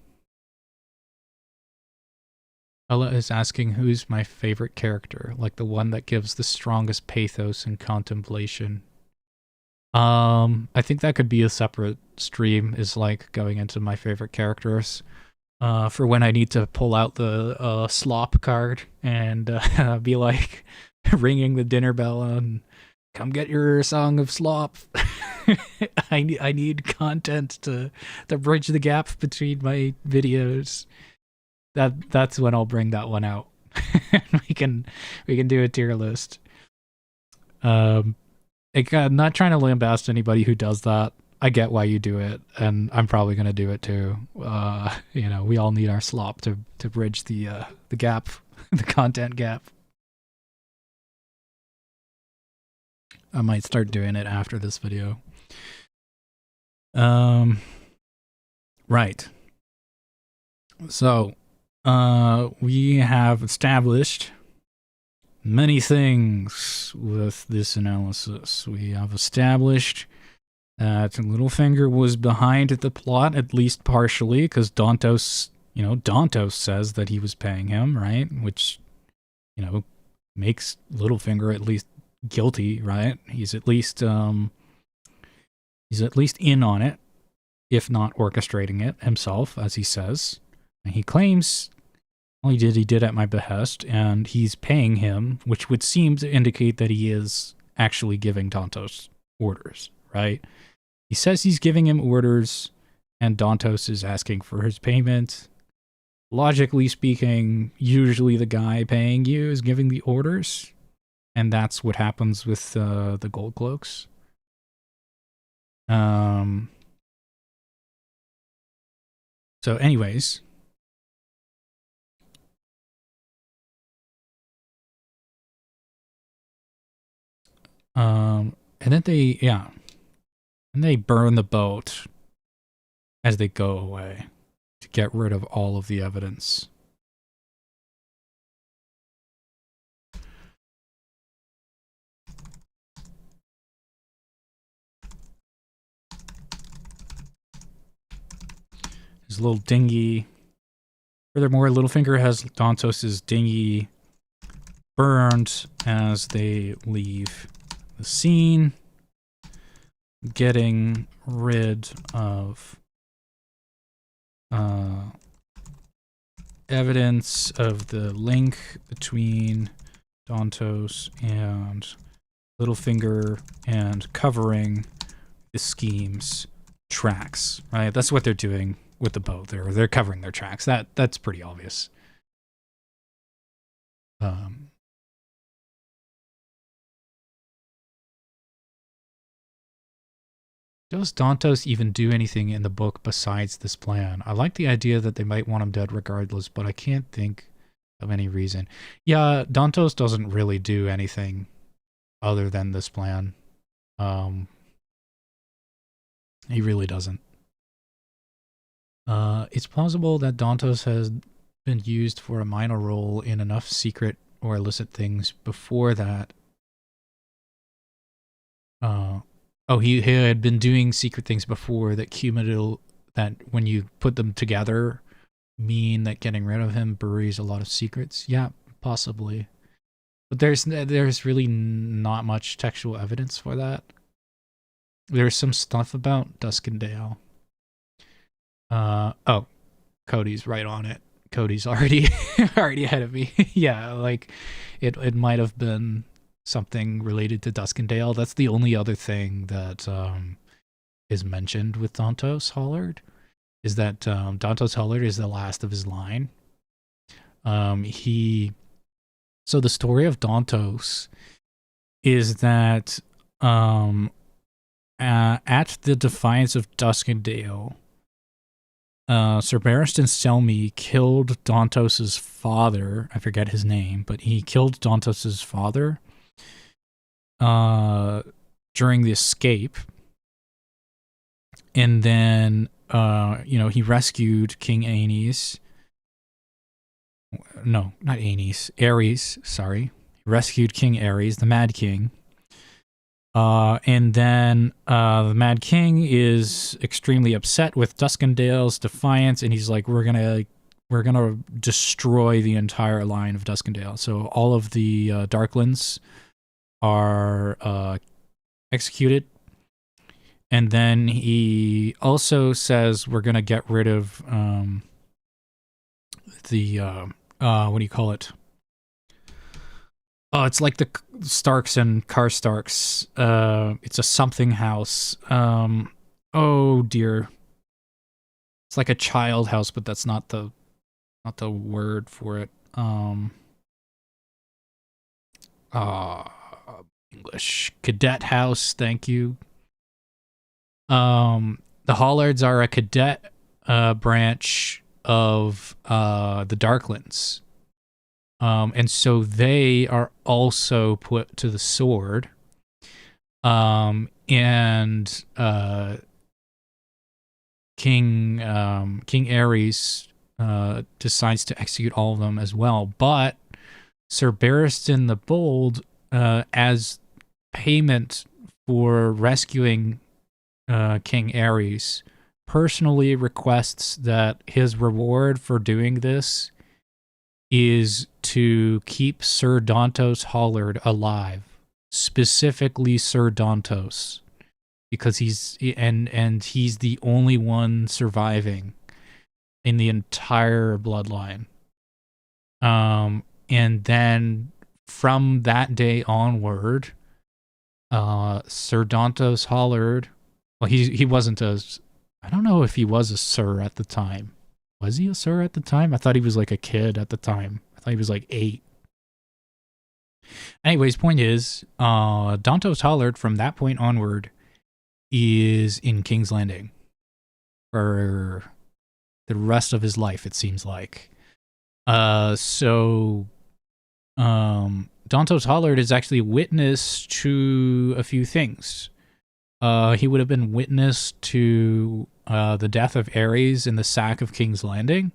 Ella is asking who's my favorite character, like the one that gives the strongest pathos and contemplation. I think that could be a separate stream, is like going into my favorite characters. For when I need to pull out the slop card and be like ringing the dinner bell and come get your song of slop. I need content to bridge the gap between my videos. That's when I'll bring that one out. we can do a tier list. I'm not trying to lambast anybody who does that. I get why you do it, and I'm probably gonna do it too. You know, we all need our slop to bridge the gap, the content gap. I might start doing it after this video. Right. So, we have established many things with this analysis. We have established that Littlefinger was behind the plot, at least partially, because Dantos says that he was paying him, right? Which, you know, makes Littlefinger at least guilty, right? He's at least in on it, if not orchestrating it himself, as he says. And he claims all he did at my behest, and he's paying him, which would seem to indicate that he is actually giving Dantos orders, right? He says he's giving him orders, and Dantos is asking for his payment. Logically speaking, usually the guy paying you is giving the orders, and that's what happens with the gold cloaks. So anyways, and then they burn the boat as they go away to get rid of all of the evidence. His little dinghy. Furthermore, Littlefinger has Dantos' dinghy burned as they leave the scene, getting rid of evidence of the link between Dantos and Littlefinger and covering the scheme's tracks, right? That's what they're doing with the boat. They're covering their tracks. That's pretty obvious. Does Dantos even do anything in the book besides this plan? I like the idea that they might want him dead regardless, but I can't think of any reason. Yeah, Dantos doesn't really do anything other than this plan. He really doesn't. It's plausible that Dantos has been used for a minor role in enough secret or illicit things before that. He had been doing secret things before that cumulative, that when you put them together mean that getting rid of him buries a lot of secrets. Yeah, possibly. But there's really not much textual evidence for that. There's some stuff about Duskendale. Oh, Cody's right on it. Cody's already ahead of me. Yeah, like it might have been something related to Duskendale. That's the only other thing that is mentioned with Dantos Hollard, is that Dantos Hollard is the last of his line. So the story of Dantos is that at the defiance of Duskendale, Sir Barristan Selmy killed Dantos's father. I forget his name, but he killed Dantos's father during the escape. And then, he rescued King Aenys. No, not Aenys. Aerys, sorry. He rescued King Aerys, the Mad King. And then the Mad King is extremely upset with Duskendale's defiance, and he's like, we're gonna destroy the entire line of Duskendale. So all of the Darklands are executed. And then he also says we're gonna get rid of the what do you call it? Oh, it's like the Starks and Karstarks. It's a something house. Oh dear. It's like a child house, but that's not the word for it. English. Cadet house, thank you. The Hollards are a cadet branch of the Darklands. And so they are also put to the sword. And King Aerys decides to execute all of them as well. But Sir Barristan the Bold, as payment for rescuing King Aerys, personally requests that his reward for doing this is to keep Sir Dantos Hollard alive, specifically Sir Dantos, because he's the only one surviving in the entire bloodline. And then from that day onward, Sir Dantos Hollard, well, he wasn't I don't know if he was a sir at the time. Was he a sir at the time? I thought he was like a kid at the time. I thought he was like 8. Anyways, point is, Dantos Hollard from that point onward is in King's Landing for the rest of his life, it seems like. So Dantos Hollard is actually witness to a few things. He would have been witness to the death of Aerys in the sack of King's Landing.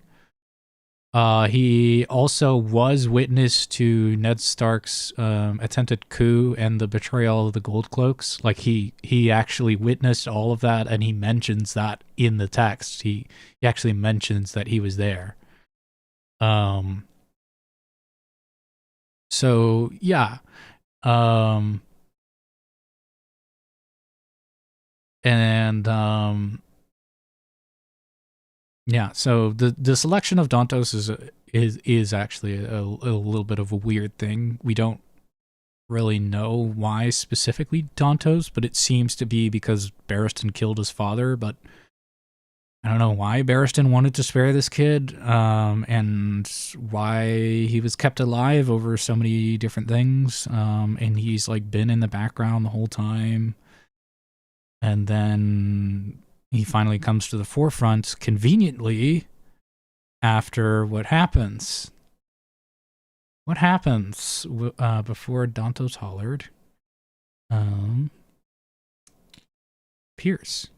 He also was witness to Ned Stark's attempted coup and the betrayal of the Gold Cloaks. Like he actually witnessed all of that, and he mentions that in the text. He actually mentions that he was there. So yeah. Yeah, so the selection of Dantos is actually a little bit of a weird thing. We don't really know why specifically Dantos, but it seems to be because Barristan killed his father, but I don't know why Barristan wanted to spare this kid, and why he was kept alive over so many different things, and he's like been in the background the whole time. And then he finally comes to the forefront conveniently after what happens. What happens before Dantos Hollard appears?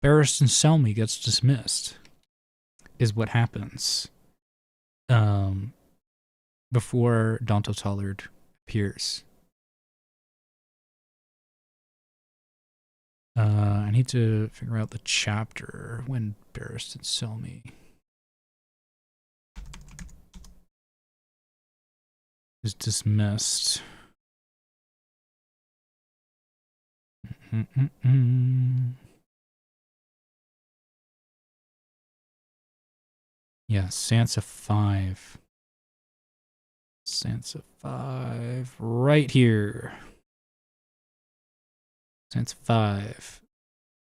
Barristan Selmy gets dismissed, is what happens before Dantos Hollard appears. I need to figure out the chapter when Barristan Selmy is dismissed. Yeah, Sansa 5. Sansa 5, right here. Sansa 5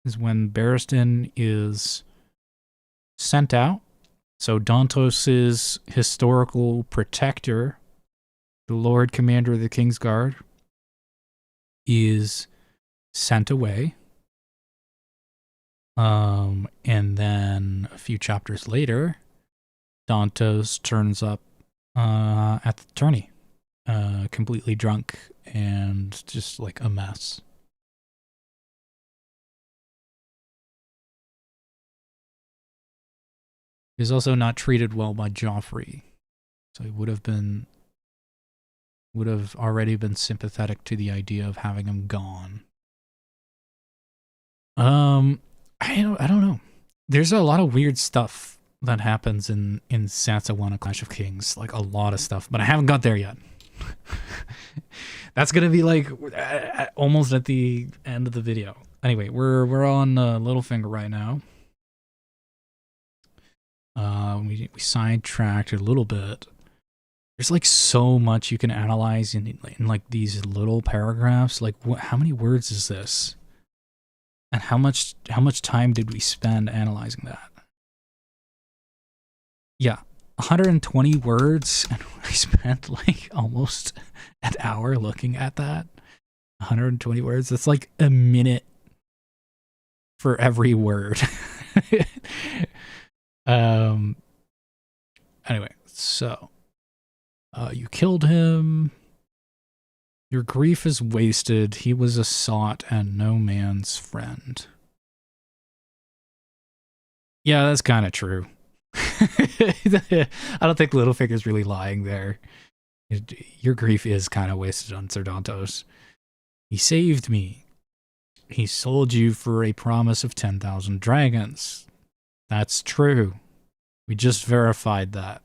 is when Barristan is sent out. So Dantos's historical protector, the Lord Commander of the King's Guard, is sent away. And then a few chapters later, Dantos turns up at the tourney, completely drunk and just like a mess. He's also not treated well by Joffrey, so he would have already been sympathetic to the idea of having him gone. I don't know. There's a lot of weird stuff that happens in Sansa 1 of Clash of Kings, like a lot of stuff, but I haven't got there yet. That's gonna be like almost at the end of the video. Anyway, we're on Littlefinger right now. We sidetracked a little bit. There's like so much you can analyze in like these little paragraphs. Like how many words is this? And how much time did we spend analyzing that? Yeah, 120 words, and we spent like almost an hour looking at that. 120 words. That's like a minute for every word. Anyway, so you killed him. Your grief is wasted. He was a sot and no man's friend. Yeah, that's kind of true. I don't think Littlefinger's really lying there. Your grief is kind of wasted on Sir Dantos. He saved me. He sold you for a promise of 10,000 dragons. That's true. We just verified that.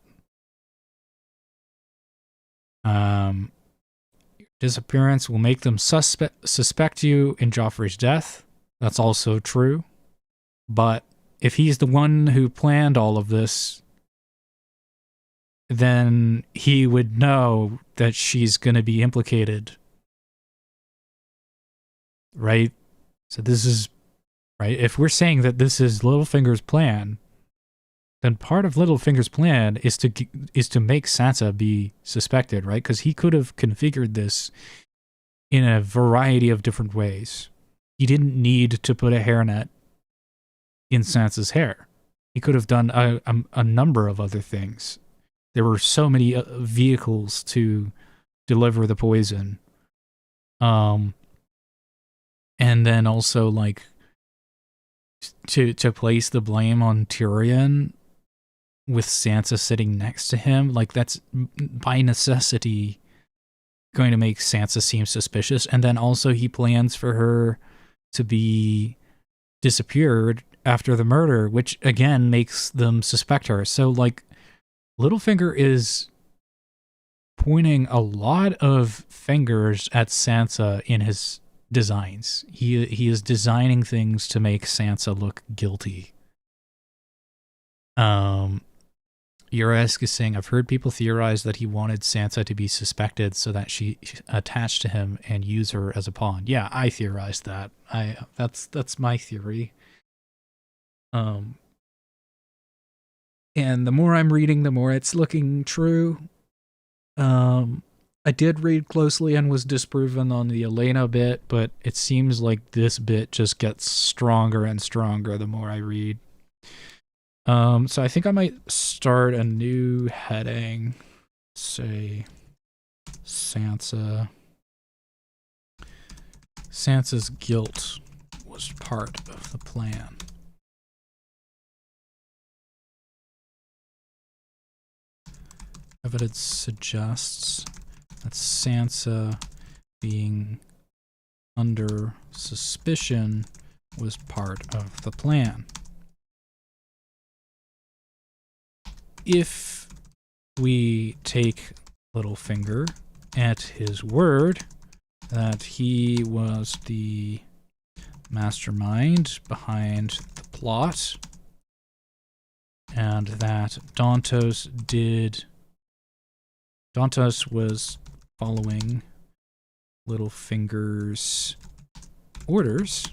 Disappearance will make them suspect you in Joffrey's death. That's also true. But if he's the one who planned all of this, then he would know that she's going to be implicated. Right? So this is, right? If we're saying that this is Littlefinger's plan, then part of Littlefinger's plan is to make Sansa be suspected, right? Because he could have configured this in a variety of different ways. He didn't need to put a hairnet in Sansa's hair. He could have done a number of other things. There were so many vehicles to deliver the poison. And then also, like, to place the blame on Tyrion with Sansa sitting next to him, like that's by necessity going to make Sansa seem suspicious. And then also he plans for her to be disappeared after the murder, which again makes them suspect her. So like Littlefinger is pointing a lot of fingers at Sansa in his designs. He is designing things to make Sansa look guilty. Urask is saying, I've heard people theorize that he wanted Sansa to be suspected so that she attached to him and use her as a pawn. Yeah, I theorized that. That's my theory. And the more I'm reading, the more it's looking true. I did read closely and was disproven on the Elena bit, but it seems like this bit just gets stronger and stronger the more I read. So I think I might start a new heading. Say Sansa's guilt was part of the plan. Evidence suggests that Sansa being under suspicion was part of the plan. If we take Littlefinger at his word that he was the mastermind behind the plot and that Dantos was following Littlefinger's orders,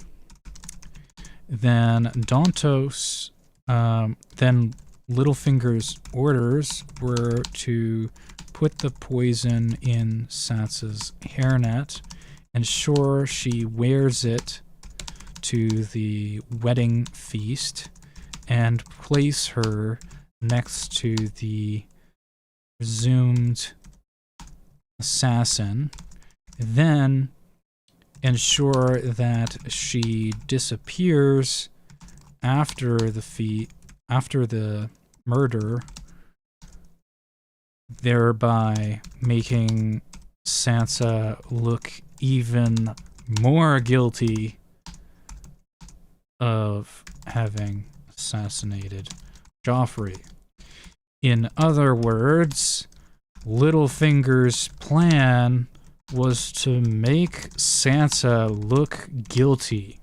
then Dantos Then Littlefinger's orders were to put the poison in Sansa's hairnet, ensure she wears it to the wedding feast, and place her next to the presumed assassin. Then ensure that she disappears after the murder, thereby making Sansa look even more guilty of having assassinated Joffrey. In other words, Littlefinger's plan was to make Sansa look guilty.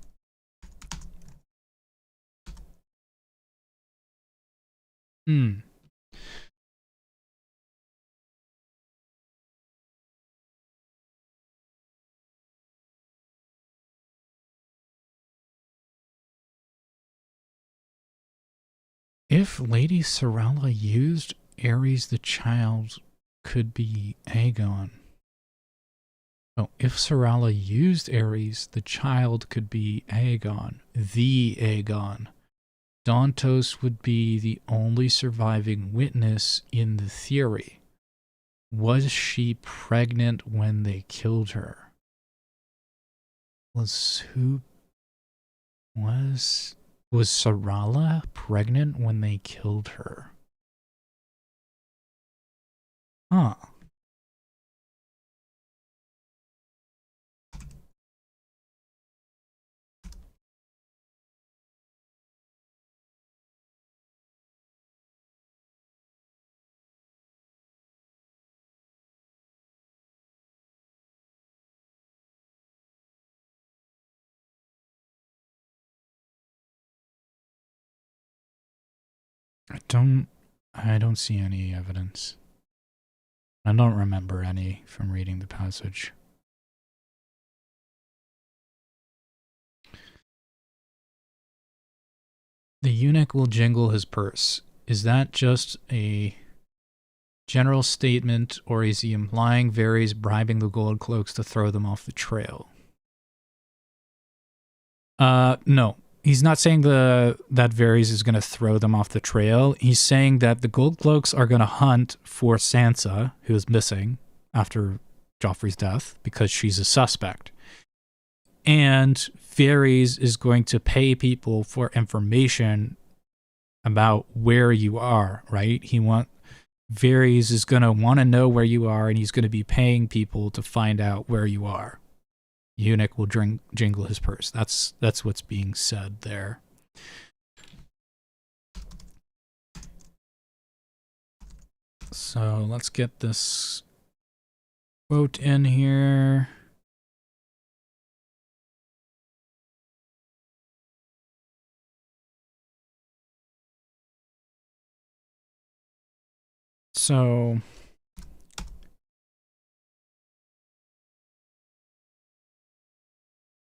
If Lady Sarala used Ares the child, could be Aegon. Oh, if Sarala used Ares, the child could be Aegon, the Aegon. Dantos would be the only surviving witness in the theory. Was she pregnant when they killed her? Was Sarala pregnant when they killed her? Huh. I don't see any evidence. I don't remember any from reading the passage. The eunuch will jingle his purse. Is that just a general statement, or is he implying Varys bribing the gold cloaks to throw them off the trail? No. He's not saying that Varys is going to throw them off the trail. He's saying that the gold cloaks are going to hunt for Sansa, who is missing after Joffrey's death, because she's a suspect. And Varys is going to pay people for information about where you are, right? Varys is going to want to know where you are, and he's going to be paying people to find out where you are. Eunuch will jingle his purse. That's what's being said there. So let's get this quote in here. So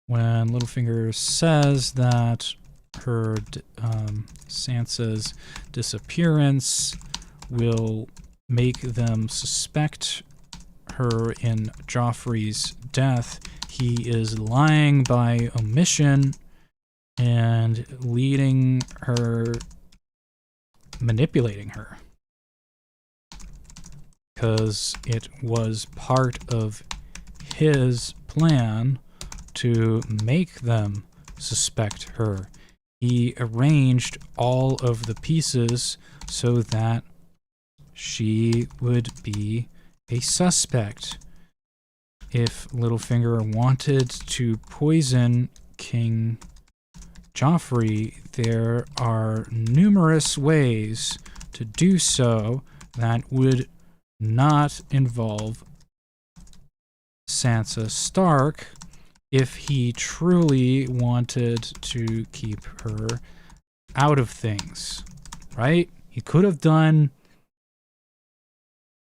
when Littlefinger says that her Sansa's disappearance will make them suspect her in Joffrey's death, he is lying by omission and manipulating her, because it was part of his plan to make them suspect her. He arranged all of the pieces so that she would be a suspect. If Littlefinger wanted to poison King Joffrey, there are numerous ways to do so that would not involve Sansa Stark if he truly wanted to keep her out of things, right? He could have done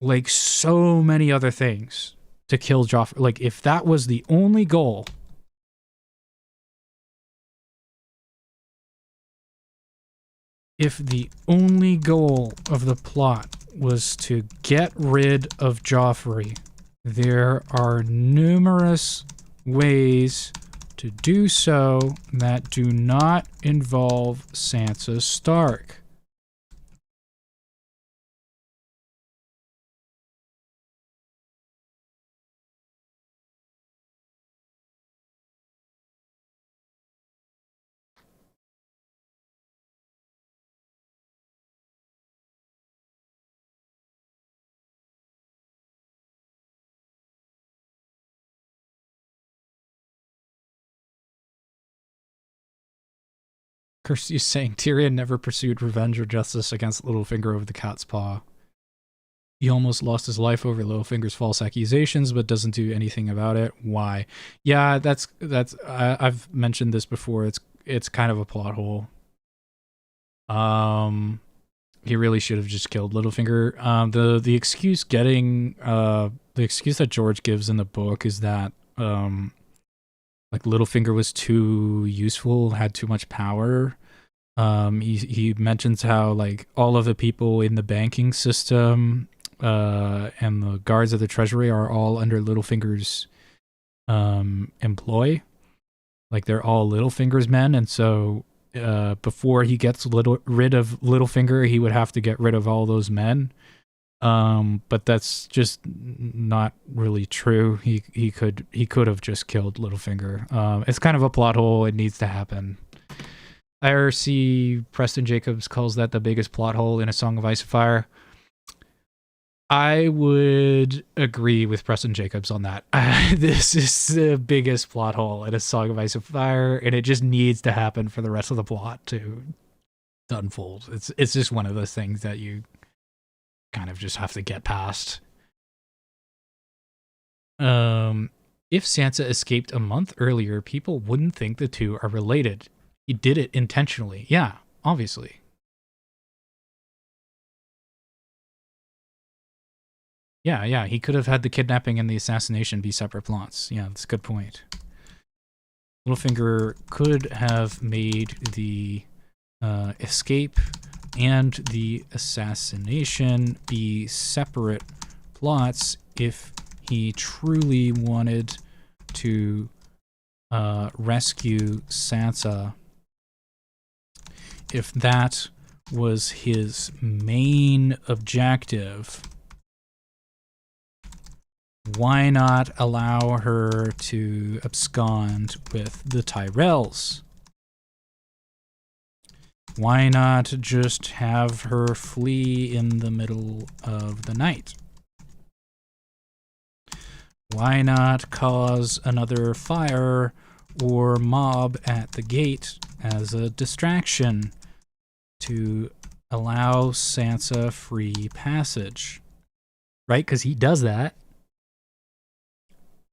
like so many other things to kill Joffrey. Like, if that was the only goal, if the only goal of the plot was to get rid of Joffrey, there are numerous ways to do so that do not involve Sansa Stark. Kirsty's saying Tyrion never pursued revenge or justice against Littlefinger over the cat's paw. He almost lost his life over Littlefinger's false accusations, but doesn't do anything about it. Why? Yeah, that's I've mentioned this before. It's kind of a plot hole. He really should have just killed Littlefinger. The excuse that George gives in the book is that like Littlefinger was too useful, had too much power. He mentions how like all of the people in the banking system and the guards of the treasury are all under Littlefinger's employ. Like they're all Littlefinger's men, and so before he gets rid of Littlefinger, he would have to get rid of all those men. But that's just not really true. He could have just killed Littlefinger. It's kind of a plot hole. It needs to happen. IRC Preston Jacobs calls that the biggest plot hole in A Song of Ice and Fire. I would agree with Preston Jacobs on that. This is the biggest plot hole in A Song of Ice and Fire, and it just needs to happen for the rest of the plot to unfold. It's just one of those things that you kind of just have to get past. If Sansa escaped a month earlier, people wouldn't think the two are related. He did it intentionally. Yeah, obviously. Yeah, he could have had the kidnapping and the assassination be separate plots. Yeah, that's a good point. Littlefinger could have made the escape and the assassination be separate plots if he truly wanted to rescue Sansa. If that was his main objective, why not allow her to abscond with the Tyrells? Why not just have her flee in the middle of the night? Why not cause another fire or mob at the gate as a distraction to allow Sansa free passage? Right? Because he does that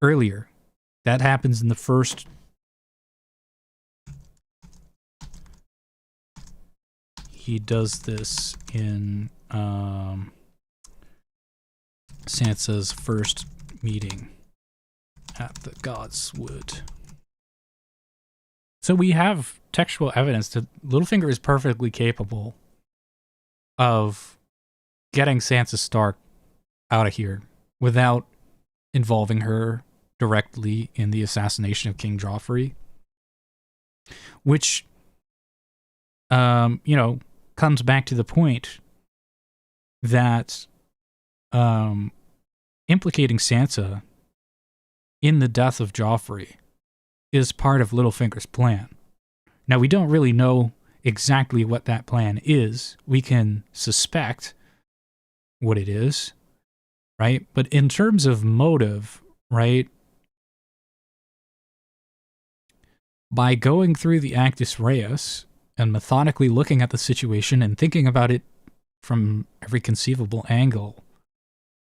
earlier. That happens in the first... He does this in Sansa's first meeting at the Godswood. So we have textual evidence that Littlefinger is perfectly capable of getting Sansa Stark out of here without involving her directly in the assassination of King Joffrey, which, comes back to the point that implicating Sansa in the death of Joffrey is part of Littlefinger's plan. Now, we don't really know exactly what that plan is. We can suspect what it is, right? But in terms of motive, right, by going through the Actus Reus and methodically looking at the situation and thinking about it from every conceivable angle,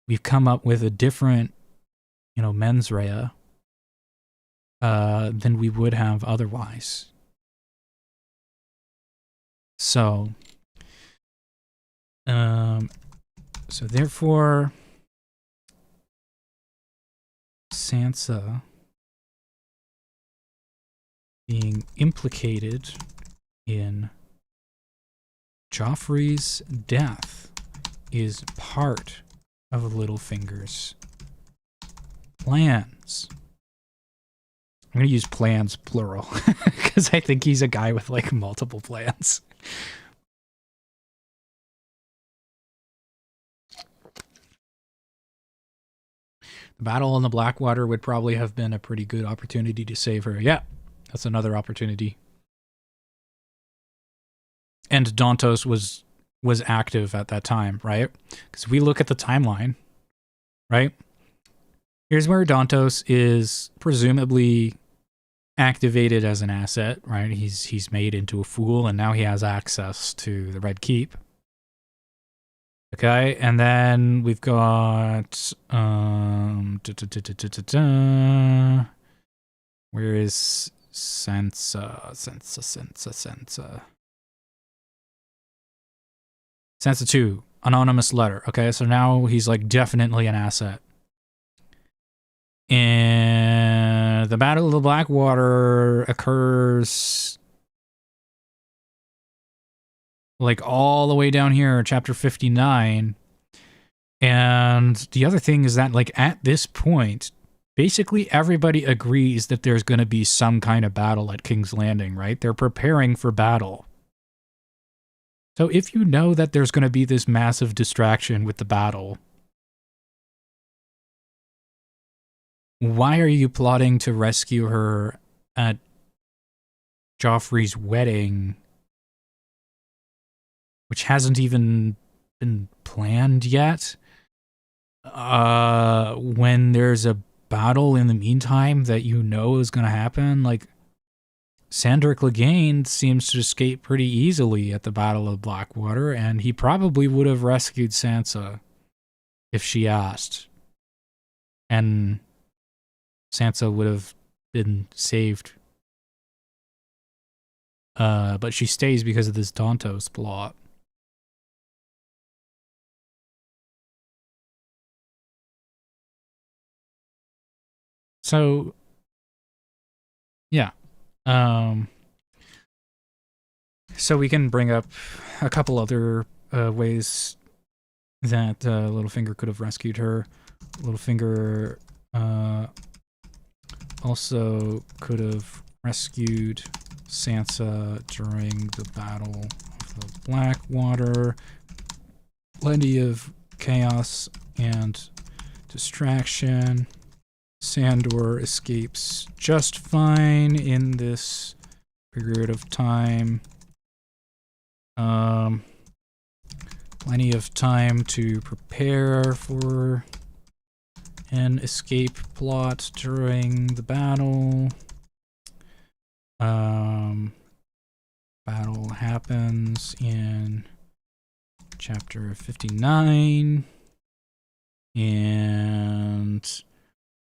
we've come up with a different, mens rea than we would have otherwise. So therefore, Sansa being implicated in Joffrey's death is part of Littlefinger's plans. I'm going to use plans plural because I think he's a guy with like multiple plans. The battle on the Blackwater would probably have been a pretty good opportunity to save her. Yeah, that's another opportunity. And Dantos was active at that time, right? Because we look at the timeline, right? Here's where Dantos is presumably activated as an asset, right? He's made into a fool, and now he has access to the Red Keep. Okay, and then we've got where is Sansa? Sansa 2, anonymous letter. Okay, so now he's like definitely an asset. And the Battle of the Blackwater occurs like all the way down here, chapter 59. And the other thing is that like at this point, basically everybody agrees that there's going to be some kind of battle at King's Landing, right? They're preparing for battle. So if you know that there's going to be this massive distraction with the battle, why are you plotting to rescue her at Joffrey's wedding, which hasn't even been planned yet, when there's a battle in the meantime that you know is going to happen? Like, Sandor Clegane seems to escape pretty easily at the Battle of Blackwater, and he probably would have rescued Sansa if she asked. And Sansa would have been saved. But she stays because of this Dantos plot. So, yeah. So we can bring up a couple other ways that Littlefinger could have rescued her. Littlefinger also could have rescued Sansa during the Battle of the Blackwater. Plenty of chaos and distraction. Sandor escapes just fine in this period of time. Plenty of time to prepare for an escape plot during the battle. Battle happens in chapter 59. And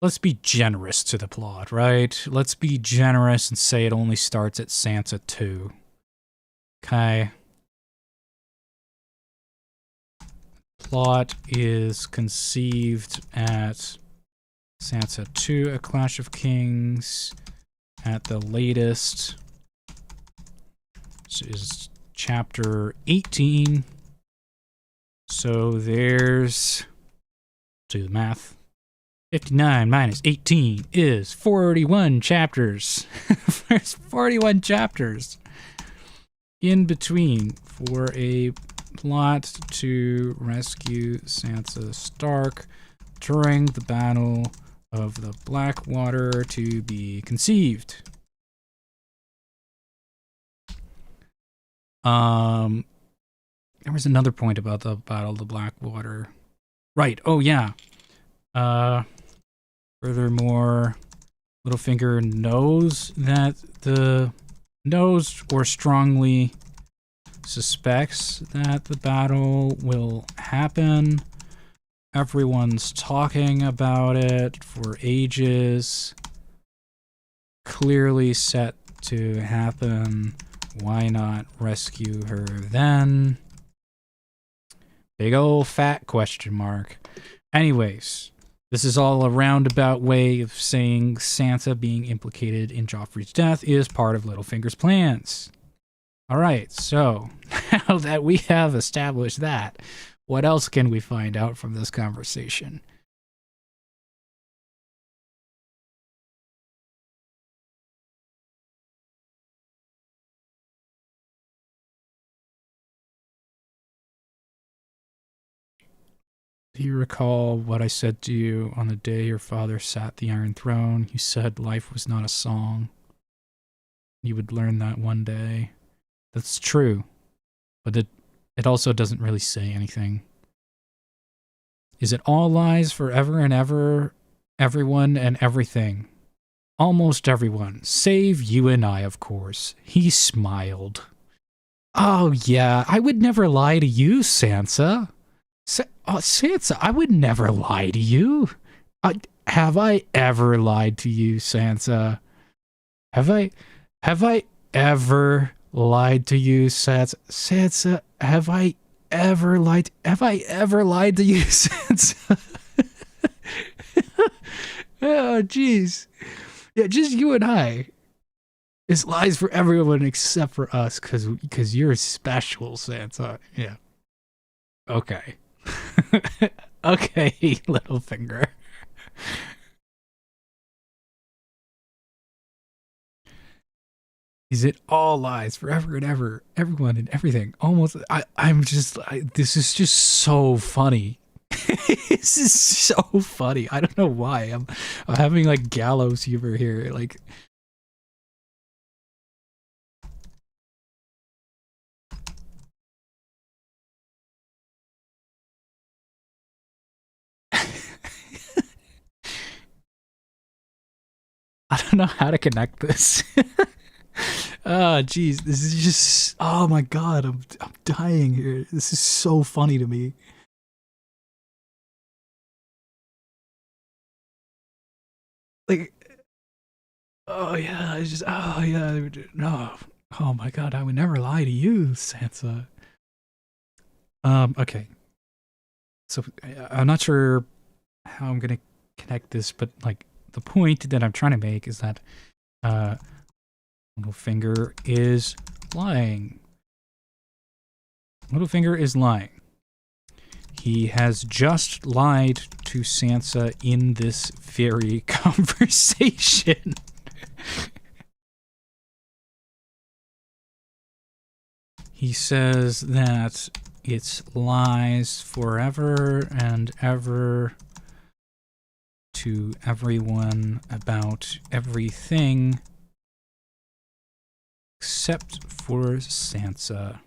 let's be generous to the plot, right? Let's be generous and say it only starts at Sansa 2. Okay. Plot is conceived at Sansa 2, A Clash of Kings, at the latest. This is chapter 18. So there's, do the math. 59 minus 18 is 41 chapters. There's 41 chapters in between for a plot to rescue Sansa Stark during the Battle of the Blackwater to be conceived. There was another point about the Battle of the Blackwater. Right, oh yeah. Furthermore, Littlefinger knows or strongly suspects that the battle will happen. Everyone's talking about it for ages. Clearly set to happen. Why not rescue her then? Big ol' fat question mark. Anyways, this is all a roundabout way of saying Sansa being implicated in Joffrey's death is part of Littlefinger's plans. Alright, so now now that we have established that, what else can we find out from this conversation? Do you recall what I said to you on the day your father sat the Iron Throne? You said life was not a song. You would learn that one day. That's true, but it also doesn't really say anything. Is it all lies forever and ever, everyone and everything? Almost everyone, save you and I, of course. He smiled. Oh yeah, I would never lie to you, Sansa. Sansa, I would never lie to you. Have I ever lied to you, Sansa? Have I ever lied to you, Sansa? Sansa, have I ever lied to you, Sansa? Oh, jeez. Yeah, just you and I. It's lies for everyone except for us, because you're special, Sansa. Yeah. Okay. Okay, Littlefinger. Is it all lies forever and ever, everyone and everything? Almost. This is just so funny. This is so funny. I don't know why. I'm having like gallows humor here. Like. I don't know how to connect this. Oh, jeez, this is just. Oh my god, I'm dying here. This is so funny to me. Like, oh yeah, it's just. Oh yeah, no. Oh my god, I would never lie to you, Sansa. Okay. So I'm not sure how I'm gonna connect this, but like the point that I'm trying to make is that Littlefinger is lying. Littlefinger is lying. He has just lied to Sansa in this very conversation. He says that it's lies forever and ever to everyone about everything except for Sansa.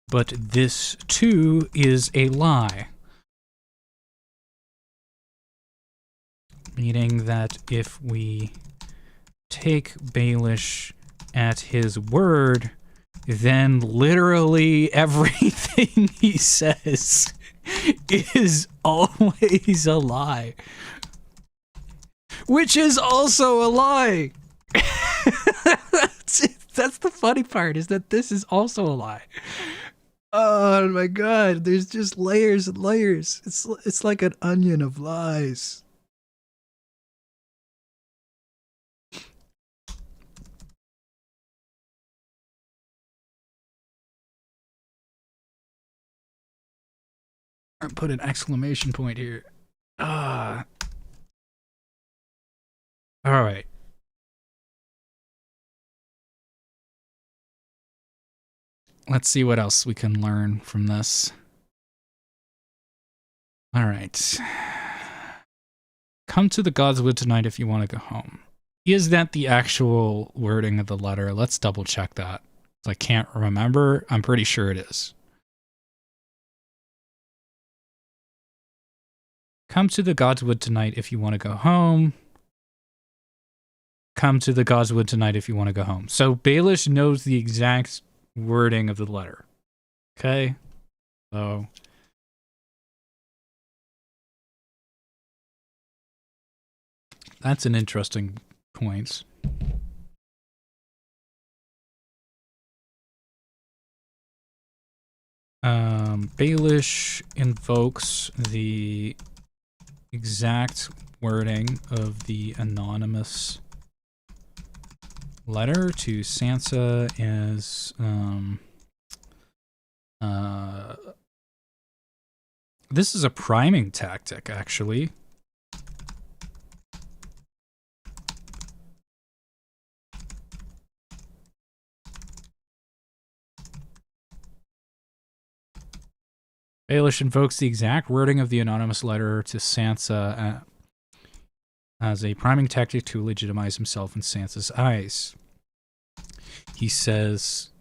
But this, too, is a lie. Meaning that if we take Baelish at his word, then literally everything he says is always a lie. Which is also a lie! That's the funny part, is that this is also a lie. Oh my god, there's just layers and layers. It's like an onion of lies. I put an exclamation point here. All right. Let's see what else we can learn from this. All right. Come to the Godswood tonight if you want to go home. Is that the actual wording of the letter? Let's double check that. I can't remember. I'm pretty sure it is. Come to the Godswood tonight if you want to go home. Come to the Godswood tonight if you want to go home. So Baelish knows the exact wording of the letter. Okay? So that's an interesting point. Baelish invokes the exact wording of the anonymous letter to Sansa is this is a priming tactic, actually. Baelish invokes the exact wording of the anonymous letter to Sansa as a priming tactic to legitimize himself in Sansa's eyes. He says,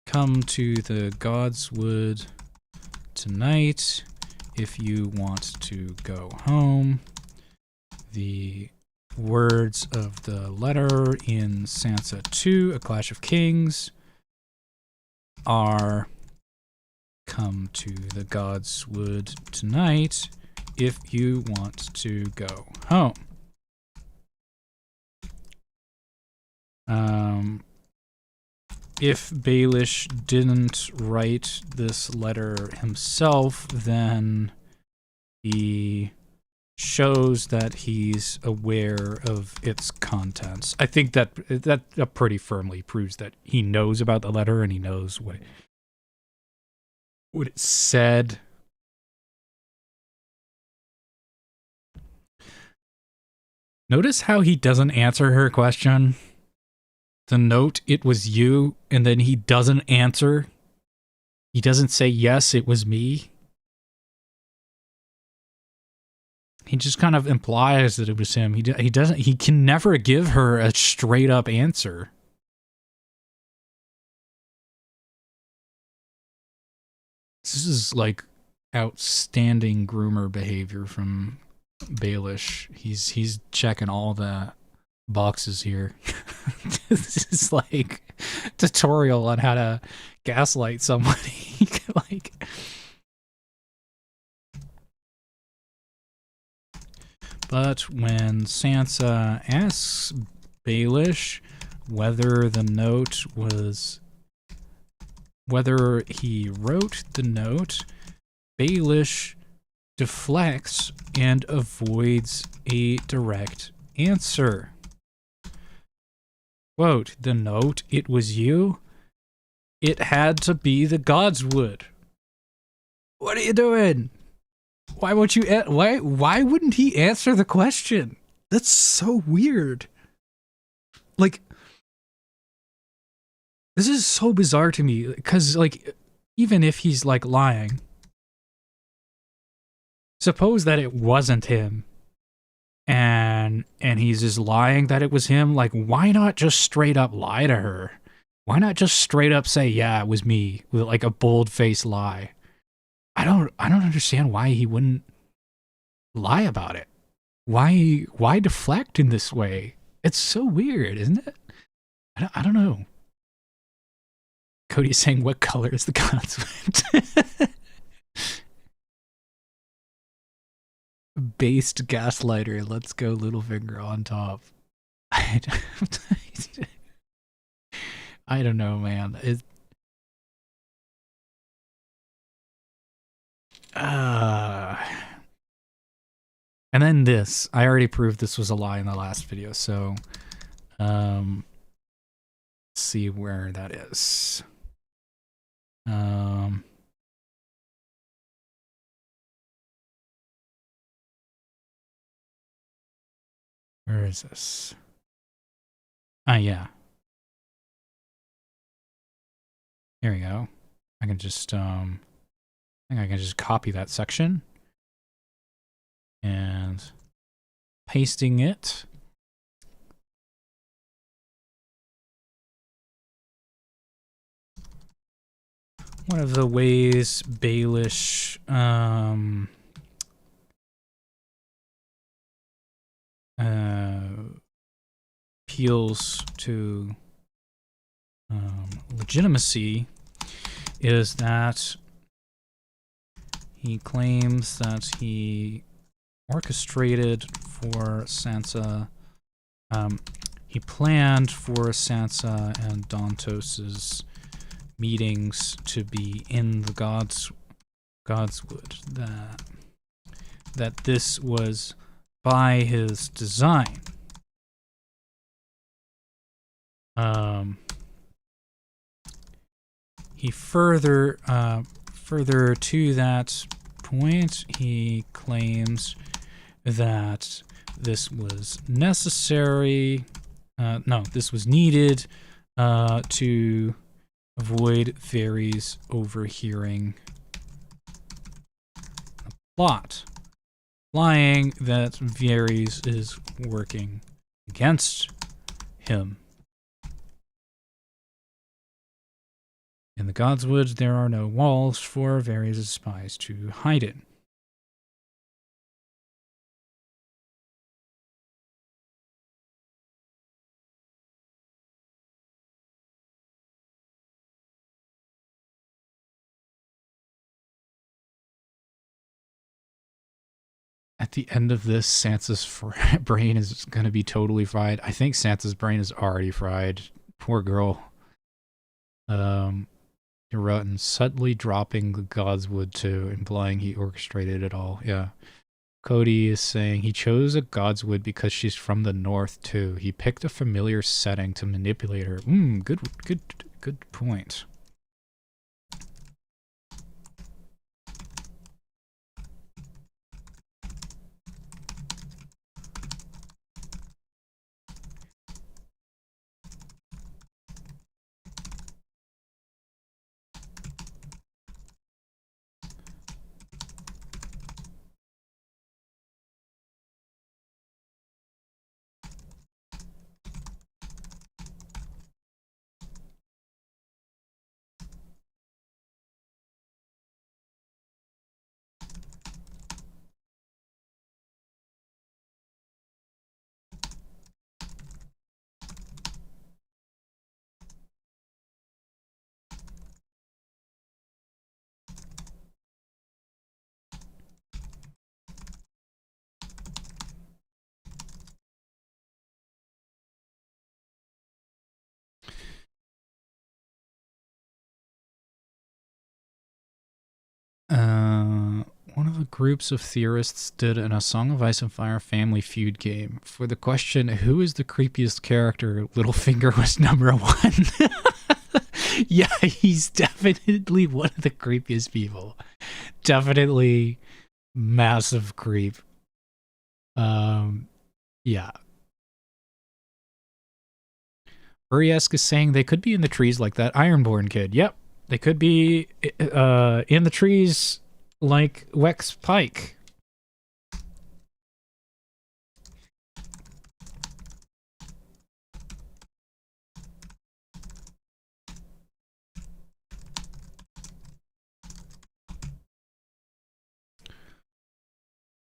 "Come to the Godswood tonight if you want to go home." The words of the letter in Sansa 2, A Clash of Kings, are, "Come to the Godswood tonight if you want to go home." If Baelish didn't write this letter himself, then he shows that he's aware of its contents. I think that pretty firmly proves that he knows about the letter and he knows what it said. Notice how he doesn't answer her question. The note, "It was you," and then he doesn't answer. He doesn't say, "Yes, it was me." He just kind of implies that it was him. He can never give her a straight up answer. This is like outstanding groomer behavior from Baelish. He's checking all the boxes here. This is like tutorial on how to gaslight somebody. Like, but when Sansa asks Baelish whether he wrote the note, Baelish deflects and avoids a direct answer. Quote, "The note, it was you? It had to be the Godswood. What are you doing? Why won't you? Why wouldn't he answer the question? That's so weird. Like, this is so bizarre to me, because, like, even if he's, like, lying, suppose that it wasn't him, and he's just lying that it was him. Like, why not just straight up lie to her? Why not just straight up say, "Yeah, it was me," with, like, a bold-faced lie? I don't understand why he wouldn't lie about it. Why deflect in this way? It's so weird, isn't it? I don't know. Cody's saying, "What color is the Godswood?" Based gaslighter. Let's go, Littlefinger on top. I don't know, man. And then this. I already proved this was a lie in the last video, so let's see where that is. Where is this? Yeah. Here we go. I can just I think I can just copy that section and pasting it. One of the ways Baelish appeals to legitimacy is that he claims that he orchestrated for Sansa, he planned for Sansa and Dantos's meetings to be in the Godswood, that this was by his design. He further to that point, he claims that this was necessary. No, this was needed to avoid Varys overhearing the plot, implying that Varys is working against him. In the Godswood, there are no walls for Varys' spies to hide in. At the end of this, Sansa's brain is going to be totally fried. I think Sansa's brain is already fried. Poor girl. You're right, and subtly dropping the Godswood too, implying he orchestrated it all. Yeah. Cody is saying he chose a Godswood because she's from the north too. He picked a familiar setting to manipulate her. Good point. One of the groups of theorists did in A Song of Ice and Fire Family Feud game. For the question, who is the creepiest character, Littlefinger was number one. Yeah, he's definitely one of the creepiest people. Definitely massive creep. Yeah. Buriesk is saying they could be in the trees like that Ironborn kid. Yep. They could be in the trees like Wex Pike.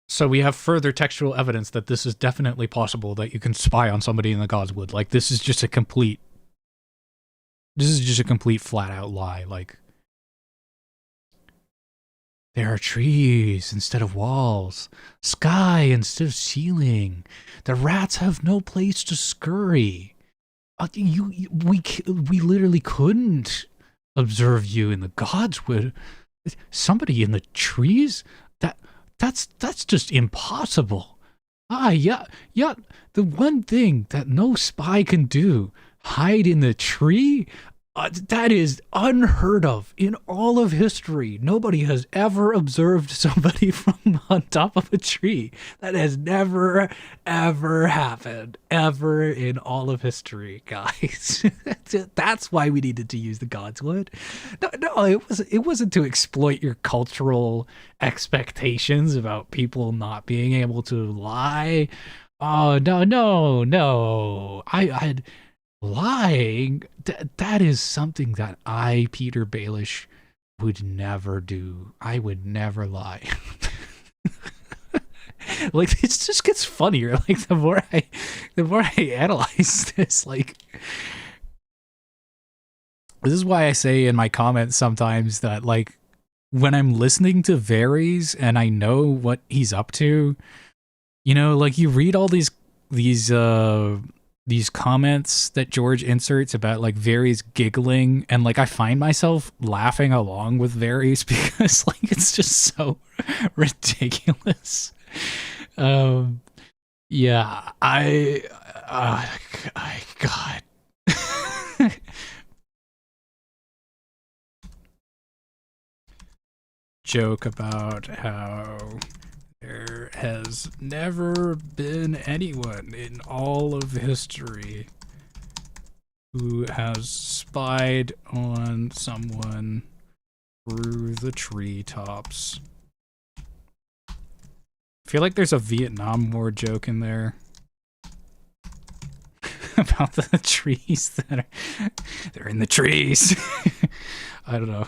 So we have further textual evidence that this is definitely possible, that you can spy on somebody in the Godswood. Like, this is just a complete flat out lie. Like, there are trees instead of walls, sky instead of ceiling. The rats have no place to scurry. We literally couldn't observe you in the Godswood. Somebody in the trees? That's just impossible. Yeah. The one thing that no spy can do, hide in the tree. That is unheard of in all of history. Nobody has ever observed somebody from on top of a tree. That has never, ever happened, ever in all of history, guys. That's why we needed to use the Godswood. No, it wasn't to exploit your cultural expectations about people not being able to lie. Oh, no. I'd lying, that is something that I, Peter Baelish, would never do. I would never lie. Like, it just gets funnier. Like, the more I analyze this, like, this is why I say in my comments sometimes that, like, when I'm listening to Varys and I know what he's up to, you know, like, you read all these comments that George inserts about, like, Varys giggling, and, like, I find myself laughing along with Varys because, like, it's just so ridiculous. Yeah, God. joke about how there has never been anyone in all of history who has spied on someone through the treetops. I feel like there's a Vietnam War joke in there about the trees that they're in the trees. I don't know.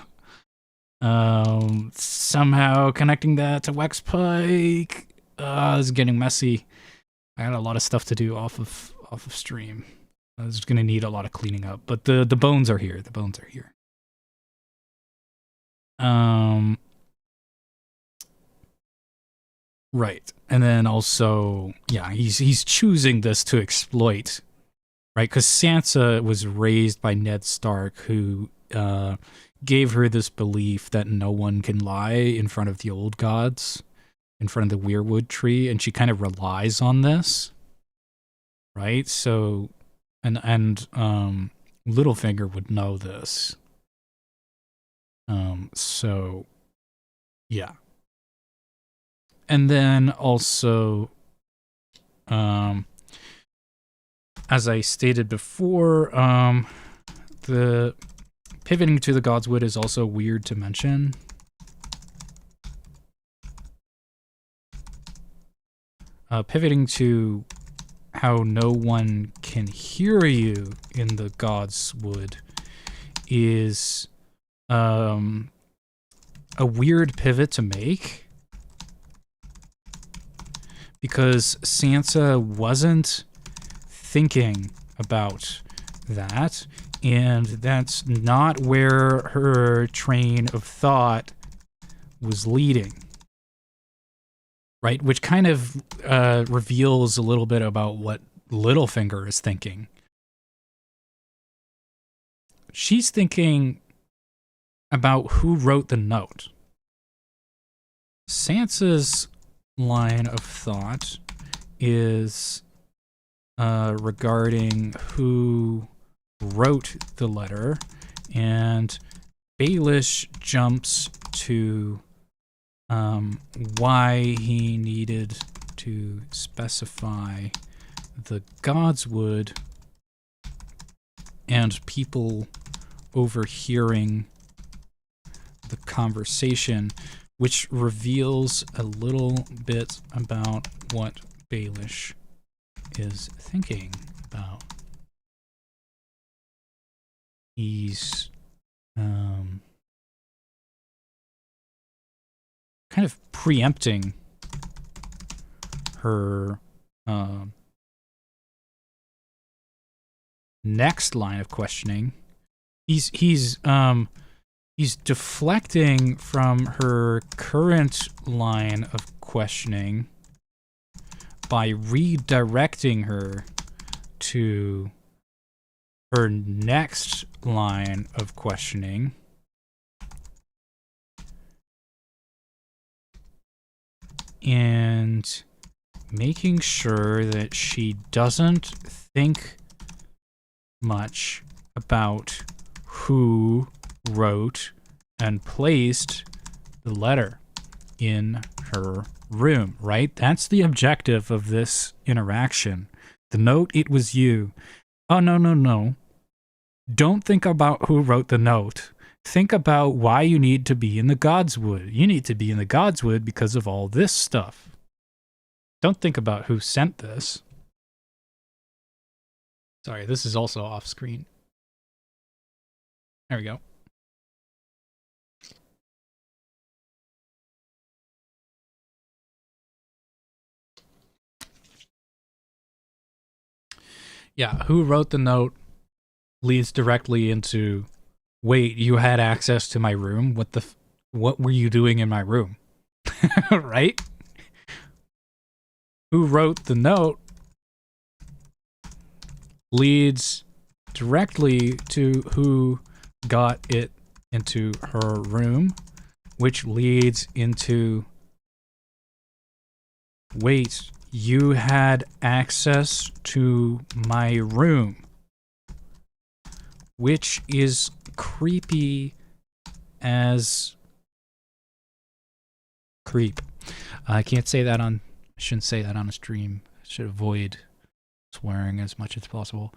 Somehow connecting that to Wex Pike. This is getting messy. I got a lot of stuff to do off of stream. I was gonna need a lot of cleaning up, but the bones are here. The bones are here. Right, and then also, yeah, he's choosing this to exploit, right? Because Sansa was raised by Ned Stark, who gave her this belief that no one can lie in front of the old gods, in front of the weirwood tree, and she kind of relies on this, right? So, and Littlefinger would know this. So, yeah. And then also, as I stated before, the pivoting to the Godswood is also weird to mention. Pivoting to how no one can hear you in the Godswood is a weird pivot to make, because Sansa wasn't thinking about that, and that's not where her train of thought was leading, right? Which kind of reveals a little bit about what Littlefinger is thinking. She's thinking about who wrote the note. Sansa's line of thought is regarding who wrote the letter, and Baelish jumps to why he needed to specify the Godswood and people overhearing the conversation, which reveals a little bit about what Baelish is thinking about. He's kind of preempting her next line of questioning. He's deflecting from her current line of questioning by redirecting her to her next line of questioning. And making sure that she doesn't think much about who wrote and placed the letter in her room, right? That's the objective of this interaction. The note, it was you. Oh, no. Don't think about who wrote the note. Think about why you need to be in the Godswood. You need to be in the Godswood because of all this stuff. Don't think about who sent this. Sorry, this is also off screen. There we go. Yeah, who wrote the note leads directly into, wait, you had access to my room? What were you doing in my room? Right? Who wrote the note leads directly to who got it into her room, which leads into, wait, you had access to my room, which is creepy as Creep. I can't say that on... I shouldn't say that on a stream. I should avoid swearing as much as possible.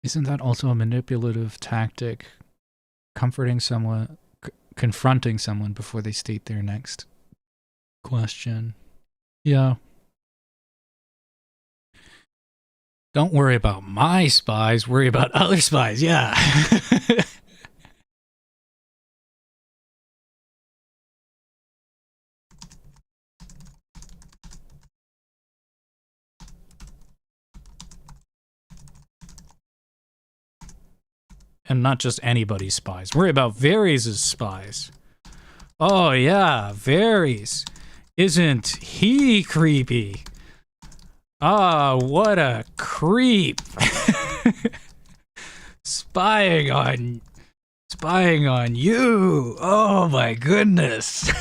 Isn't that also a manipulative tactic? Comforting someone, confronting someone before they state their next question. Yeah. Don't worry about my spies, worry about other spies, yeah. And not just anybody's spies. Worry about Varys' spies. Oh yeah, Varys. Isn't he creepy? Ah, what a creep. Spying on you. Oh my goodness.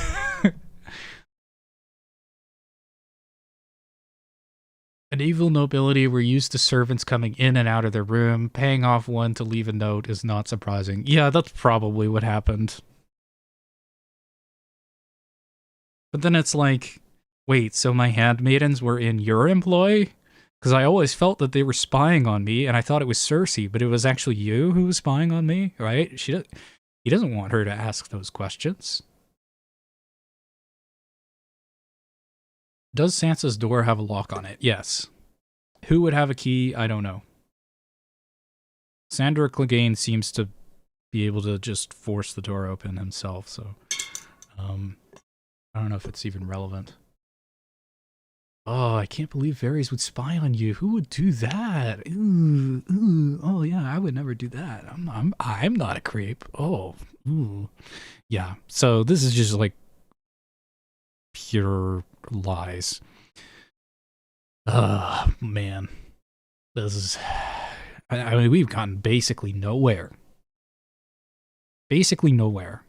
Medieval nobility were used to servants coming in and out of their room. Paying off one to leave a note is not surprising. Yeah, that's probably what happened. But then it's like, wait, so my handmaidens were in your employ? Because I always felt that they were spying on me, and I thought it was Cersei, but it was actually you who was spying on me, right? He doesn't want her to ask those questions. Does Sansa's door have a lock on it? Yes. Who would have a key? I don't know. Sandor Clegane seems to be able to just force the door open himself, so I don't know if it's even relevant. Oh, I can't believe Varys would spy on you. Who would do that? Ooh, oh yeah, I would never do that. I'm not a creep. Oh, ooh. Yeah. So this is just like pure lies. Man. This is... I mean, we've gotten basically nowhere. Basically nowhere.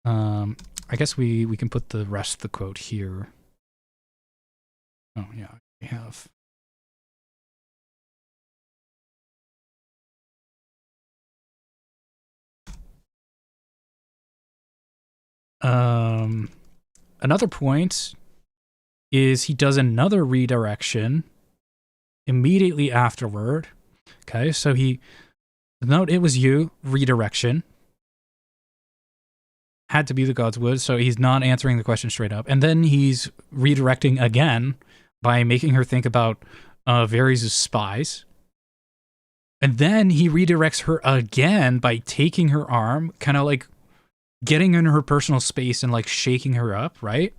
I guess we can put the rest of the quote here. Oh, yeah, we have... Another point is he does another redirection immediately afterward. Okay, so he... Note it was you, redirection. Had to be the gods would, so he's not answering the question straight up. And then he's redirecting again by making her think about Varys' spies. And then he redirects her again by taking her arm, kind of like getting in her personal space and like shaking her up, right?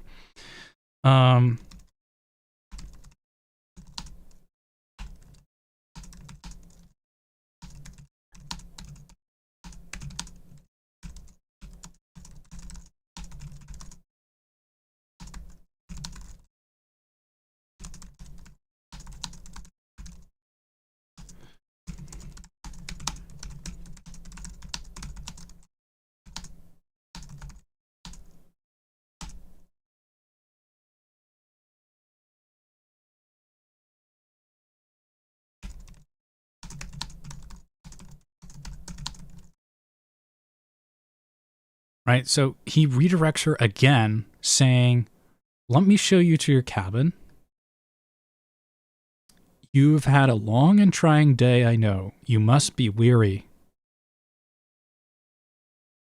Right, so he redirects her again, saying, let me show you to your cabin. You've had a long and trying day, I know. You must be weary.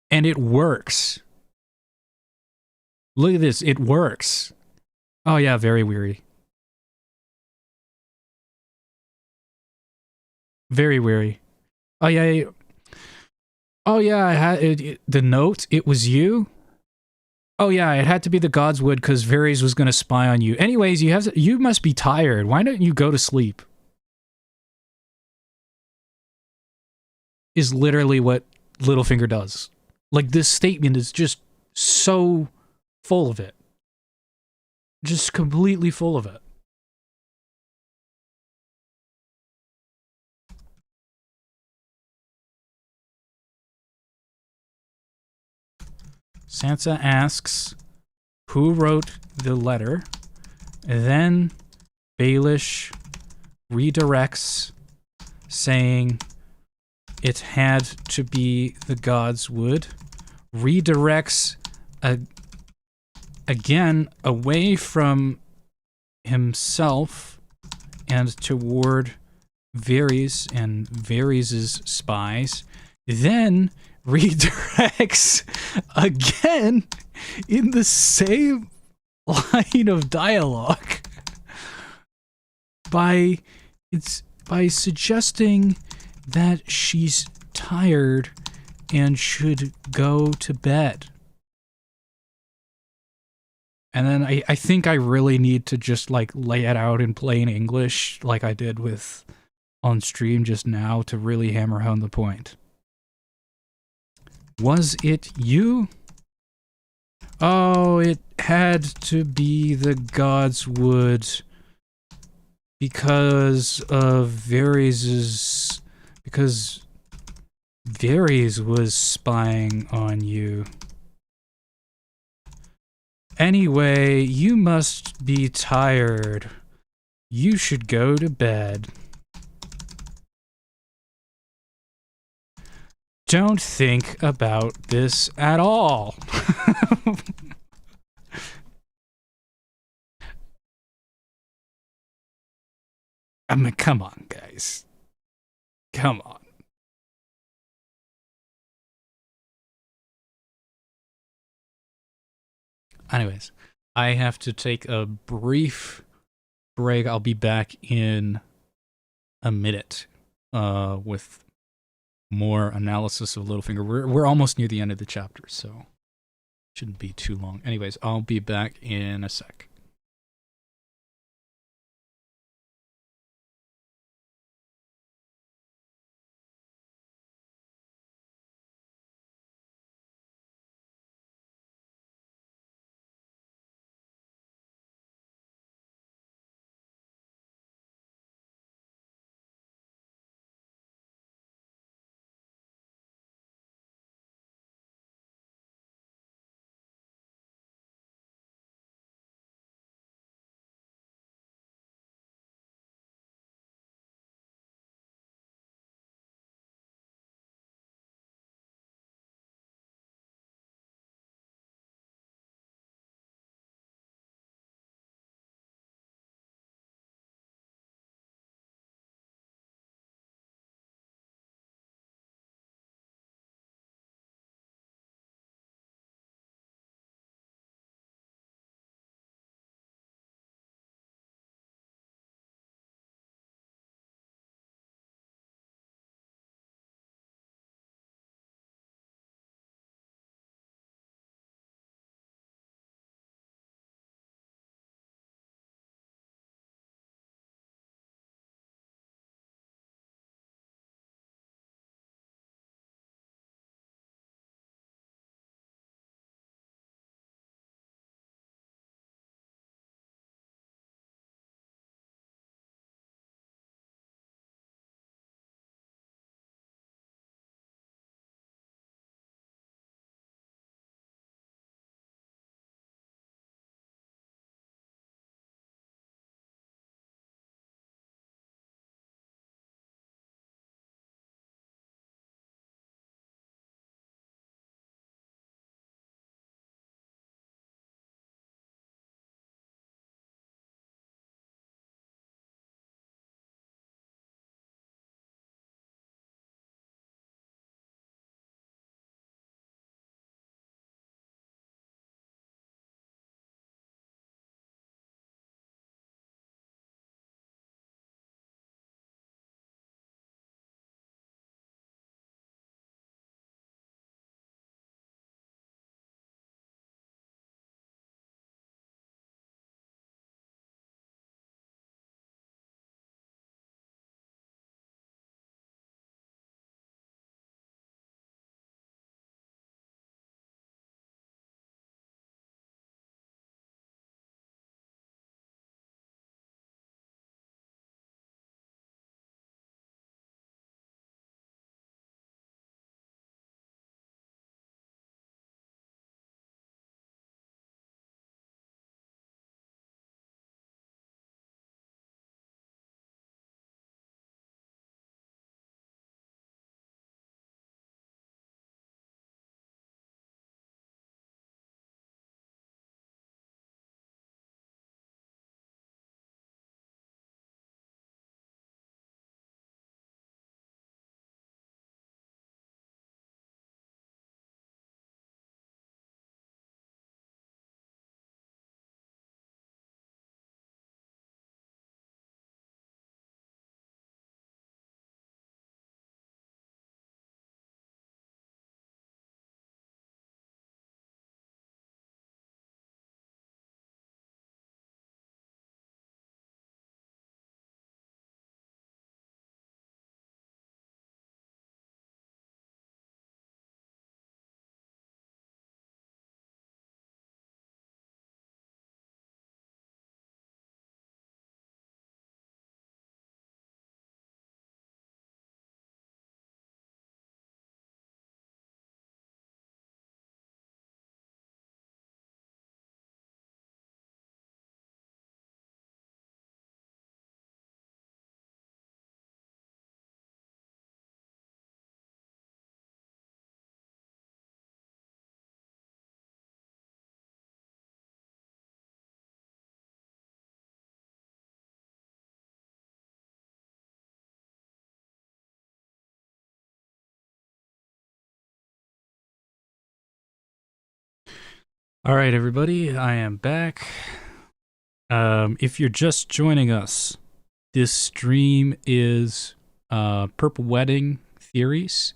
And it works. Look at this, it works. Oh yeah, very weary. Very weary. Oh yeah. Oh yeah, I had the note. It was you. Oh yeah, it had to be the gods would because Varys was going to spy on you. Anyways, you must be tired. Why don't you go to sleep? Is literally what Littlefinger does. Like this statement is just so full of it. Just completely full of it. Sansa asks who wrote the letter. And then Baelish redirects, saying it had to be the gods would. Redirects again away from himself and toward Varys and Varys' spies. Then redirects again in the same line of dialogue by suggesting that she's tired and should go to bed. And then I think I really need to just like lay it out in plain English like I did with on stream just now to really hammer home the point. Was it you? Oh, it had to be the gods would because Varys was spying on you. Anyway, you must be tired. You should go to bed. Don't think about this at all. I mean, come on, guys. Come on. Anyways, I have to take a brief break. I'll be back in a minute with more analysis of Littlefinger. We're almost near the end of the chapter, so shouldn't be too long. Anyways, I'll be back in a sec. All right, everybody, I am back. If you're just joining us, this stream is Purple Wedding Theories.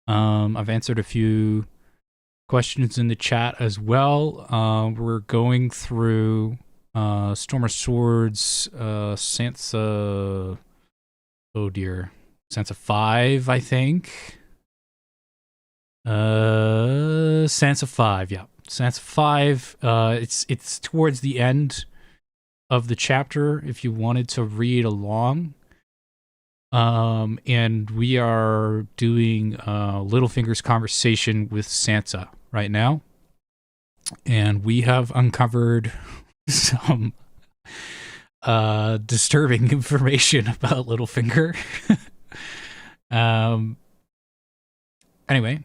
I've answered a few questions in the chat as well. We're going through Storm of Swords, Sansa. Oh dear, Sansa 5, I think. Sansa 5, yeah. Sansa 5, it's towards the end of the chapter if you wanted to read along. And we are doing Littlefinger's conversation with Sansa right now. And we have uncovered some disturbing information about Littlefinger. Anyway,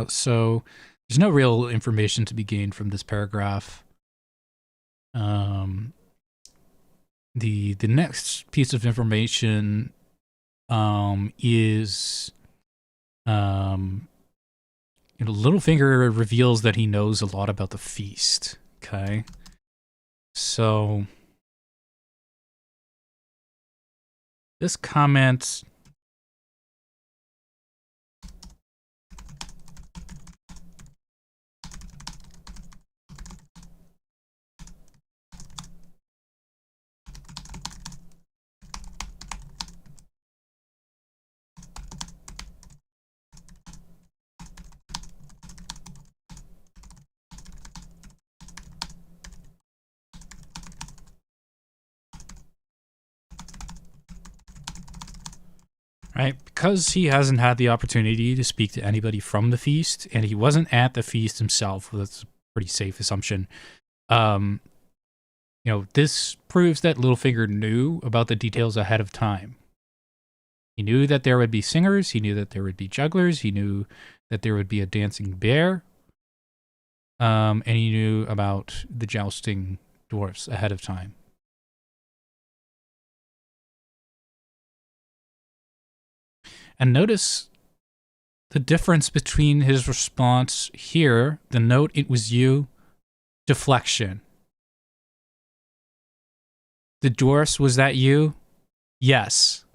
so there's no real information to be gained from this paragraph. The next piece of information is Littlefinger reveals that he knows a lot about the feast. Okay, so this comment. Right, because he hasn't had the opportunity to speak to anybody from the feast, and he wasn't at the feast himself. Well, that's a pretty safe assumption. This proves that Littlefinger knew about the details ahead of time. He knew that there would be singers. He knew that there would be jugglers. He knew that there would be a dancing bear. And he knew about the jousting dwarfs ahead of time. And notice the difference between his response here, the note, "It was you," deflection. The dwarfs, was that you? Yes.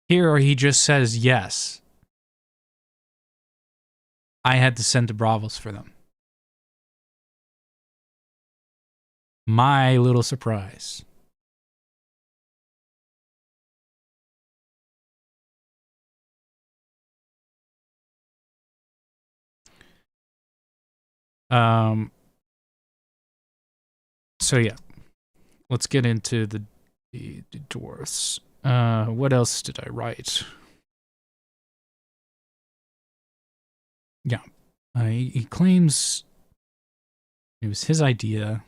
Here he just says yes. I had to send to Bravos for them. My little surprise. So yeah, let's get into the dwarfs. What else did I write? Yeah, he claims it was his idea.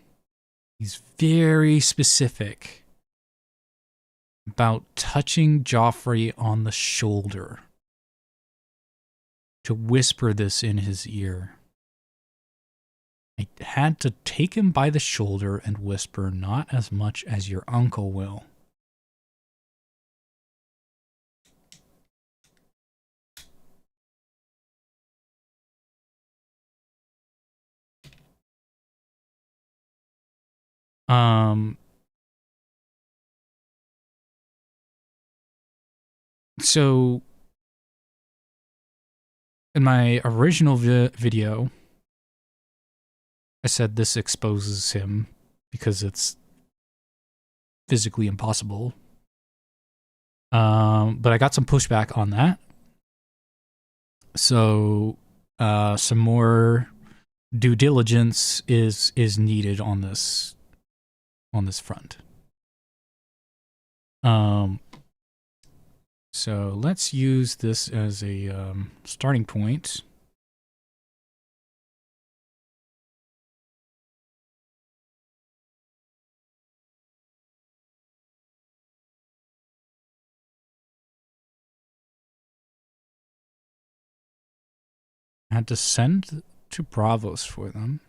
He's very specific about touching Joffrey on the shoulder to whisper this in his ear. I had to take him by the shoulder and whisper, "Not as much as your uncle will." So in my original video, I said this exposes him because it's physically impossible. But I got some pushback on that. So some more due diligence is needed on this front. So let's use this as a starting point. I had to send to Bravos for them.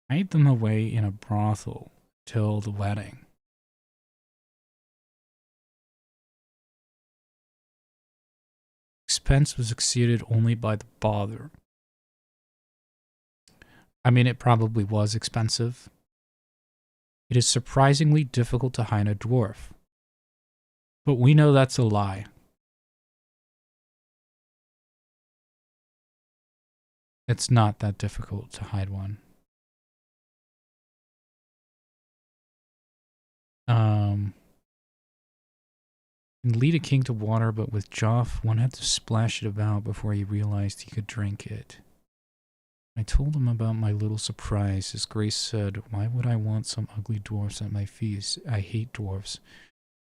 Hide them away in a brothel till the wedding. expense was exceeded only by the bother. I mean, it probably was expensive. It is surprisingly difficult to hide a dwarf. But we know that's a lie. It's not that difficult to hide one. Lead a king to water, but with Joff, one had to splash it about before he realized he could drink it. I told him about my little surprise. His Grace said, "Why would I want some ugly dwarfs at my feast? I hate dwarfs."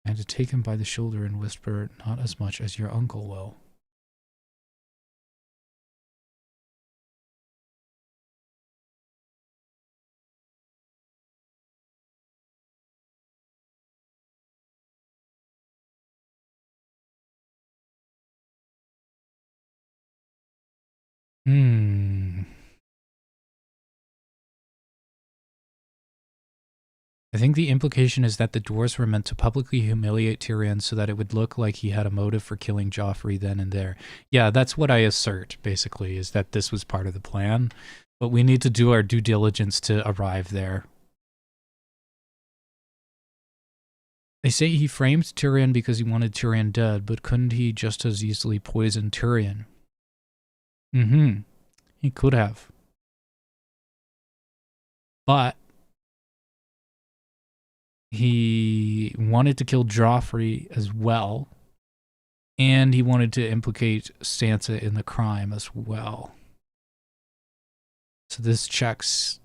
I had to take him by the shoulder and whisper, "Not as much as your uncle will." I think the implication is that the dwarves were meant to publicly humiliate Tyrion so that it would look like he had a motive for killing Joffrey then and there. Yeah, that's what I assert, basically, is that this was part of the plan. But we need to do our due diligence to arrive there. They say he framed Tyrion because he wanted Tyrion dead, but couldn't he just as easily poison Tyrion? He could have. But he wanted to kill Joffrey as well, and he wanted to implicate Sansa in the crime as well. So this checks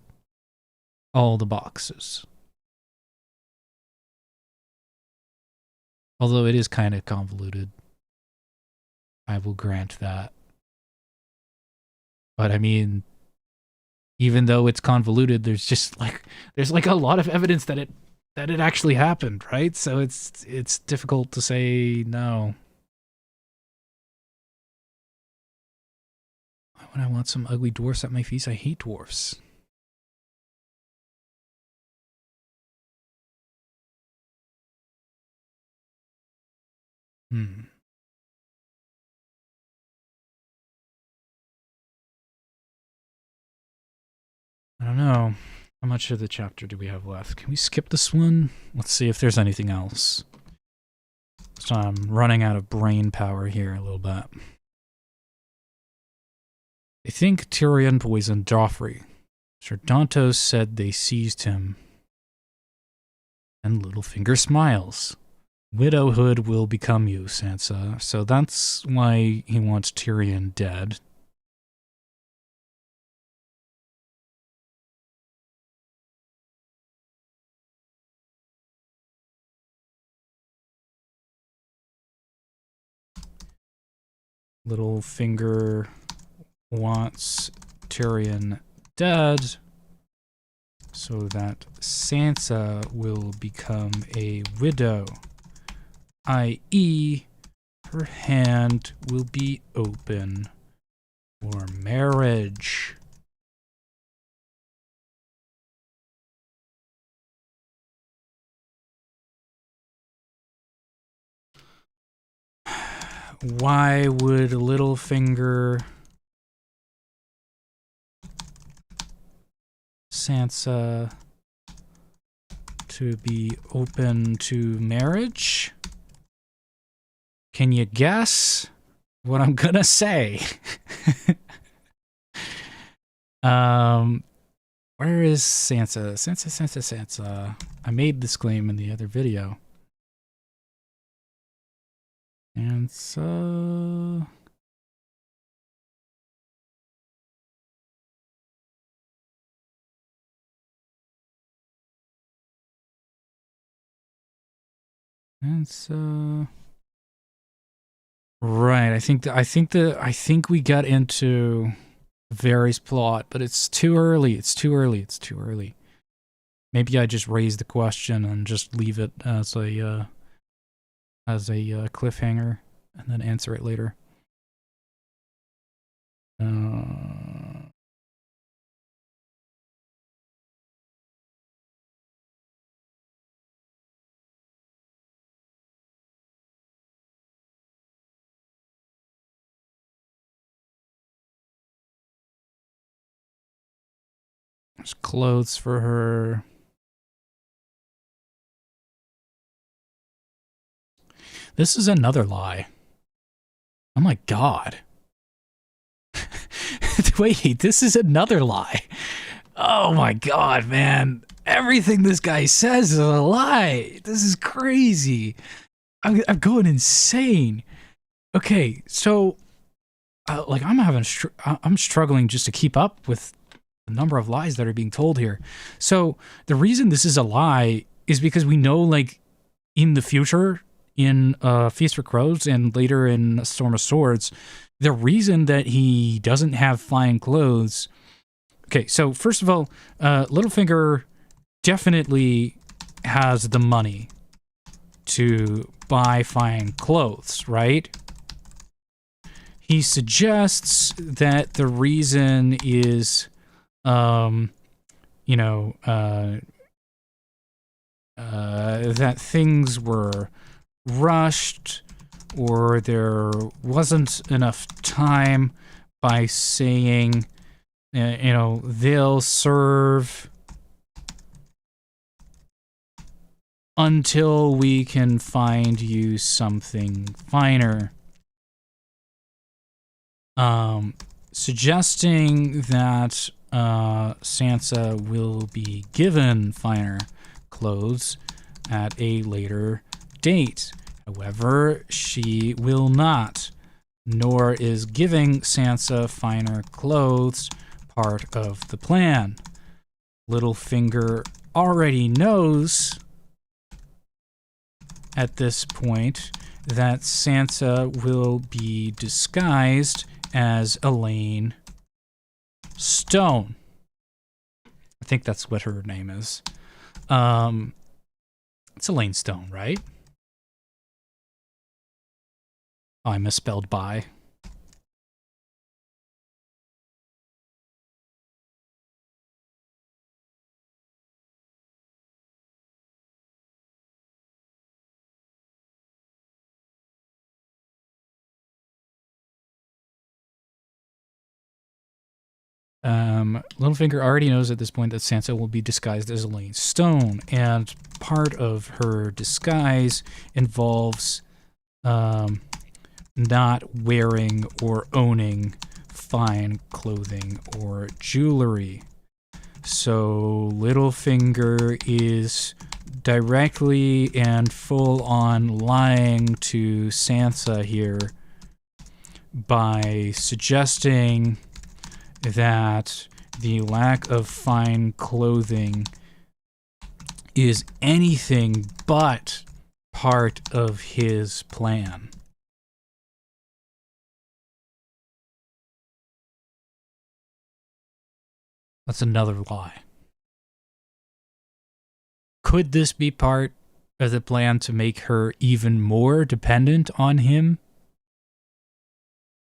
all the boxes. Although it is kind of convoluted. I will grant that. But I mean, even though it's convoluted, there's like a lot of evidence that it actually happened, right? So it's difficult to say no. When I want some ugly dwarfs at my feast, I hate dwarfs. I don't know. How much of the chapter do we have left? Can we skip this one? Let's see if there's anything else. So I'm running out of brain power here a little bit. I think Tyrion poisoned Joffrey. Sir Dantos said they seized him. And Littlefinger smiles. Widowhood will become you, Sansa. So that's why he wants Tyrion dead. Littlefinger wants Tyrion dead so that Sansa will become a widow, i.e., her hand will be open for marriage. Why would Littlefinger Sansa to be open to marriage? Can you guess what I'm gonna say? Where is Sansa? Sansa. I made this claim in the other video. Sansa. Right. I think we got into Varys' plot, but it's too early. It's too early. Maybe I just raise the question and just leave it as a cliffhanger and then answer it later. There's clothes for her. This is another lie. Oh my god. Wait, this is another lie. Oh my god, man. Everything this guy says is a lie. This is crazy. I'm going insane. Okay, so like I'm struggling just to keep up with the number of lies that are being told here. So the reason this is a lie is because we know, like, in the future, in Feast for Crows and later in Storm of Swords, the reason that he doesn't have fine clothes. Okay, so first of all, Littlefinger definitely has the money to buy fine clothes, right? He suggests that the reason is, that things were rushed or there wasn't enough time by saying, they'll serve until we can find you something finer. Suggesting that Sansa will be given finer clothes at a later date. However, she will not, nor is giving Sansa finer clothes part of the plan. Littlefinger already knows at this point that Sansa will be disguised as Elaine Stone. I think that's what her name is. It's Elaine Stone, right? Oh, I misspelled by. Littlefinger already knows at this point that Sansa will be disguised as Elaine Stone, and part of her disguise involves not wearing or owning fine clothing or jewelry. So Littlefinger is directly and full-on lying to Sansa here by suggesting that the lack of fine clothing is anything but part of his plan. That's another lie. Could this be part of the plan to make her even more dependent on him?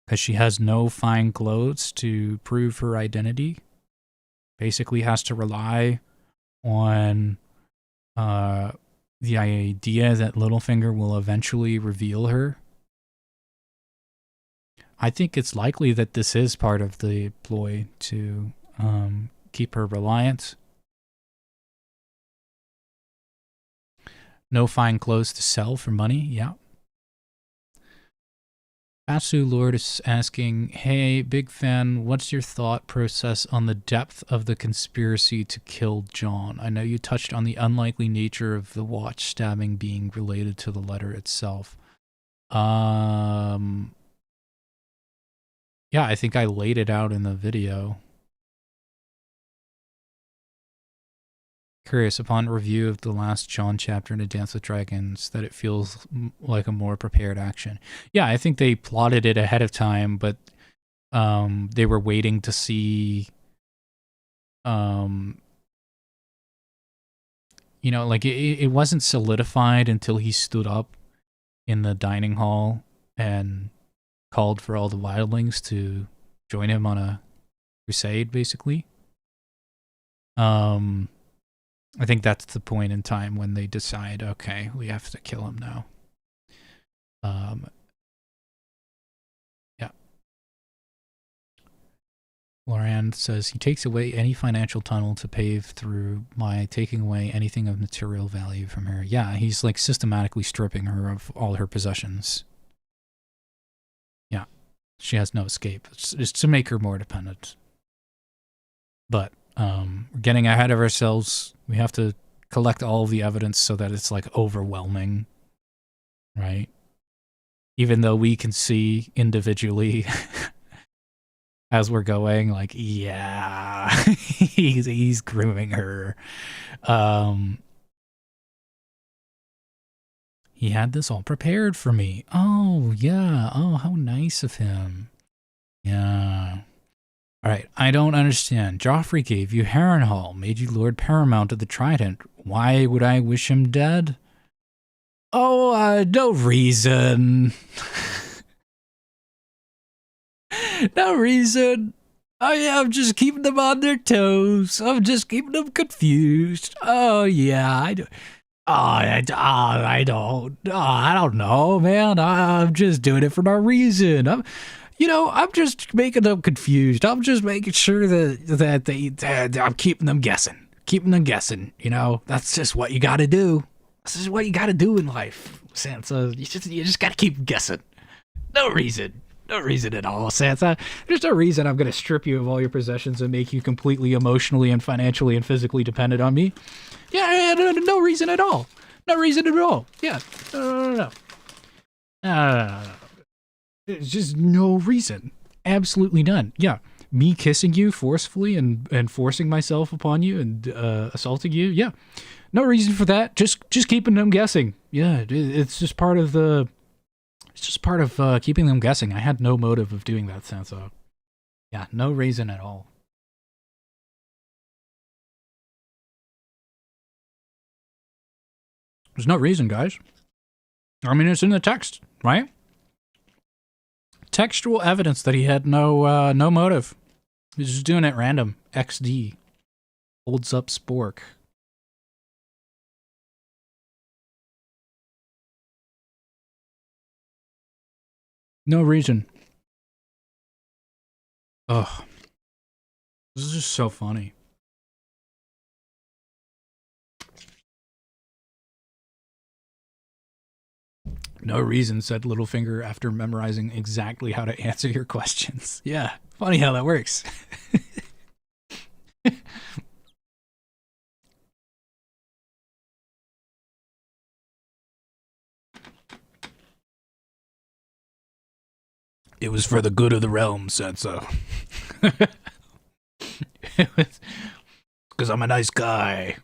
Because she has no fine clothes to prove her identity? Basically has to rely on the idea that Littlefinger will eventually reveal her. I think it's likely that this is part of the ploy to keep her reliant. No fine clothes to sell for money, yeah. Atsu Lord is asking, hey, big fan, what's your thought process on the depth of the conspiracy to kill Jon? I know you touched on the unlikely nature of the watch stabbing being related to the letter itself. Yeah, I think I laid it out in the video. Curious, upon review of the last Jon chapter in A Dance with Dragons, that it feels like a more prepared action. Yeah, I think they plotted it ahead of time, but they were waiting to see, like it wasn't solidified until he stood up in the dining hall and called for all the wildlings to join him on a crusade, basically. I think that's the point in time when they decide, okay, we have to kill him now. Yeah. Laurent says he takes away any financial tunnel to pave through by taking away anything of material value from her. Yeah, he's like systematically stripping her of all her possessions. Yeah, she has no escape. It's to make her more dependent. But we're getting ahead of ourselves. We have to collect all of the evidence so that it's like overwhelming, right? Even though we can see individually as we're going, like, yeah, he's grooming her. He had this all prepared for me. Oh, yeah. Oh, how nice of him. Yeah. All right, I don't understand. Joffrey gave you Harrenhal, made you Lord Paramount of the Trident. Why would I wish him dead? Oh, no reason. No reason. Oh, yeah, I'm just keeping them on their toes. I'm just keeping them confused. Oh, yeah, I do. I don't know, man. I'm just doing it for no reason. I'm just making them confused. I'm just making sure that I'm keeping them guessing. That's just what you got to do. This is what you got to do in life, Sansa. You just got to keep guessing. No reason at all, Sansa. There's no reason I'm going to strip you of all your possessions and make you completely emotionally and financially and physically dependent on me. Yeah, no reason at all. No reason at all. Yeah, no. There's just no reason. Absolutely none. Yeah, me kissing you forcefully and forcing myself upon you and assaulting you. Yeah, no reason for that. Just keeping them guessing. Yeah, it's just part of the. It's just part of keeping them guessing. I had no motive of doing that, Sansa. Yeah, no reason at all. There's no reason, guys. I mean, it's in the text, right? Textual evidence that he had no motive. He's just doing it random. XD. Holds up Spork. No reason. Ugh. This is just so funny. No reason, said Littlefinger after memorizing exactly how to answer your questions. Yeah, funny how that works. It was for the good of the realm, Sansa. It was because I'm a nice guy.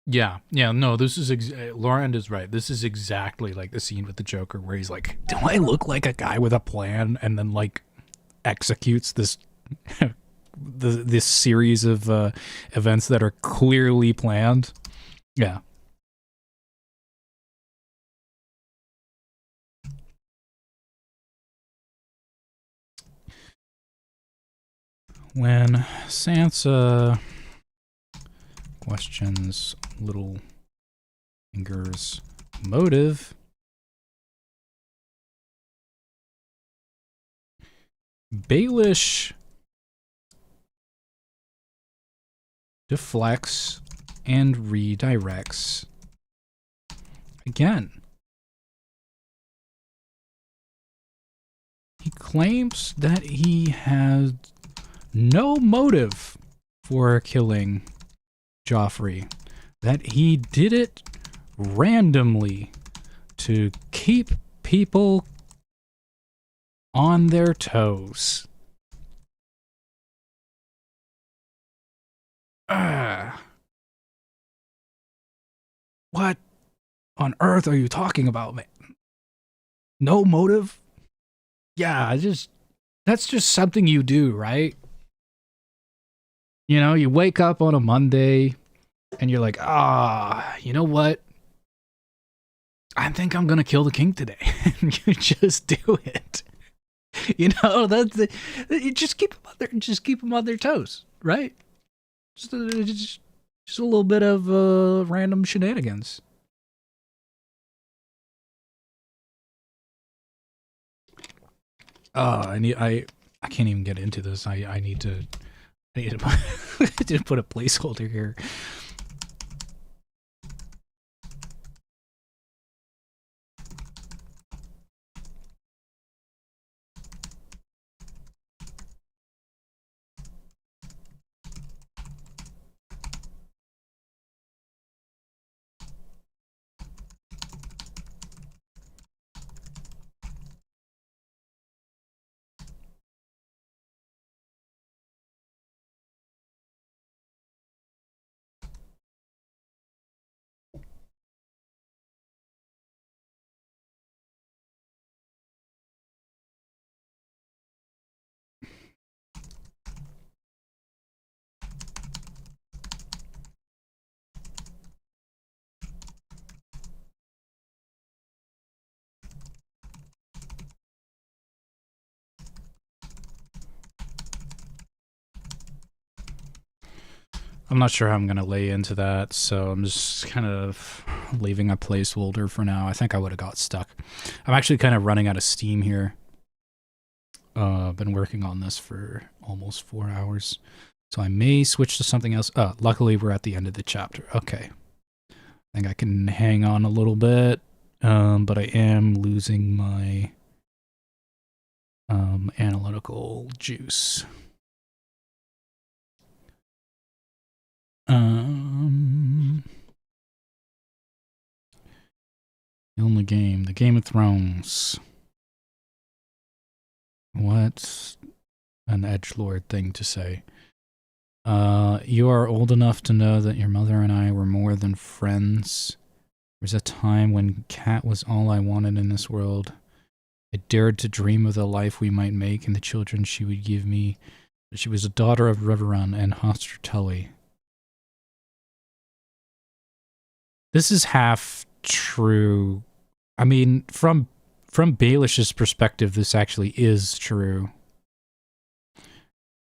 Yeah, no, this is Laurent is right. This is exactly like the scene with the Joker where he's like, "Do I look like a guy with a plan?" and then like executes this this series of events that are clearly planned. Yeah. When Sansa questions Littlefinger's motive, Baelish deflects and redirects again. He claims that he had no motive for killing Joffrey, that he did it randomly to keep people on their toes. What on earth are you talking about, man? No motive? Yeah, that's just something you do, right? You know, you wake up on a Monday, and you're like, you know what? I think I'm gonna kill the king today. And you just do it. You know, you just keep them on their toes, right? Just a little bit of random shenanigans. I can't even get into this. I need to put a placeholder here. I'm not sure how I'm going to lay into that, so I'm just kind of leaving a placeholder for now. I think I would have got stuck. I'm actually kind of running out of steam here. Been working on this for almost 4 hours, so I may switch to something else. Luckily we're at the end of the chapter. Okay. I think I can hang on a little bit, but I am losing my analytical juice. The only game, the Game of Thrones. What an edgelord thing to say. You are old enough to know that your mother and I were more than friends. There was a time when Kat was all I wanted in this world. I dared to dream of the life we might make and the children she would give me. She was a daughter of Riverrun and Hoster Tully. This is half true. I mean, from Baelish's perspective, this actually is true.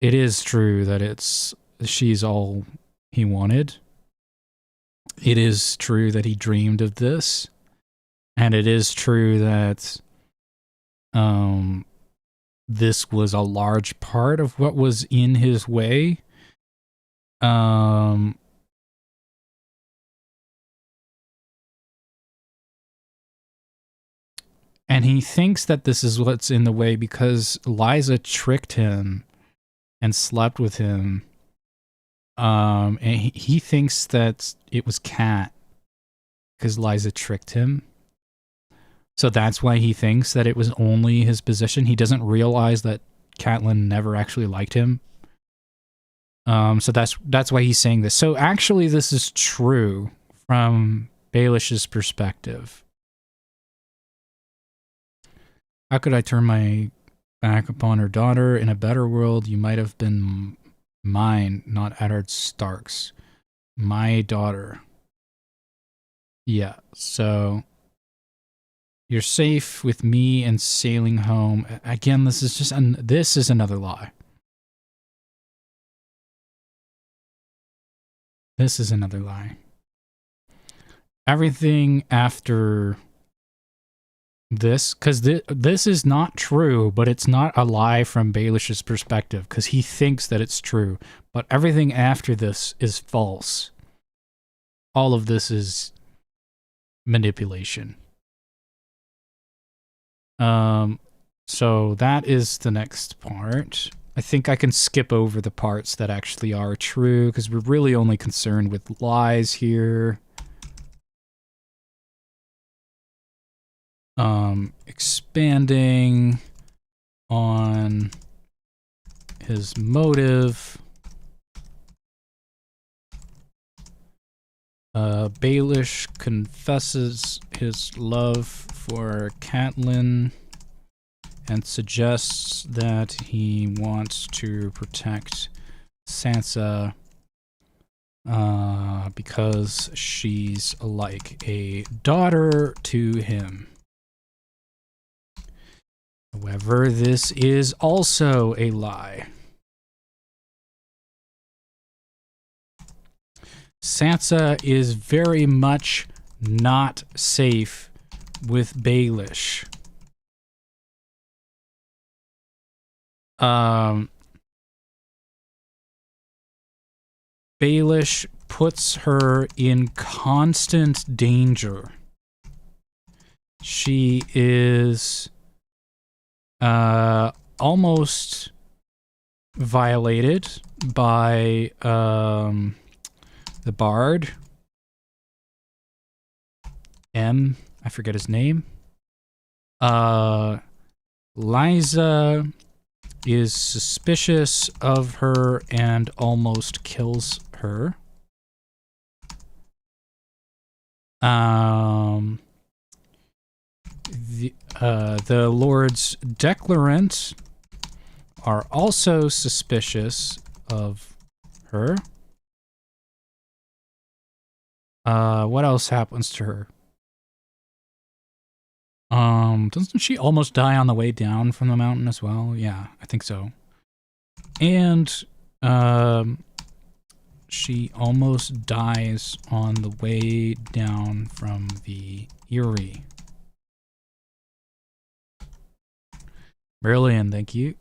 It is true that she's all he wanted. It is true that he dreamed of this. And it is true that this was a large part of what was in his way. And he thinks that this is what's in the way because Liza tricked him and slept with him. And he thinks that it was Kat because Liza tricked him. So that's why he thinks that it was only his position. He doesn't realize that Catelyn never actually liked him. So that's why he's saying this. So actually this is true from Baelish's perspective. How could I turn my back upon her daughter? In a better world, you might have been mine, not Eddard Stark's. My daughter. Yeah, so you're safe with me and sailing home. Again, this is another lie. This is another lie. Everything after this, because this is not true, but it's not a lie from Baelish's perspective, because he thinks that it's true. But everything after this is false. All of this is manipulation. So that is the next part. I think I can skip over the parts that actually are true, because we're really only concerned with lies here. Expanding on his motive. Baelish confesses his love for Catelyn and suggests that he wants to protect Sansa because she's like a daughter to him. However, this is also a lie. Sansa is very much not safe with Baelish. Baelish puts her in constant danger. She is almost violated by the bard. I forget his name. Liza is suspicious of her and almost kills her. The Lords Declarant are also suspicious of her. What else happens to her? Doesn't she almost die on the way down from the mountain as well? Yeah, I think so. And, she almost dies on the way down from the Eyrie. Brilliant, thank you.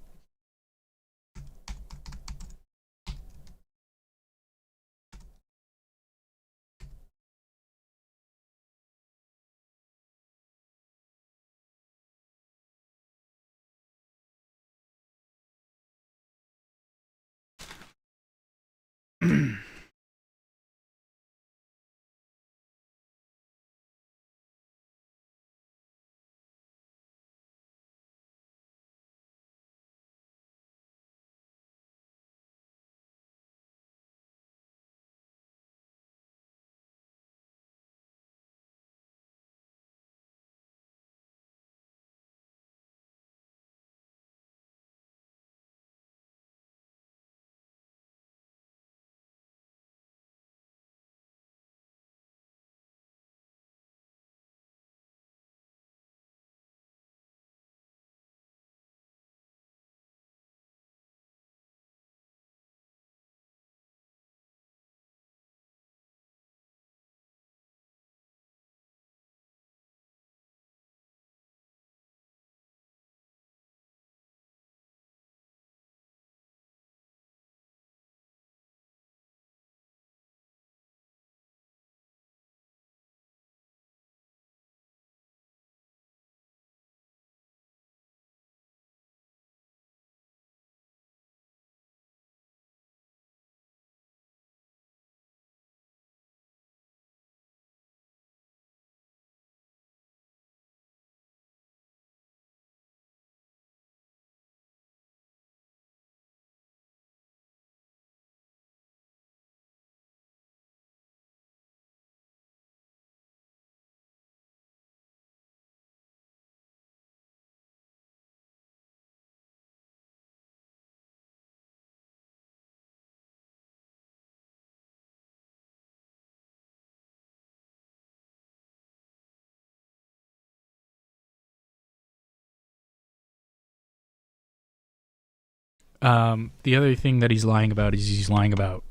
The other thing that he's lying about is he's lying about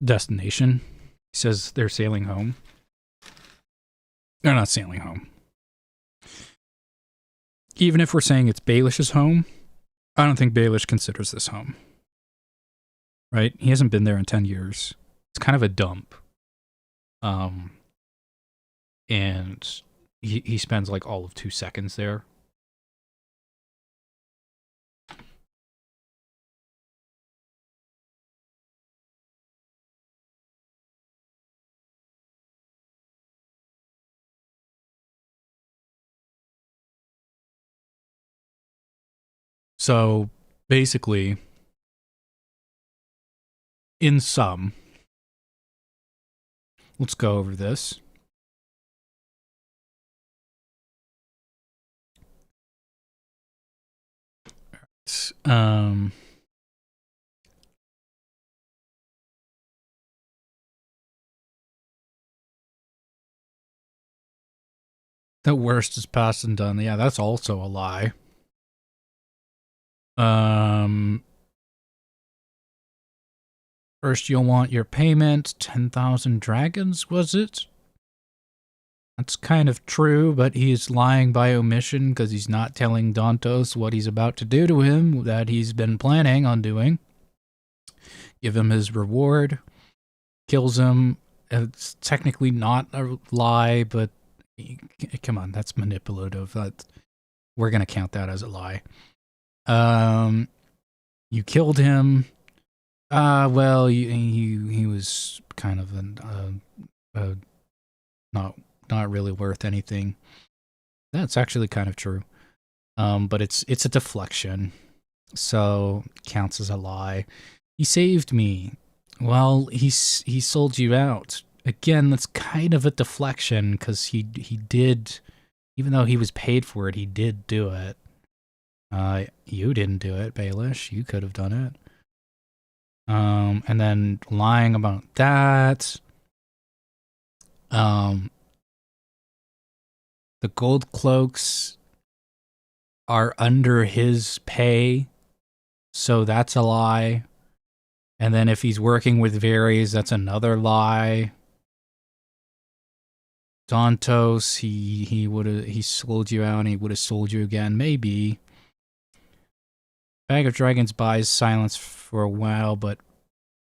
destination. He says they're sailing home. They're not sailing home. Even if we're saying it's Baelish's home, I don't think Baelish considers this home. Right? He hasn't been there in 10 years. It's kind of a dump. And he spends like all of 2 seconds there. So basically, in sum, let's go over this. The worst is past and done. Yeah, that's also a lie. First you'll want your payment. 10,000 dragons, was it? That's kind of true, but he's lying by omission because he's not telling Dantos what he's about to do to him that he's been planning on doing. Give him his reward. Kills him. It's technically not a lie, but come on, that's manipulative. We're going to count that as a lie. You killed him. Well, he was kind of not really worth anything. That's actually kind of true. But it's a deflection, so counts as a lie. He saved me. Well, he sold you out. Again, that's kind of a deflection because he did, even though he was paid for it, he did do it. You didn't do it, Baelish. You could have done it. And then lying about that. The gold cloaks are under his pay, so that's a lie. And then if he's working with Varys, that's another lie. Dantos, he sold you out and he would have sold you again, maybe. Bag of Dragons buys silence for a while, but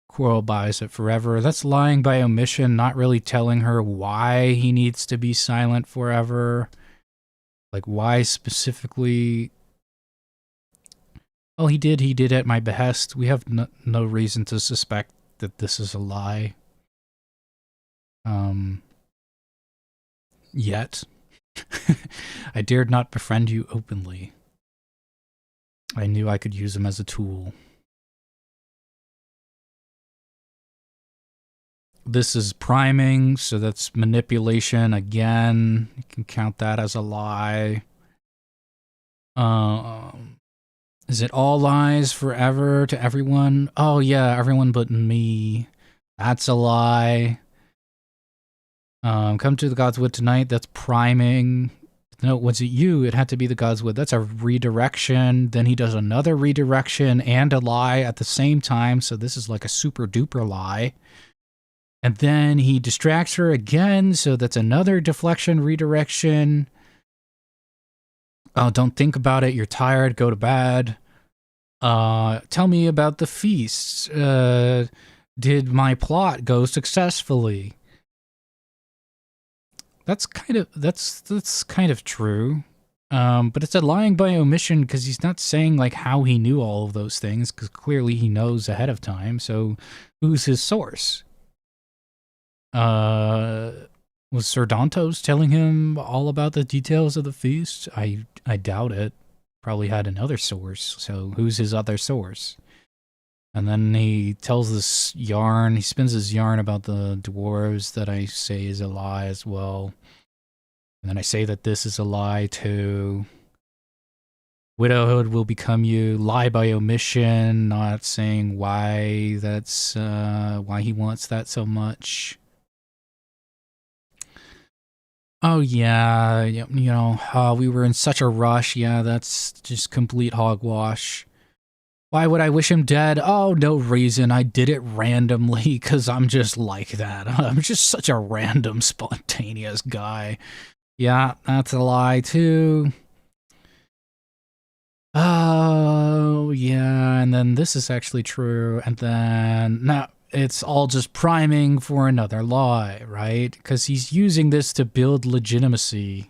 Quarrel buys it forever. That's lying by omission, not really telling her why he needs to be silent forever. Like, why specifically? Oh, he did at my behest. We have no reason to suspect that this is a lie. Yet. I dared not befriend you openly. I knew I could use him as a tool. This is priming, so that's manipulation again. You can count that as a lie. Is it all lies forever to everyone? Oh yeah, everyone but me. That's a lie. Come to the Godswood tonight. That's priming. No, was it you? It had to be the Godswood. That's a redirection. Then he does another redirection and a lie at the same time. So this is like a super duper lie. And then he distracts her again. So that's another deflection, redirection. Oh, don't think about it. You're tired. Go to bed. Tell me about the feasts. Did my plot go successfully? That's kind of true. But it's a lying by omission because he's not saying like how he knew all of those things, because clearly he knows ahead of time. So who's his source? Was Sir Dantos telling him all about the details of the feast? I doubt it. Probably had another source. So who's his other source? And then he tells this yarn. He spins his yarn about the dwarves that I say is a lie as well. And then I say that this is a lie too. Widowhood will become you. Lie by omission, not saying why that's why he wants that so much. Oh yeah, we were in such a rush. Yeah, that's just complete hogwash. Why would I wish him dead? Oh, no reason. I did it randomly because I'm just like that. I'm just such a random, spontaneous guy. Yeah, that's a lie too. Oh, yeah, and then this is actually true. And then, now, it's all just priming for another lie, right? Because he's using this to build legitimacy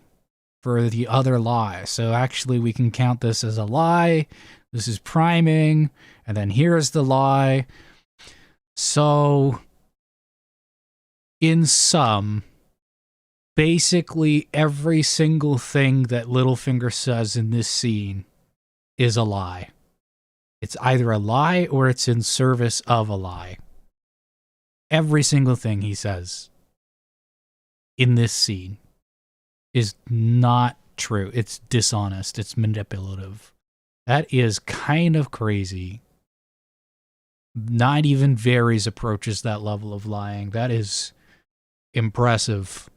for the other lie. So actually, we can count this as a lie. This is priming, and then here's the lie. So, in sum, basically every single thing that Littlefinger says in this scene is a lie. It's either a lie or it's in service of a lie. Every single thing he says in this scene is not true. It's dishonest. It's manipulative. That is kind of crazy. Not even Varys approaches that level of lying. That is impressive.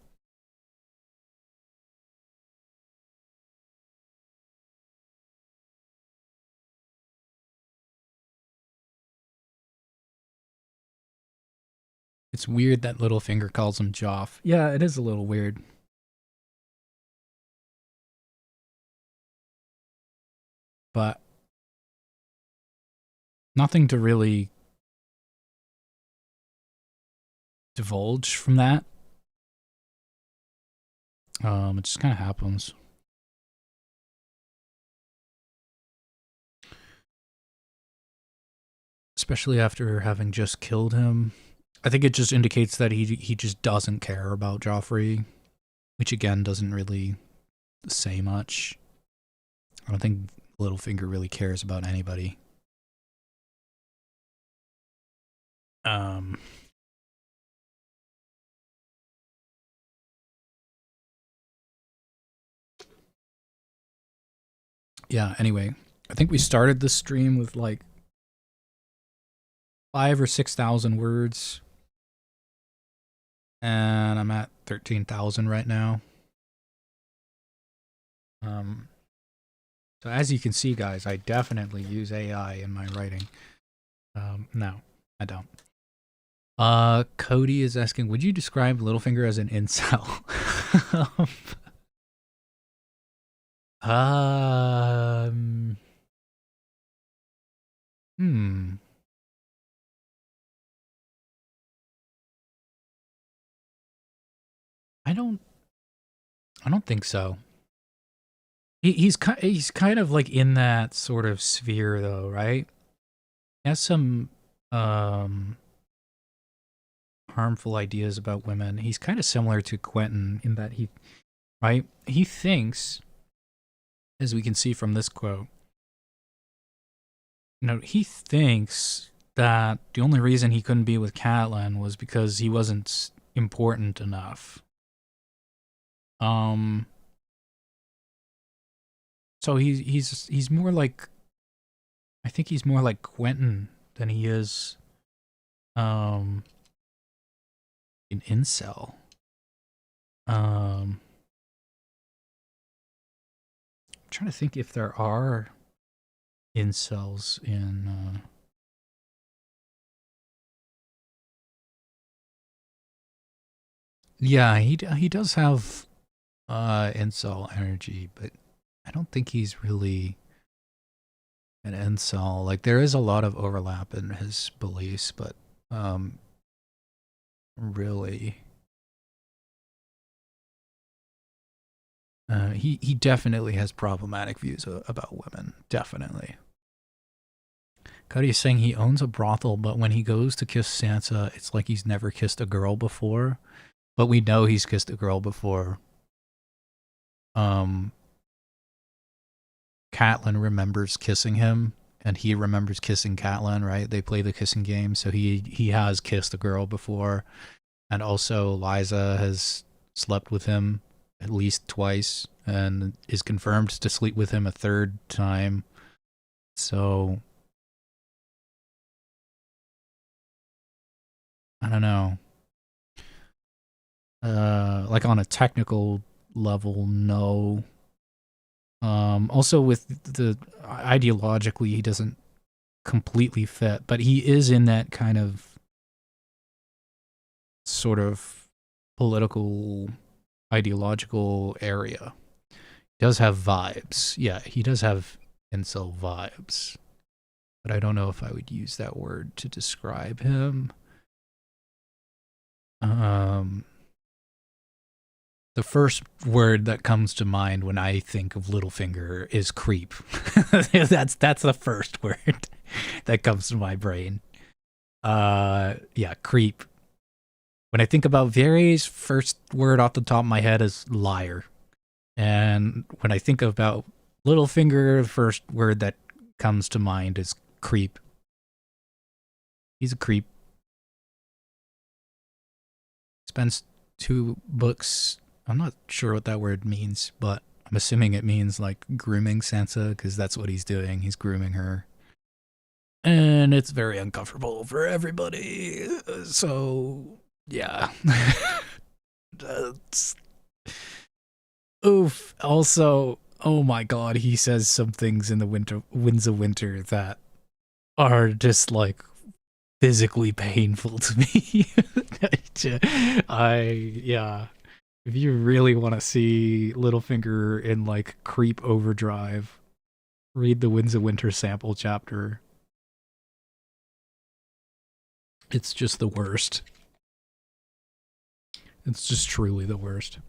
It's weird that Littlefinger calls him Joff. Yeah, it is a little weird. But nothing to really divulge from that. It just kind of happens. Especially after having just killed him. I think it just indicates that he just doesn't care about Joffrey, which again doesn't really say much. I don't think Littlefinger really cares about anybody. Yeah, anyway, I think we started this stream with like 5,000 or 6,000 words. And I'm at 13,000 right now. So as you can see, guys, I definitely use AI in my writing. No, I don't. Cody is asking, would you describe Littlefinger as an incel? I don't think so. He's kind of like in that sort of sphere though, right? He has some harmful ideas about women. He's kind of similar to Quentin in that he thinks, as we can see from this quote, he thinks that the only reason he couldn't be with Catelyn was because he wasn't important enough. So he's more like, I think he's more like Quentin than he is an incel. I'm trying to think if there are incels in yeah, he does have incel energy, but I don't think he's really an incel. Like, there is a lot of overlap in his beliefs, but really he definitely has problematic views about women. Definitely. Cody is saying he owns a brothel, but when he goes to kiss Sansa, it's like he's never kissed a girl before. But we know he's kissed a girl before. Catelyn remembers kissing him, and he remembers kissing Catelyn, right? They play the kissing game, so he has kissed a girl before. And also Lysa has slept with him at least twice and is confirmed to sleep with him a third time. So I don't know. Like on a technical level, no. Also with the ideologically, he doesn't completely fit, but he is in that kind of sort of political, ideological area. He does have vibes. Yeah, he does have incel vibes. But I don't know if I would use that word to describe him. The first word that comes to mind when I think of Littlefinger is creep. that's the first word that comes to my brain. Yeah, creep. When I think about Varys, first word off the top of my head is liar. And when I think about Littlefinger, the first word that comes to mind is creep. He's a creep. Spends 2 books. I'm not sure what that word means, but I'm assuming it means like grooming Sansa, because that's what he's doing. He's grooming her. And it's very uncomfortable for everybody. So, yeah. That's... Oof. Also, oh my god, he says some things in the Winds of Winter that are just like physically painful to me. Yeah. If you really want to see Littlefinger in like creep overdrive, read the Winds of Winter sample chapter. It's just the worst. It's just truly the worst.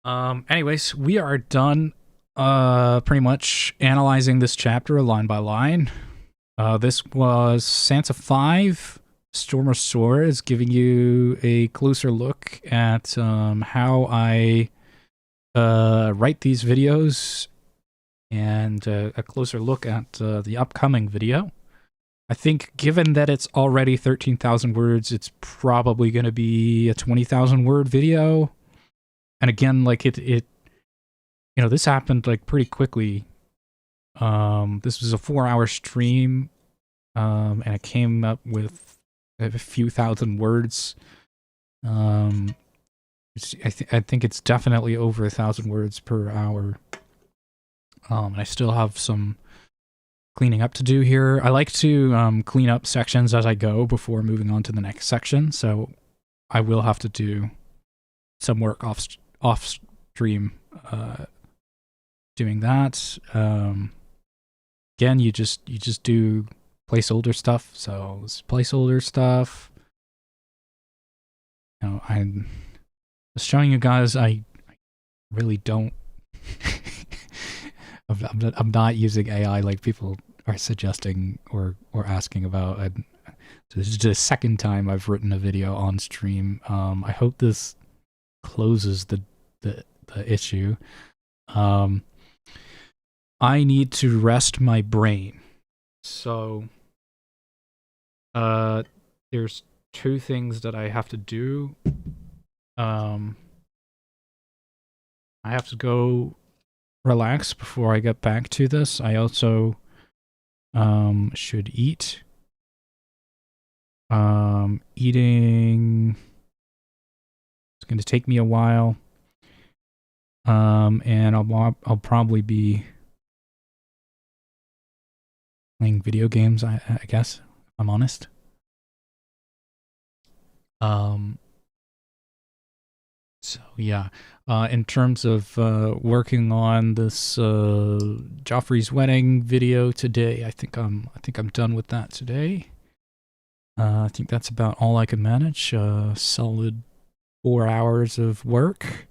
Anyways, we are done pretty much analyzing this chapter line by line. This was Sansa 5, Storm of Swords, giving you a closer look at how I write these videos and a closer look at the upcoming video. I think given that it's already 13,000 words, it's probably going to be a 20,000 word video. And again, like it, you know, this happened like pretty quickly. This was a 4-hour stream, and it came up with a few thousand words. I think it's definitely over 1,000 words per hour. And I still have some cleaning up to do here. I like to clean up sections as I go before moving on to the next section, so I will have to do some work off stream doing that. Again, you just do placeholder stuff. So it's placeholder stuff. You know, I'm just showing you guys. I really don't. I'm not using AI like people are suggesting or asking about. So this is the second time I've written a video on stream. I hope this closes the issue. I need to rest my brain. So there's two things that I have to do. I have to go relax before I get back to this. I also should eat. Eating is going to take me a while. And I'll probably be playing video games, I guess, if I'm honest. So yeah, in terms of working on this Joffrey's wedding video today, I think I'm done with that today. I think that's about all I can manage. Solid 4 hours of work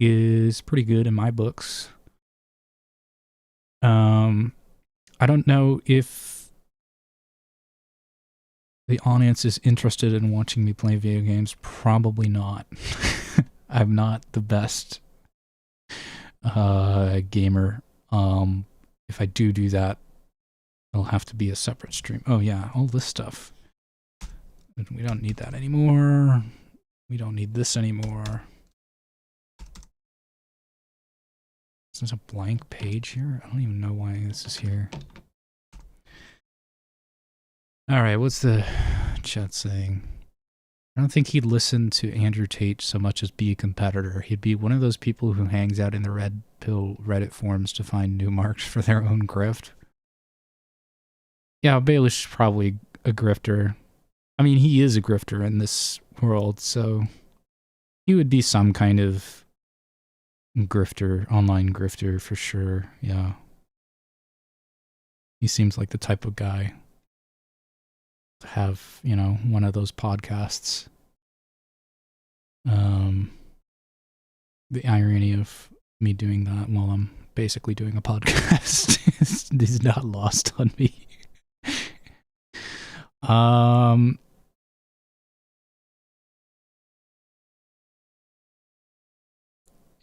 is pretty good in my books. I don't know if the audience is interested in watching me play video games. Probably not. I'm not the best gamer. If I do that, it'll have to be a separate stream. Oh yeah, all this stuff. We don't need that anymore. We don't need this anymore. Is this a blank page here? I don't even know why this is here. Alright, what's the chat saying? I don't think he'd listen to Andrew Tate so much as be a competitor. He'd be one of those people who hangs out in the Red Pill Reddit forums to find new marks for their own grift. Yeah, Baelish is probably a grifter. I mean, he is a grifter in this world, so he would be some kind of grifter, online grifter for sure, yeah. He seems like the type of guy to have, you know, one of those podcasts. The irony of me doing that while I'm basically doing a podcast is not lost on me.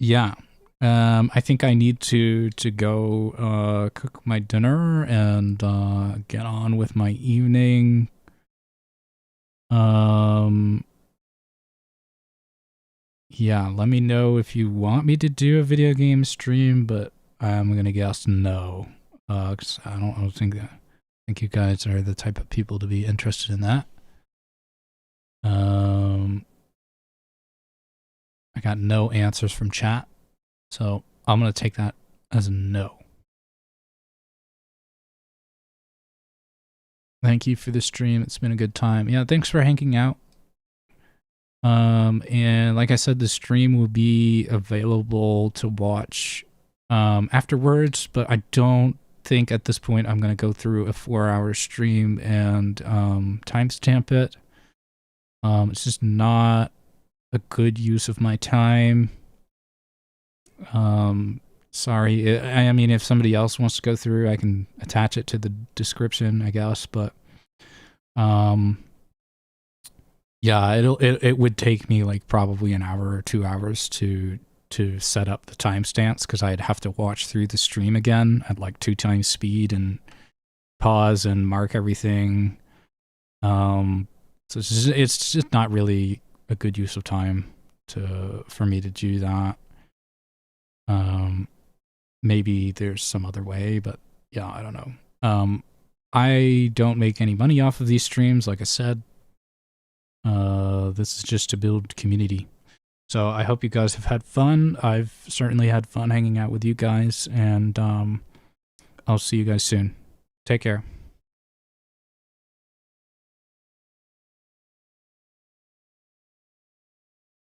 Yeah. I think I need to go cook my dinner and get on with my evening. Yeah, let me know if you want me to do a video game stream, but I'm gonna guess no. 'Cause I don't think that. I think you guys are the type of people to be interested in that. I got no answers from chat, so I'm gonna take that as a no. Thank you for the stream. It's been a good time. Yeah, thanks for hanging out. And like I said, the stream will be available to watch afterwards, but I don't think at this point I'm going to go through a 4-hour stream and timestamp it. It's just not a good use of my time. Sorry. I mean, if somebody else wants to go through, I can attach it to the description, I guess, but yeah, it would take me like probably an hour or 2 hours to set up the timestamps, because I'd have to watch through the stream again at like 2 times speed and pause and mark everything. So it's just not really a good use of time for me to do that. Maybe there's some other way, but yeah, I don't know. I don't make any money off of these streams, like I said. This is just to build community. So I hope you guys have had fun. I've certainly had fun hanging out with you guys, and I'll see you guys soon. Take care.